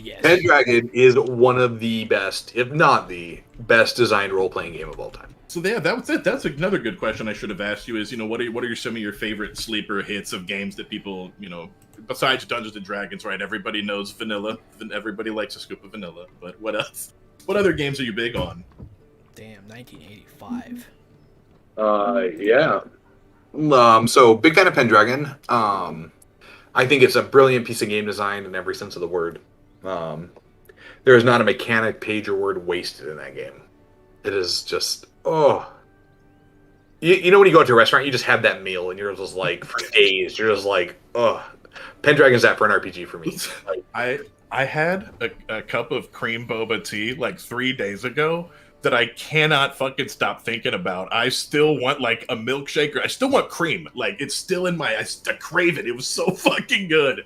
Yes. Pendragon is one of the best, if not the best designed role-playing game of all time. So yeah, that was it. That's another good question I should have asked you is, what are some of your favorite sleeper hits of games that people, besides Dungeons and Dragons, right? Everybody knows vanilla. Everybody likes a scoop of vanilla. But what else? What other games are you big on? Damn, 1985. Yeah. So big fan of Pendragon. I think it's a brilliant piece of game design in every sense of the word. There is not a mechanic, page, or word wasted in that game. It is just, you know when you go to a restaurant, you just have that meal, and you're just like for days. You're just like, ugh. Pendragon's that for an RPG for me. Like, I had a cup of cream boba tea like 3 days ago that I cannot fucking stop thinking about. I still want like a milkshake, or I still want cream. Like it's still in I crave it. It was so fucking good.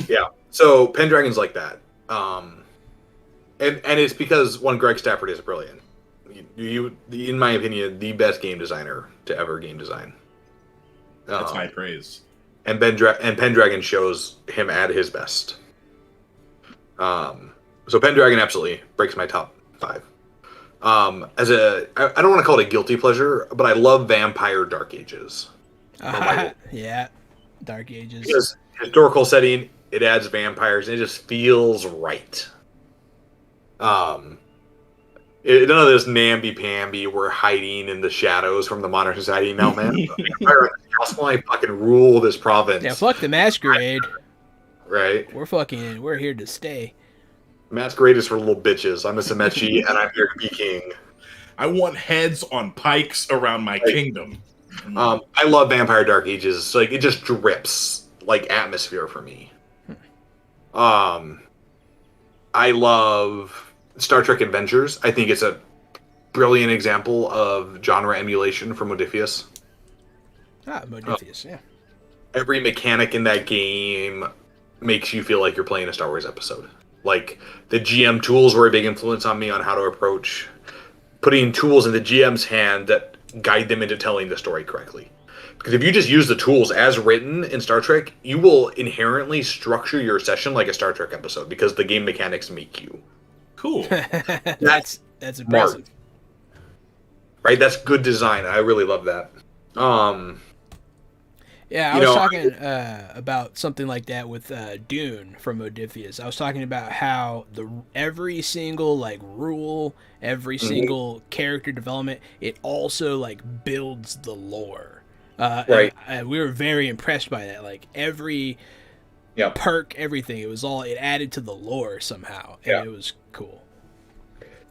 Yeah. So Pendragon's like that. And it's because Greg Stafford is brilliant. In my opinion, the best game designer to ever game design. That's high praise. And Pendragon shows him at his best. So Pendragon absolutely breaks my top 5. I don't want to call it a guilty pleasure, but I love Vampire Dark Ages. Yeah, Dark Ages. Because historical setting, it adds vampires, and it just feels right. None of this namby-pamby, we're hiding in the shadows from the modern society. No, man. I fucking rule this province. Yeah, fuck the Masquerade. Right? We're here to stay. Masquerade is for little bitches. I'm a Semechi, and I'm here to be king. I want heads on pikes around my kingdom. I love Vampire Dark Ages. Like, it just drips, like, atmosphere for me. I love Star Trek Adventures. I think it's a brilliant example of genre emulation from Modiphius. Modiphius, yeah. Every mechanic in that game makes you feel like you're playing a Star Wars episode. Like, the GM tools were a big influence on me on how to approach putting tools in the GM's hand that guide them into telling the story correctly. Because if you just use the tools as written in Star Trek, you will inherently structure your session like a Star Trek episode because the game mechanics make you. Cool. That's impressive. Right? That's good design. I really love that. Yeah, I was talking about something like that with Dune from Modiphius. I was talking about how every single like rule, every single character development, it also like builds the lore. Right. And we were very impressed by that. Like every perk, everything, it added to the lore somehow, and it was cool.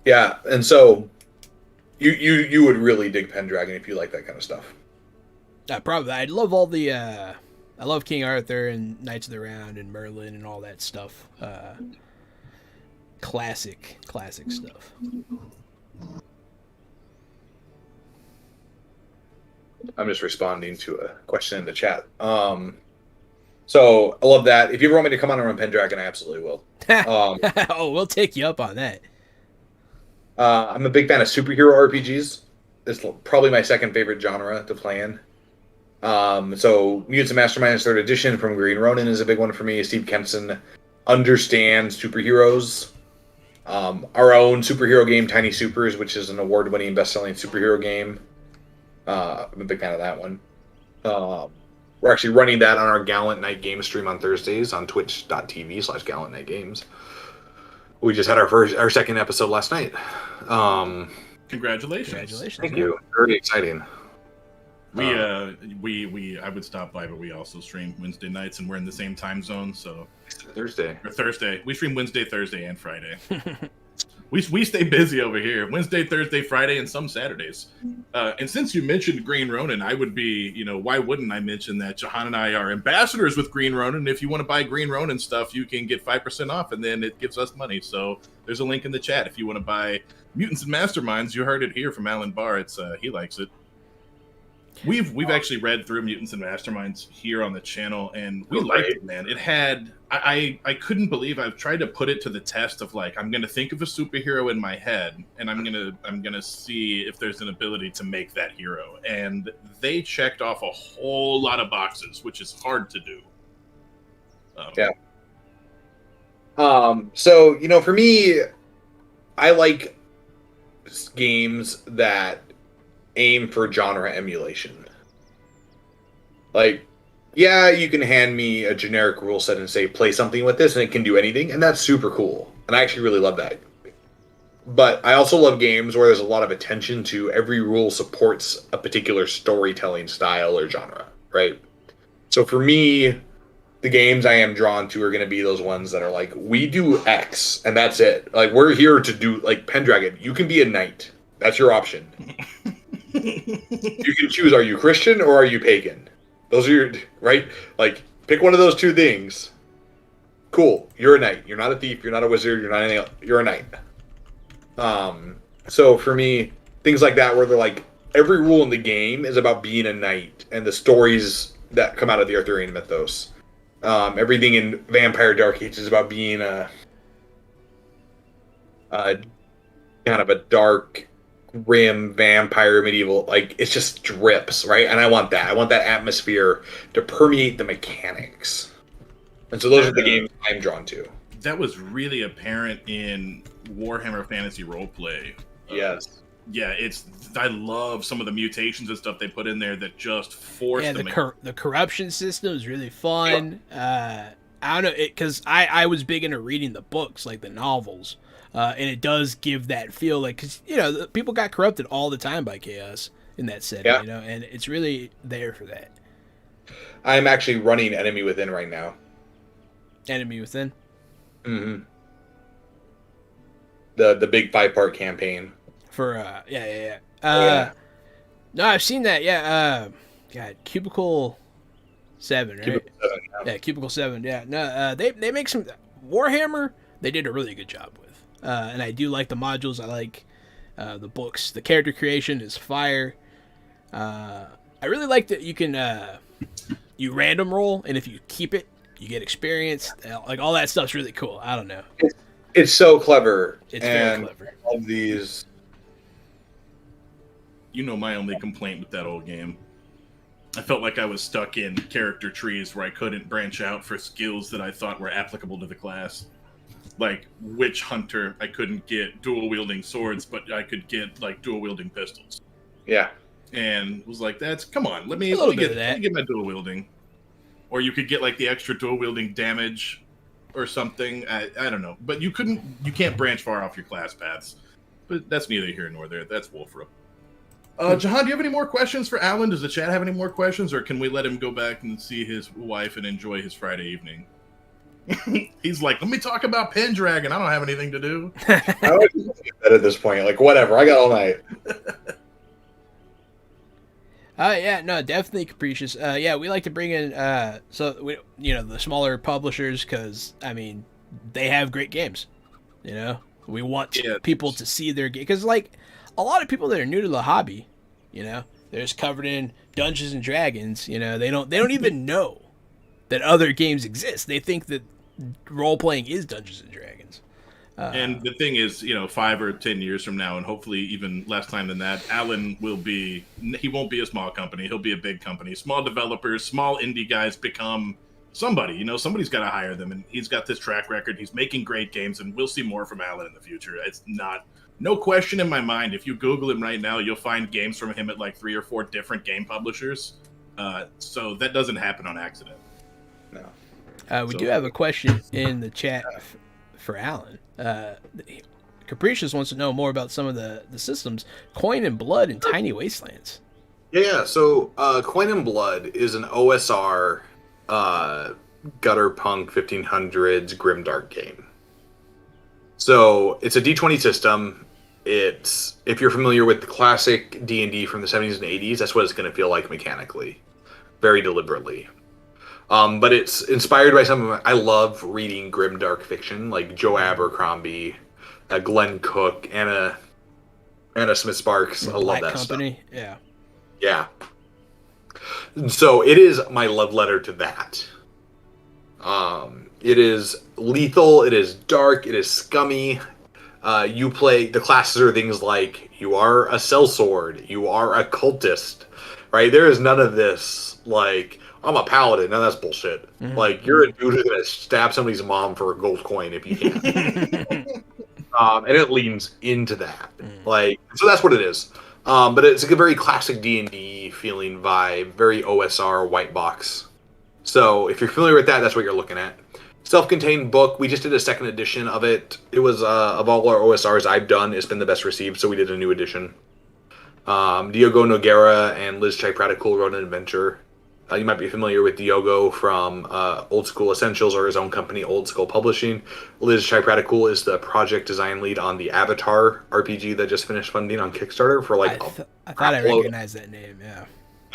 Yeah, and so you would really dig Pendragon if you like that kind of stuff. Probably. I love all the. I love King Arthur and Knights of the Round and Merlin and all that stuff. Classic stuff. I'm just responding to a question in the chat. So I love that. If you ever want me to come on and run Pendragon, I absolutely will. Oh, we'll take you up on that. I'm a big fan of superhero RPGs. It's probably my second favorite genre to play in. So Mutants and Masterminds 3rd edition from Green Ronin is a big one for me. Steve Kempson understands superheroes. Our own superhero game, Tiny Supers, which is an award-winning, best-selling superhero game. I'm a big fan of that one. We're actually running that on our Gallant Night Game stream on Thursdays on twitch.tv/Gallant Night Games. We just had our second episode last night. Congratulations. Thank you. Very exciting. I would stop by, but we also stream Wednesday nights, and we're in the same time zone. So Thursday. We stream Wednesday, Thursday, and Friday. we stay busy over here. Wednesday, Thursday, Friday, and some Saturdays. And since you mentioned Green Ronin, I would be, why wouldn't I mention that Jahan and I are ambassadors with Green Ronin? If you want to buy Green Ronin stuff, you can get 5% off, and then it gives us money. So there's a link in the chat if you want to buy Mutants and Masterminds. You heard it here from Alan Bahr. It's he likes it. We've actually read through Mutants and Masterminds here on the channel, and we liked it, man. It had I couldn't believe I've tried to put it to the test of like I'm gonna think of a superhero in my head, and I'm gonna see if there's an ability to make that hero, and they checked off a whole lot of boxes, which is hard to do. So for me, I like games that aim for genre emulation. Like, yeah, you can hand me a generic rule set and say, play something with this, and it can do anything, and that's super cool. And I actually really love that. But I also love games where there's a lot of attention to every rule supports a particular storytelling style or genre, right? So for me, the games I am drawn to are going to be those ones that are like, we do X, and that's it. Like, we're here to do, like, Pendragon, you can be a knight. That's your option. You can choose: are you Christian or are you pagan? Those are your right. Like, pick one of those two things. Cool. You're a knight. You're not a thief. You're not a wizard. You're not anything else. You're a knight. So for me, things like that, where they're like, every rule in the game is about being a knight, and the stories that come out of the Arthurian mythos. Everything in Vampire Dark Age is about being a kind of a dark, grim vampire medieval. Like, it just drips, right? And I want that. I want that atmosphere to permeate the mechanics. And so those are the games I'm drawn to. That was really apparent in Warhammer Fantasy Roleplay. Yes. Yeah, I love some of the mutations and stuff they put in there that just force the corruption system is really fun. I don't know, because I was big into reading the books, like the novels, and it does give that feel, like, because people got corrupted all the time by chaos in that setting, and it's really there for that. I'm actually running Enemy Within right now. Enemy Within. Mm-hmm. The big 5-part campaign. For No, I've seen that. Yeah. God, Cubicle 7, right? Cubicle 7, yeah, Cubicle 7. Yeah. No, they make some Warhammer. They did a really good job with, and I do like the modules. I like the books. The character creation is fire. I really like that you can you random roll, and if you keep it, you get experience. Like, all that stuff's really cool. I don't know. It's so clever. It's very clever. All these. My only complaint with that old game. I felt like I was stuck in character trees where I couldn't branch out for skills that I thought were applicable to the class. Like, Witch Hunter, I couldn't get dual-wielding swords, but I could get, like, dual-wielding pistols. Yeah. And was like, come on, let me get my dual-wielding. Or you could get, like, the extra dual-wielding damage or something. I don't know. But you can't branch far off your class paths. But that's neither here nor there. That's Wolfram. Jahan, do you have any more questions for Alan? Does the chat have any more questions, or can we let him go back and see his wife and enjoy his Friday evening? He's like, let me talk about Pendragon. I don't have anything to do. I would just get that at this point. Like, whatever. I got all night. Yeah, no, definitely Capricious. Yeah, we like to bring in the smaller publishers, because they have great games. We want people to see their game, because a lot of people that are new to the hobby, they're just covered in Dungeons and Dragons. They don't even know that other games exist. They think that role playing is Dungeons and Dragons. And the thing is, 5 or 10 years from now, and hopefully even less time than that, Alan he won't be a small company. He'll be a big company. Small developers, small indie guys become somebody. Somebody's got to hire them, and he's got this track record. He's making great games, and we'll see more from Alan in the future. It's no question in my mind. If you Google him right now, you'll find games from him at like 3 or 4 different game publishers. So that doesn't happen on accident. No. We do have a question in the chat for Alan. Capricious wants to know more about some of the systems. Coin and Blood and Tiny Wastelands. Yeah. So Coin and Blood is an OSR gutter punk 1500s grimdark game. So it's a D20 system. If you're familiar with the classic D&D from the 70s and 80s, that's what it's going to feel like mechanically, very deliberately. But it's inspired by I love reading grimdark fiction, like Joe Abercrombie, Glenn Cook, Anna Smith Sparks. I love that Company. Stuff. Yeah. So it is my love letter to that. It is lethal. It is dark. It is scummy. The classes are things like you are a sellsword, you are a cultist, right? There is none of this like I'm a paladin. No, that's bullshit. Mm-hmm. Like, you're a dude who's gonna stab somebody's mom for a gold coin if you can. And it leans into that. So that's what it is. But it's like a very classic D&D feeling vibe, very OSR white box. So if you're familiar with that, that's what you're looking at. Self-contained book. We just did a second edition of it. It was of all our OSRs I've done, it's been the best received, so we did a new edition. Diogo Nogueira and Liz Chaipraticool wrote an adventure. You might be familiar with Diogo from Old School Essentials or his own company, Old School Publishing. Liz Chypratikul is the project design lead on the Avatar RPG that just finished funding on Kickstarter for I thought I recognized that name. Yeah.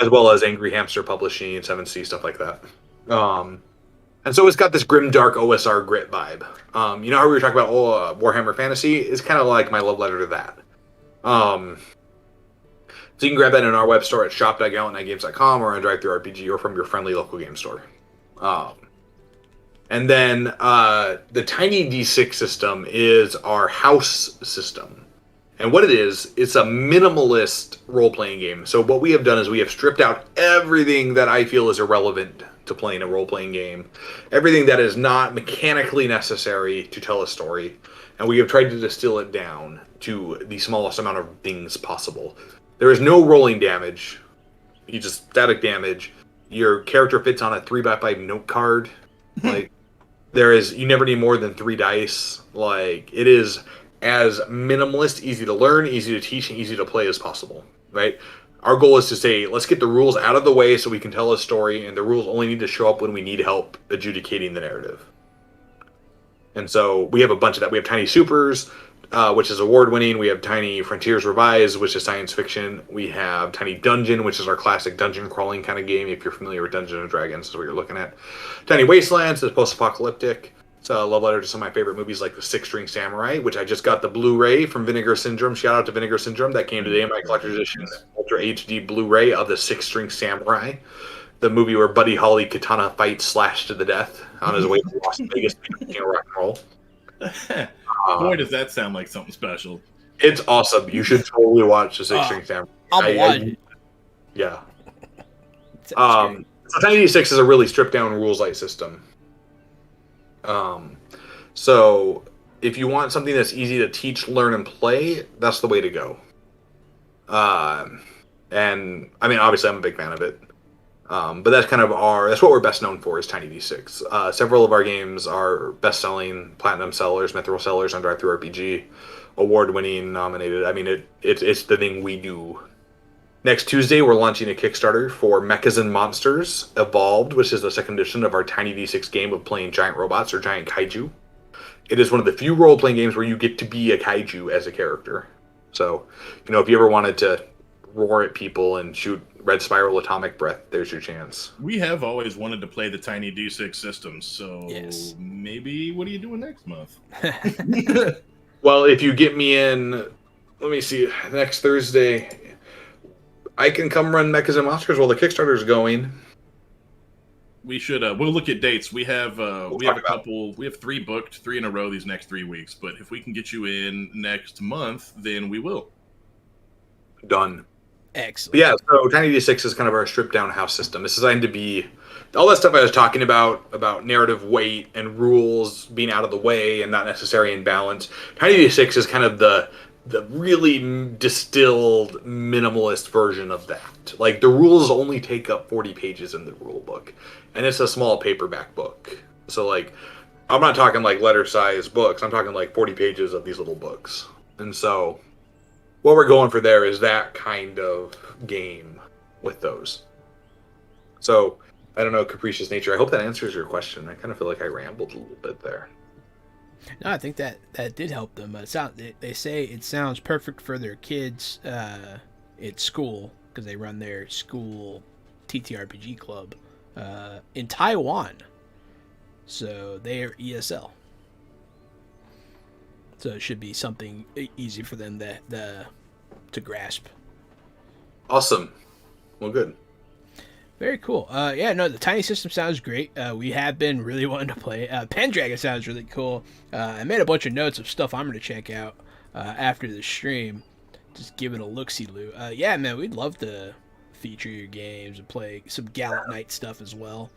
As well as Angry Hamster Publishing, 7C, stuff like that. And so it's got this grim, dark OSR grit vibe. You know how we were talking about Warhammer Fantasy? It's kind of like my love letter to that. So you can grab that in our web store at shop.galantnightgames.com or on DriveThruRPG or from your friendly local game store. And then the Tiny D6 system is our house system. And what it is, it's a minimalist role-playing game. So what we have done is we have stripped out everything that I feel is irrelevant to playing a role-playing game. Everything that is not mechanically necessary to tell a story. And we have tried to distill it down to the smallest amount of things possible. There is no rolling damage. You just static damage. Your character fits on a 3x5 note card. Like, you never need more than 3 dice. Like, it is as minimalist, easy to learn, easy to teach, and easy to play as possible, right? Our goal is to say, let's get the rules out of the way so we can tell a story, and the rules only need to show up when we need help adjudicating the narrative. And so we have a bunch of that. We have Tiny Supers, which is award-winning. We have Tiny Frontiers Revised, which is science fiction. We have Tiny Dungeon, which is our classic dungeon crawling kind of game. If you're familiar with Dungeons & Dragons, is what you're looking at. Tiny Wastelands is post-apocalyptic. It's a love letter to some of my favorite movies like The Six String Samurai, which I just got the Blu-ray from Vinegar Syndrome. Shout out to Vinegar Syndrome. That came today in my collector's edition Ultra HD Blu-ray of The Six String Samurai, the movie where Buddy Holly katana fights Slash to the death on his way to Las Vegas to rock and roll. Boy, does that sound like something special. It's awesome. You should totally watch The Six String Samurai. I'll watch it. Yeah. So Tiny D6 is a really stripped-down rules-light system. So if you want something that's easy to teach, learn, and play, that's the way to go. And I mean, obviously, I'm a big fan of it. But that's kind of that's what we're best known for is Tiny D6. Several of our games are best-selling, platinum sellers, mithril sellers on DriveThruRPG, award-winning, nominated. I mean, it's the thing we do. Next Tuesday, we're launching a Kickstarter for Mechas and Monsters Evolved, which is the second edition of our Tiny D6 game of playing giant robots or giant kaiju. It is one of the few role-playing games where you get to be a kaiju as a character. So, you know, if you ever wanted to roar at people and shoot red spiral atomic breath, there's your chance. We have always wanted to play the Tiny D6 system, so yes. Maybe what are you doing next month? Well, if you get me in, let me see, next Thursday, I can come run Mechas and Monsters while the Kickstarter's going. We should. We'll look at dates. We have a couple. We have 3 booked, 3 in a row these next 3 weeks. But if we can get you in next month, then we will. Done. Excellent. But yeah. So Tiny D6 is kind of our stripped down house system. It's designed to be all that stuff I was talking about narrative weight and rules being out of the way and not necessary in balance. Tiny D6 is kind of the really distilled minimalist version of that. Like, the rules only take up 40 pages in the rule book, and it's a small paperback book. So, like, I'm not talking like letter-sized books. I'm talking like 40 pages of these little books. And so what we're going for there is that kind of game with those. So, I don't know, capricious nature. I hope that answers your question. I kind of feel like I rambled a little bit there. No, I think that did help them. They say it sounds perfect for their kids at school because they run their school TTRPG club in Taiwan. So they are ESL. So it should be something easy for them to grasp. Awesome. Well, good. Very cool. The Tiny system sounds great. We have been really wanting to play. Pendragon sounds really cool. I made a bunch of notes of stuff I'm going to check out after the stream. Just give it a look-see-loo. Yeah, man, we'd love to feature your games and play some Gallant Knight stuff as well.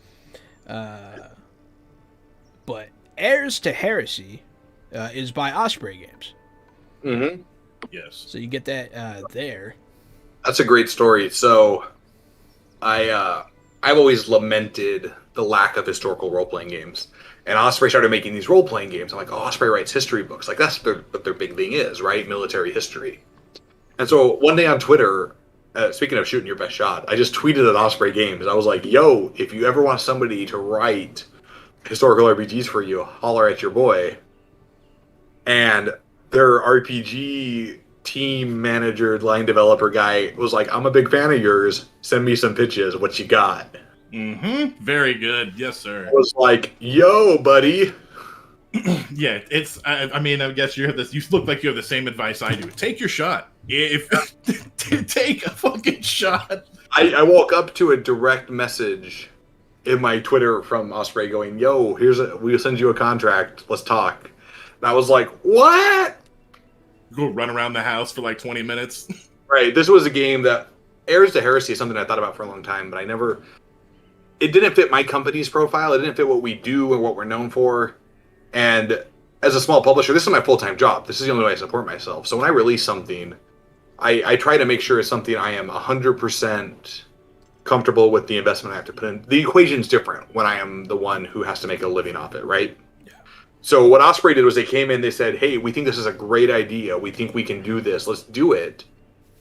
But Heirs to Heresy is by Osprey Games. Mm-hmm. Yes. So you get that there. That's a great story. So I've always lamented the lack of historical role-playing games. And Osprey started making these role-playing games. I'm like, oh, Osprey writes history books. Like, that's what their big thing is, right? Military history. And so one day on Twitter, speaking of shooting your best shot, I just tweeted at Osprey Games. I was like, "Yo, if you ever want somebody to write historical RPGs for you, holler at your boy." And their RPG team manager, line developer guy was like, "I'm a big fan of yours. Send me some pitches. What you got?" Mm-hmm. Very good. Yes, sir. I was like, "Yo, buddy." Yeah, it's. I mean, I guess you have this. You look like you have the same advice I do. Take your shot. If take a fucking shot. I woke up to a direct message in my Twitter from Osprey going, "Yo, we'll send you a contract. Let's talk." And I was like, "What?" Go run around the house for like 20 minutes. Right. This was a game that Heirs to Heresy is something I thought about for a long time, but it didn't fit my company's profile. It didn't fit what we do and what we're known for. And as a small publisher, this is my full-time job. This is the only way I support myself. So when I release something, I try to make sure it's something I am 100% comfortable with the investment I have to put in. The equation's different when I am the one who has to make a living off it, right? Yeah. So what Osprey did was they came in, they said, "Hey, we think this is a great idea. We think we can do this. Let's do it."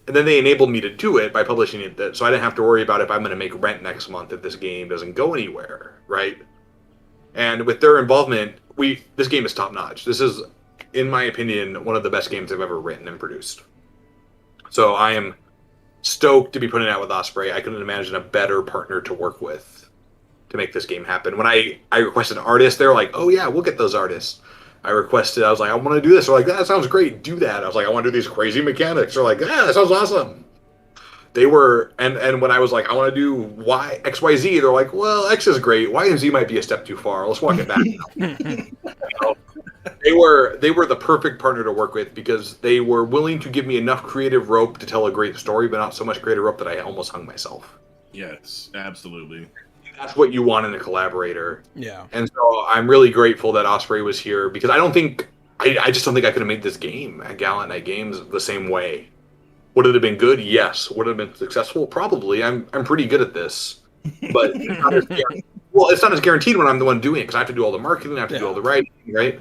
And then they enabled me to do it by publishing it, so I didn't have to worry about if I'm going to make rent next month if this game doesn't go anywhere, right? And with their involvement, this game is top notch. This is, in my opinion, one of the best games I've ever written and produced. So I am stoked to be putting it out with Osprey. I couldn't imagine a better partner to work with to make this game happen. When I requested artists, they're like, "Oh yeah, we'll get those artists." I was like, "I want to do this." They're like, "That sounds great. Do that." I was like, "I want to do these crazy mechanics." They're like, "Yeah, that sounds awesome." They were, and when I was like, "I want to do X, Y, Z," they're like, "Well, X is great. Y and Z might be a step too far. Let's walk it back." They were the perfect partner to work with because they were willing to give me enough creative rope to tell a great story, but not so much creative rope that I almost hung myself. Yes, absolutely. That's what you want in a collaborator. Yeah. And so I'm really grateful that Osprey was here because I just don't think I could have made this game at Gallant Knight Games the same way. Would it have been good? Yes. Would it have been successful? Probably. I'm pretty good at this. But it's not as guaranteed when I'm the one doing it because I have to do all the marketing, I have to do all the writing, right?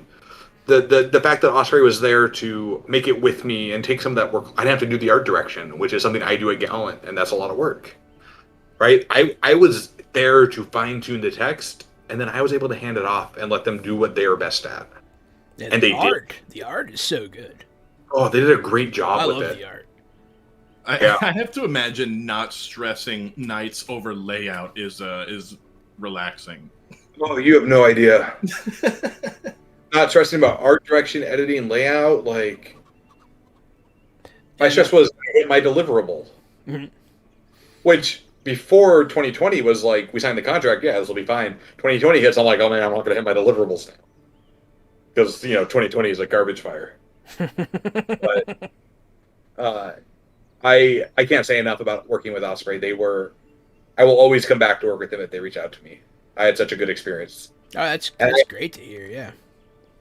The fact that Osprey was there to make it with me and take some of that work, I didn't have to do the art direction, which is something I do at Gallant, and that's a lot of work, right? I was there to fine-tune the text, and then I was able to hand it off and let them do what they are best at. Yeah, and they did. The art is so good. Oh, they did a great job with it. I love the art. I have to imagine not stressing Knights over layout is relaxing. Oh, you have no idea. Not stressing about art direction, editing, layout. Like, my stress was my deliverable. Mm-hmm. Which, before 2020 was like, we signed the contract, yeah, this will be fine. 2020 hits, I'm like, oh man, I'm not going to hit my deliverables now. Because, 2020 is a garbage fire. But, I can't say enough about working with Osprey. I will always come back to work with them if they reach out to me. I had such a good experience. Oh, that's great to hear, yeah.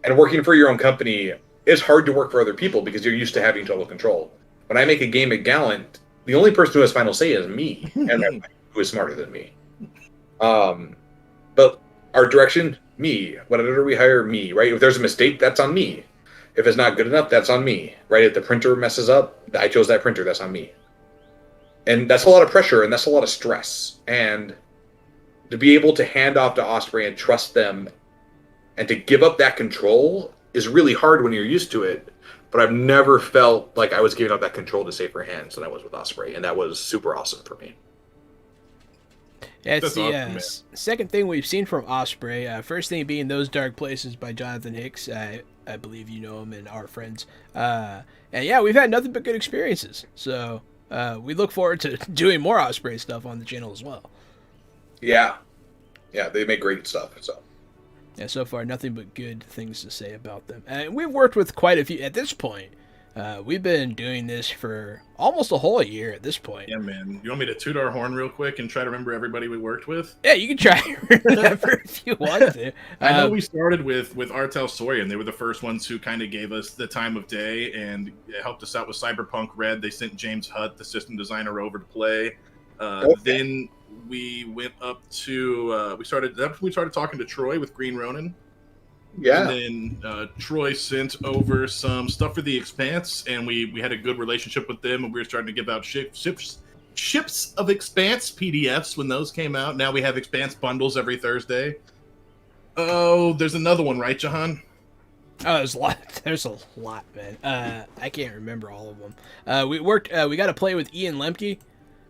And working for your own company is hard to work for other people because you're used to having total control. When I make a game at Gallant, the only person who has final say is me, and who is smarter than me. But art direction, me. What editor we hire, me, right? If there's a mistake, that's on me. If it's not good enough, that's on me, right? If the printer messes up, I chose that printer, that's on me. And that's a lot of pressure, and that's a lot of stress. And to be able to hand off to Osprey and trust them and to give up that control is really hard when you're used to it. But I've never felt like I was giving up that control to safer hands than I was with Osprey, and that was super awesome for me. Yeah, it's the second thing we've seen from Osprey. First thing being Those Dark Places by Jonathan Hicks. I believe you know him and our friends. And yeah, we've had nothing but good experiences. So we look forward to doing more Osprey stuff on the channel as well. Yeah, they make great stuff. So yeah, so far nothing but good things to say about them. And we've worked with quite a few at this point. We've been doing this for almost a whole year at this point. Yeah, man. You want me to toot our horn real quick and try to remember everybody we worked with? Yeah, you can try to remember if you want to. I know we started with Artel Sawyer, and they were the first ones who kind of gave us the time of day and helped us out with Cyberpunk Red. They sent James Hutt, the system designer, over to play. Then we went up to we started talking to Troy with Green Ronin. Yeah. And then Troy sent over some stuff for The Expanse, and we had a good relationship with them, and we were starting to give out ships Ships of Expanse PDFs when those came out. Now we have Expanse bundles every Thursday. Oh, there's another one, right, Jahan? Oh, there's a lot. There's a lot, man. I can't remember all of them. We worked. We got to play with Ian Lemke.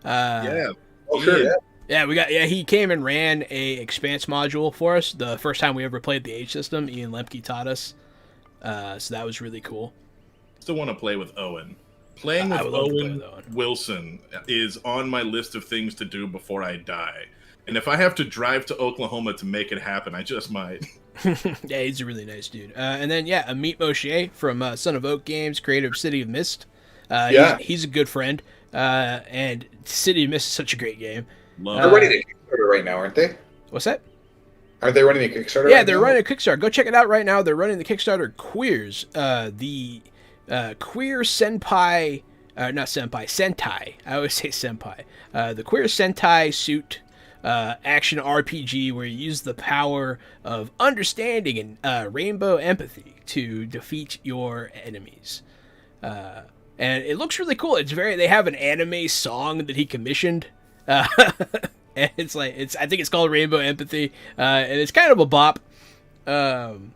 Yeah. Oh, sure. Ian. Yeah, he came and ran a Expanse module for us. The first time we ever played the Age system, Ian Lemke taught us. So that was really cool. Still want to play with Owen. Playing with Owen Wilson is on my list of things to do before I die. And if I have to drive to Oklahoma to make it happen, I just might. Yeah, he's a really nice dude. And then, Amit Moshe from Son of Oak Games, creator of City of Mist. He's a good friend. And City of Mist is such a great game. They're running a Kickstarter right now, aren't they? What's that? Aren't they running a Kickstarter? Yeah, they're running a Kickstarter. Go check it out right now. They're running the Kickstarter Queers. The Queer Senpai, not Senpai, Sentai. I always say Senpai. The Queer Sentai suit action RPG where you use the power of understanding and rainbow empathy to defeat your enemies. And it looks really cool. They have an anime song that he commissioned. And I think it's called Rainbow Empathy. And it's kind of a bop. And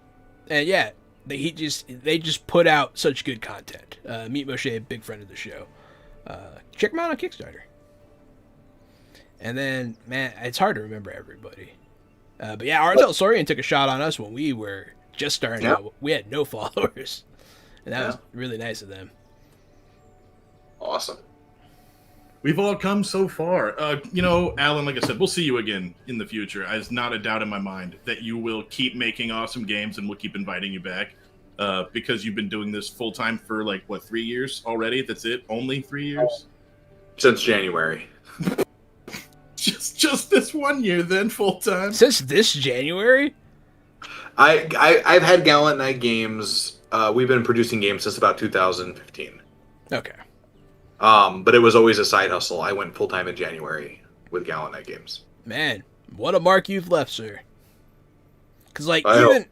yeah, they just put out such good content. Meet Moshe, a big friend of the show. Check them out on Kickstarter. And then, man, it's hard to remember everybody. But yeah, Arzel Sorian took a shot on us when we were just starting out. We had no followers. And that was really nice of them. Awesome. We've all come so far. Alan, like I said, we'll see you again in the future. There's not a doubt in my mind that you will keep making awesome games and we'll keep inviting you back. Because you've been doing this full-time for, 3 years already? That's it? Only 3 years? Since January. Just this 1 year, then, full-time? Since this January? I've had Gallant Knight games. We've been producing games since about 2015. Okay. But it was always a side hustle. I went full-time in January with Gallant Knight games. Man, what a mark you've left, sir. Because,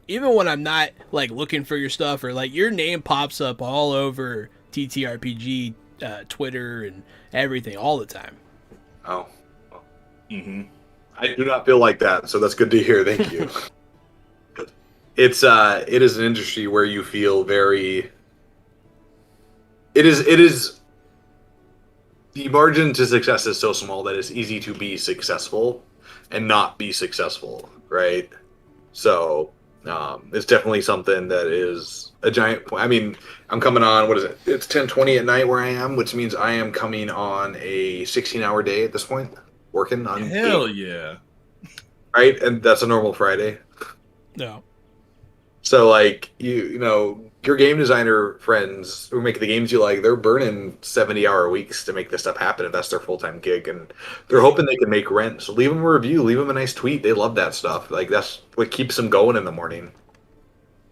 even when I'm not, looking for your stuff, or, your name pops up all over TTRPG, Twitter, and everything all the time. Oh. Mm-hmm. I do not feel like that, so that's good to hear. Thank you. It is an industry where you feel very... It is... The margin to success is so small that it's easy to be successful and not be successful, right? So it's definitely something that is a giant point. I mean, I'm coming on, what is it? It's 10:20 at night where I am, which means I am coming on a 16-hour day at this point, working on... Hell yeah. Right? And that's a normal Friday. No. So, your game designer friends who make the games you like, they're burning 70-hour weeks to make this stuff happen if that's their full-time gig, and they're hoping they can make rent. So leave them a review, leave them a nice tweet. They love that stuff. That's what keeps them going in the morning.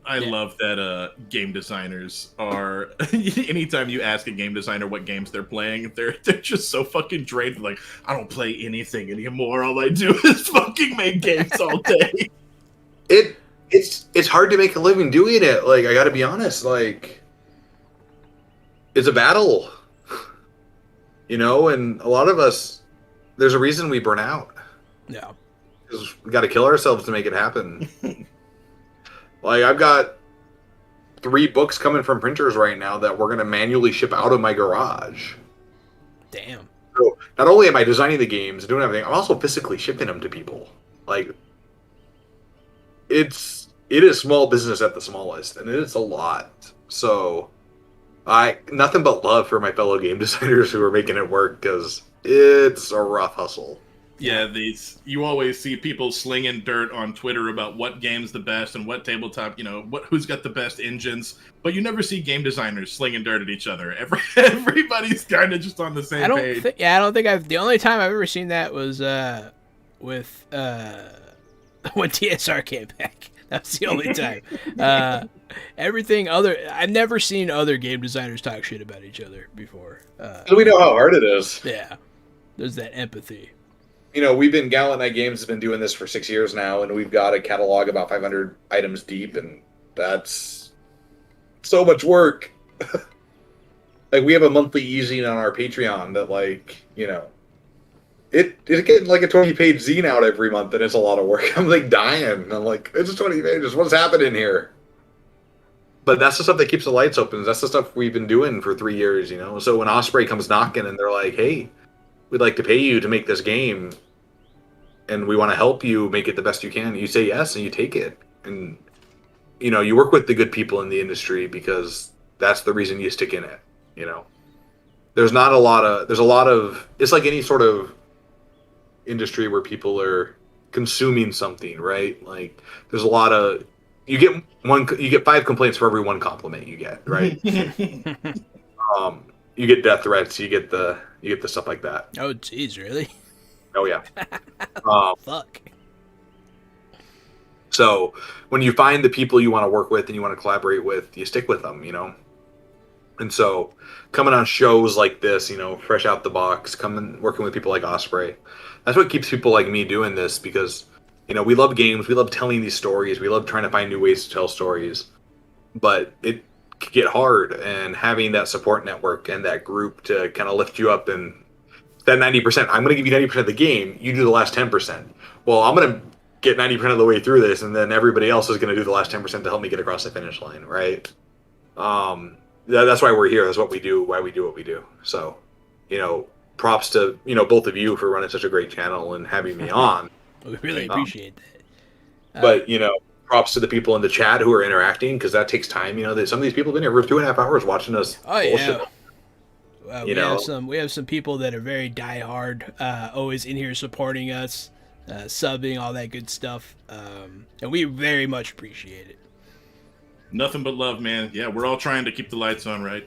I love that game designers are... anytime you ask a game designer what games they're playing, they're just so fucking drained. I don't play anything anymore. All I do is fucking make games all day. It's hard to make a living doing it. I gotta be honest. It's a battle. And a lot of us, there's a reason we burn out. Yeah. Because we gotta kill ourselves to make it happen. I've got 3 books coming from printers right now that we're gonna manually ship out of my garage. Damn. So not only am I designing the games and doing everything, I'm also physically shipping them to people. It is small business at the smallest, and it's a lot. So, nothing but love for my fellow game designers who are making it work, because it's a rough hustle. Yeah, you always see people slinging dirt on Twitter about what game's the best and what tabletop, who's got the best engines, but you never see game designers slinging dirt at each other. Everybody's kind of just on the same page. I don't think the only time I've ever seen that was with when TSR came back. That's the only time. I've never seen other game designers talk shit about each other before. We know how hard it is. Yeah. There's that empathy. Gallant Knight Games has been doing this for 6 years now, and we've got a catalog about 500 items deep, and that's so much work. Like, we have a monthly easing on our Patreon that, like, you know, it getting like a 20-page zine out every month, and it's a lot of work. I'm like dying. I'm like, it's 20 pages. What's happening here? But that's the stuff that keeps the lights open. That's the stuff we've been doing for 3 years, you know? So when Osprey comes knocking and they're like, hey, we'd like to pay you to make this game, and we want to help you make it the best you can, you say yes and you take it. And, you know, you work with the good people in the industry because that's the reason you stick in it, you know? There's a lot of, it's like any sort of industry where people are consuming something, right? Like, there's a lot of, you get 5 complaints for every 1 compliment you get, right? You get death threats, you get the stuff like that. Oh, jeez, really? Oh yeah. Fuck. So when you find the people you want to work with and you want to collaborate with, you stick with them, you know? And so coming on shows like this, you know, fresh out the box, working with people like Osprey, that's what keeps people like me doing this, because, you know, we love games, we love telling these stories, we love trying to find new ways to tell stories, but it can get hard, and having that support network and that group to kind of lift you up, and that 90%, I'm going to give you 90% of the game, you do the last 10%. Well, I'm going to get 90% of the way through this, and then everybody else is going to do the last 10% to help me get across the finish line, right? That's why we're here. That's what we do, why we do what we do. So, you know, props to, you know, both of you for running such a great channel and having me on. We really appreciate that. But, you know, props to the people in the chat who are interacting, because that takes time. You know, some of these people have been here for 2.5 hours watching us bullshit. We have some people that are very diehard, always in here supporting us, subbing, all that good stuff, and we very much appreciate it. Nothing but love, man. Yeah, we're all trying to keep the lights on, right?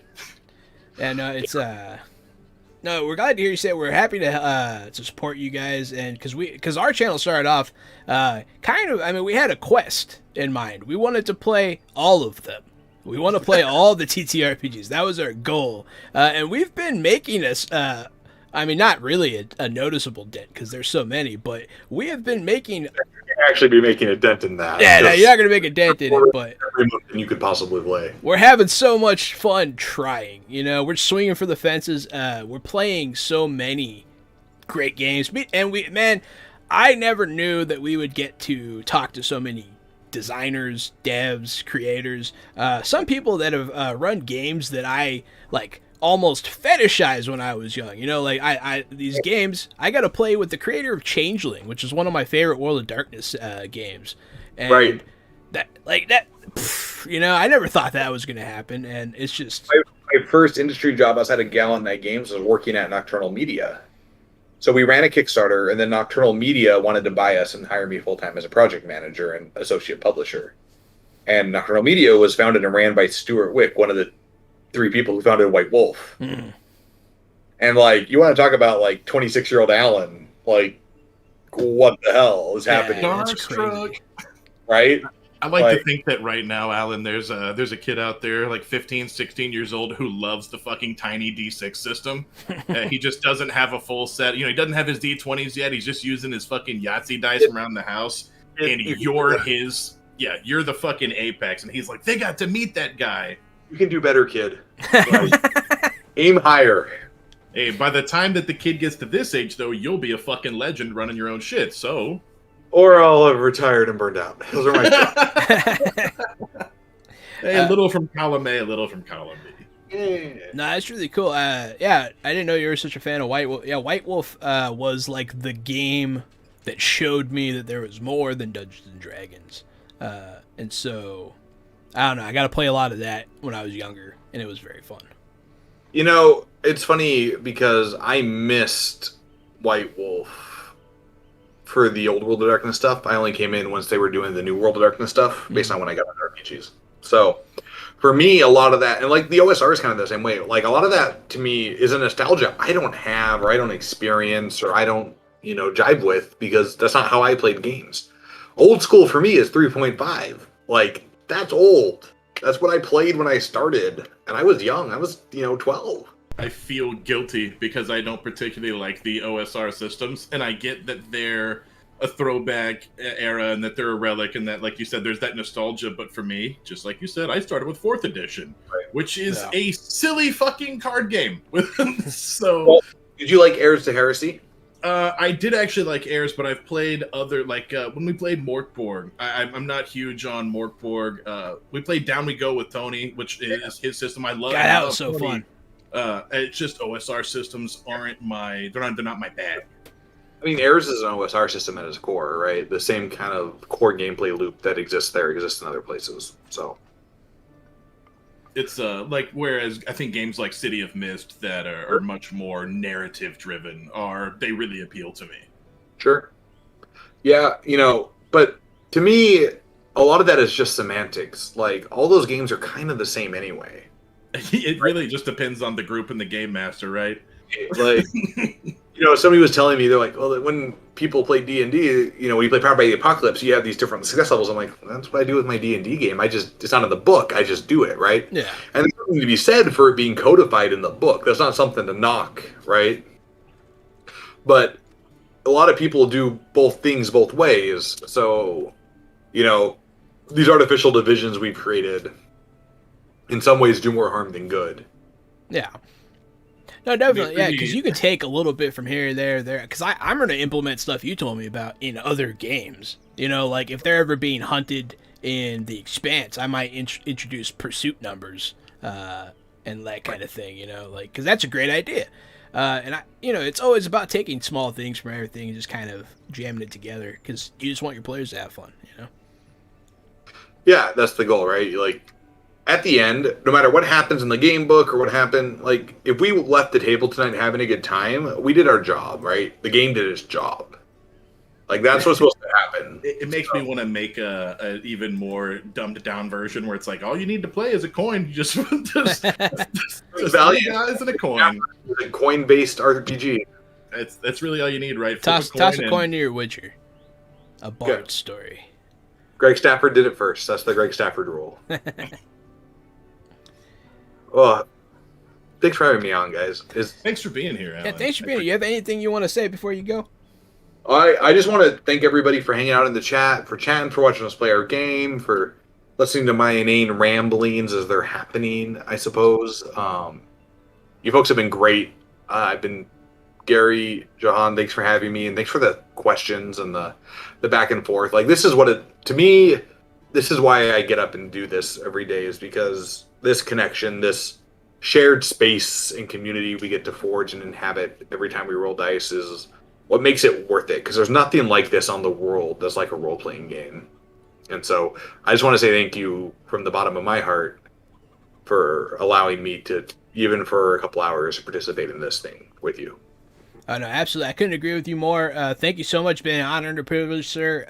And no, we're glad to hear you say it. We're happy to support you guys, and because our channel started off we had a quest in mind. We wanted to play all of them. We want to play all the TTRPGs. That was our goal, and we've been making us. Not really a noticeable dent because there's so many, but we have been making. Actually, be making a dent in that. Yeah, no, you're not gonna make a dent in it, but every month you could possibly play. We're having so much fun trying. You know, we're swinging for the fences. We're playing so many great games, and I never knew that we would get to talk to so many designers, devs, creators, some people that have run games that I like almost fetishized when I was young. You know, like these games, I got to play with the creator of Changeling, which is one of my favorite World of Darkness games. And right. You know, I never thought that was going to happen, and it's just my first industry job outside of Gallant Night Games was working at Nocturnal Media. So we ran a Kickstarter, and then Nocturnal Media wanted to buy us and hire me full-time as a project manager and associate publisher. And Nocturnal Media was founded and ran by Stuart Wick, one of the 3 people who founded White Wolf. Mm. And, like, you want to talk about, like, 26-year-old Alan, like, what the hell is happening? That's crazy. Right? I like to think that right now, Alan, there's a kid out there, like 15, 16 years old, who loves the fucking tiny D6 system. He just doesn't have a full set. You know, he doesn't have his D20s yet. He's just using his fucking Yahtzee dice around the house. And you're the fucking apex. And he's like, they got to meet that guy. You can do better, kid. Aim higher. Hey, by the time that the kid gets to this age, though, you'll be a fucking legend running your own shit, so... Or I'll have retired and burned out. Those are my Hey, a little from column A, a little from column B. Yeah. No, that's really cool. I didn't know you were such a fan of White Wolf. Yeah, White Wolf was like the game that showed me that there was more than Dungeons and Dragons. And so, I don't know, I got to play a lot of that when I was younger, and it was very fun. You know, it's funny because I missed White Wolf for the old World of Darkness stuff. I only came in once they were doing the new World of Darkness stuff, based on when I got into RPGs. So, for me, a lot of that, and like the OSR is kind of the same way, like a lot of that to me is a nostalgia I don't have, or I don't experience, or I don't, you know, jive with, because that's not how I played games. Old school for me is 3.5. Like, that's old. That's what I played when I started. And I was young. I was, 12. I feel guilty because I don't particularly like the OSR systems, and I get that they're a throwback era and that they're a relic, and that, like you said, there's that nostalgia. But for me, just like you said, I started with 4th edition. Right. which is No. a silly fucking card game. So, Well, did you like Heirs to Heresy? I did actually like Heirs, but I've played other, like, when we played Morkborg. I'm not huge on Morkborg. We played Down We Go with Tony, which is his system. I love. God, that was so fun. It's just OSR systems aren't my. They're not my bag. I mean, Heirs is an OSR system at its core, right? The same kind of core gameplay loop that exists there exists in other places. So It's like, whereas I think games like City of Mist that are much more narrative driven they really appeal to me. sure, yeah, but to me, a lot of that is just semantics. Like all those games are kind of the same anyway. It really just depends on the group and the game master, right? Like, somebody was telling me, they're like, well, when people play D&D, when you play Powered by the Apocalypse, you have these different success levels. I'm like, that's what I do with my D&D game. It's not in the book. I just do it, right? Yeah. And there's something to be said for it being codified in the book. That's not something to knock, right? But a lot of people do both things both ways. So, these artificial divisions we've created in some ways do more harm than good. Yeah. No, definitely, yeah, because you can take a little bit from here, there. Because I'm going to implement stuff you told me about in other games. Like if they're ever being hunted in the Expanse, I might introduce pursuit numbers and that kind of thing, because that's a great idea. And it's always about taking small things from everything and just kind of jamming it together because you just want your players to have fun, Yeah, that's the goal, right? Like, at the end, no matter what happens in the game book or what happened, like, if we left the table tonight having a good time, we did our job, right? The game did its job. Like, that's what's supposed to happen. It makes me want to make a even more dumbed down version where it's like, all you need to play is a coin. You just value guys and a coin. A coin-based RPG. That's really all you need, right? Toss a coin to your Witcher. A bard story. Greg Stafford did it first. That's the Greg Stafford rule. Well, thanks for having me on, guys. Thanks for being here, Alan. Yeah, thanks for being here. You have anything you want to say before you go? I just want to thank everybody for hanging out in the chat, for chatting, for watching us play our game, for listening to my inane ramblings as they're happening, I suppose. You folks have been great. I've been Gary, Jahan, thanks for having me, and thanks for the questions and the back and forth. Like, this is to me, this is why I get up and do this every day, is because this connection, this shared space and community we get to forge and inhabit every time we roll dice is what makes it worth it. Because there's nothing like this on the world that's like a role-playing game. And so I just want to say thank you from the bottom of my heart for allowing me to, even for a couple hours, participate in this thing with you. Oh, no, absolutely. I couldn't agree with you more. Thank you so much. Been an honor and a privilege, sir.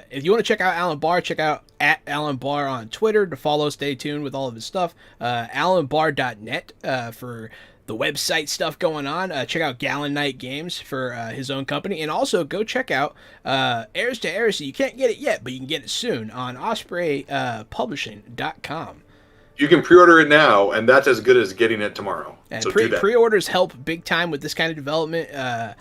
If you want to check out Alan Bahr, check out @AlanBahr on Twitter to follow. Stay tuned with all of his stuff. AlanBahr.net for the website stuff going on. Check out Gallon Night Games for his own company. And also go check out Heirs to Heresy. You can't get it yet, but you can get it soon on OspreyPublishing.com. You can pre-order it now, and that's as good as getting it tomorrow. And so do that. Pre-orders help big time with this kind of development. You have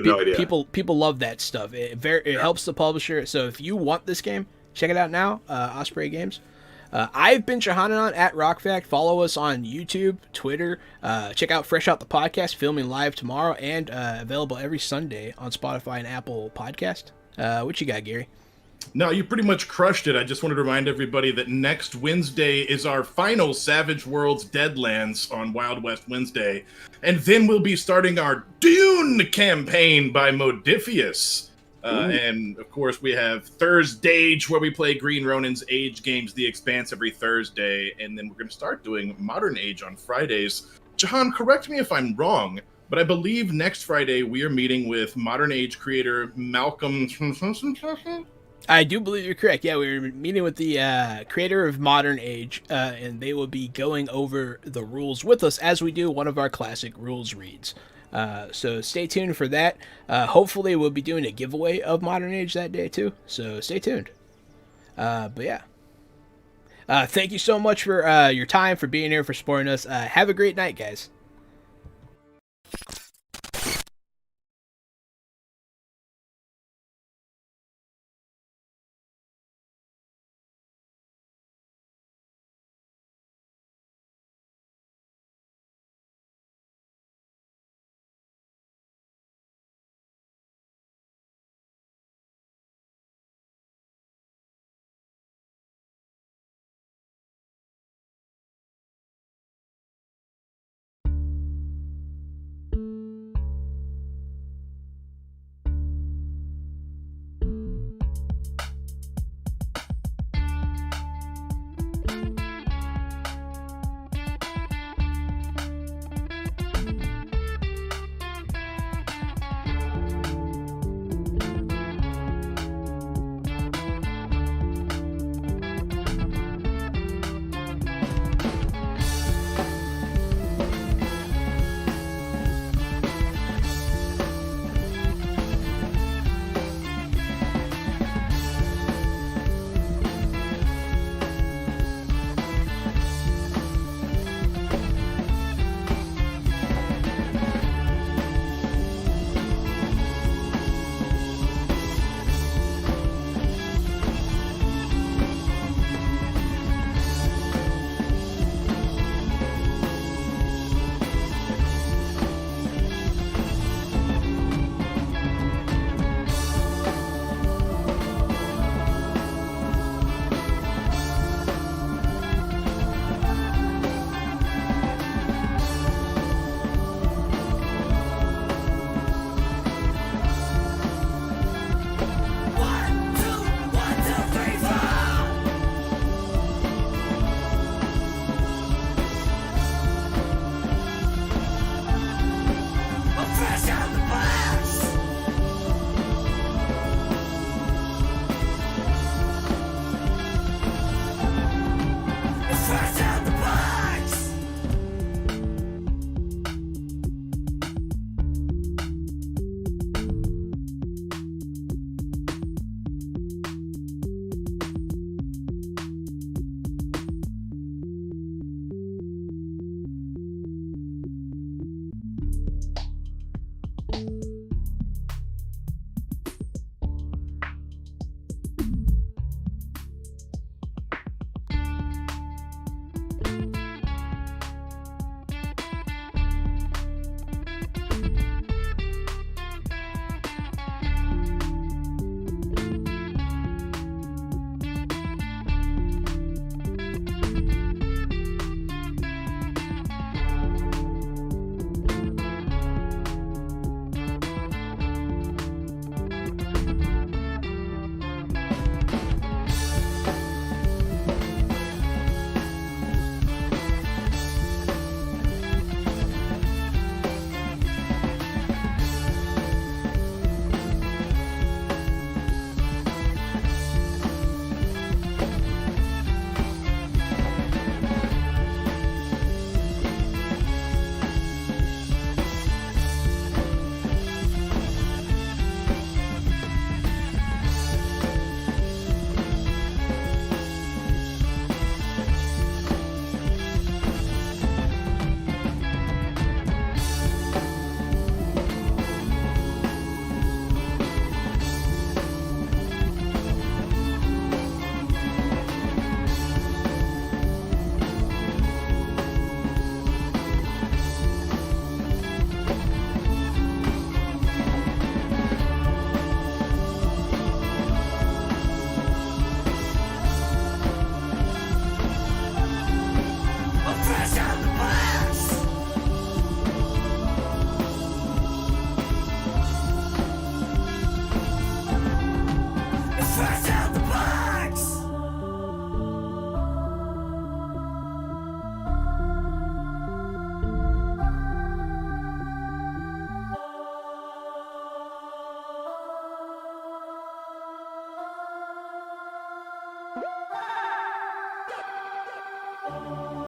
no idea. People love that stuff. It helps the publisher. So if you want this game, check it out now. Osprey Games. I've been Shahanan at RockFact. Follow us on YouTube, Twitter. Check out Fresh Out the Podcast, filming live tomorrow, and available every Sunday on Spotify and Apple Podcast. What you got, Gary? No, you pretty much crushed it. I just wanted to remind everybody that next Wednesday is our final Savage Worlds Deadlands on Wild West Wednesday. And then we'll be starting our Dune campaign by Modifius. And, of course, we have Thursday, where we play Green Ronin's Age games, The Expanse, every Thursday. And then we're going to start doing Modern Age on Fridays. Jahan, correct me if I'm wrong, but I believe next Friday we are meeting with Modern Age creator Malcolm... I do believe you're correct. Yeah, we were meeting with the creator of Modern Age, and they will be going over the rules with us as we do one of our classic rules reads. So stay tuned for that. Hopefully we'll be doing a giveaway of Modern Age that day too, so stay tuned. But yeah. Thank you so much for your time, for being here, for supporting us. Have a great night, guys.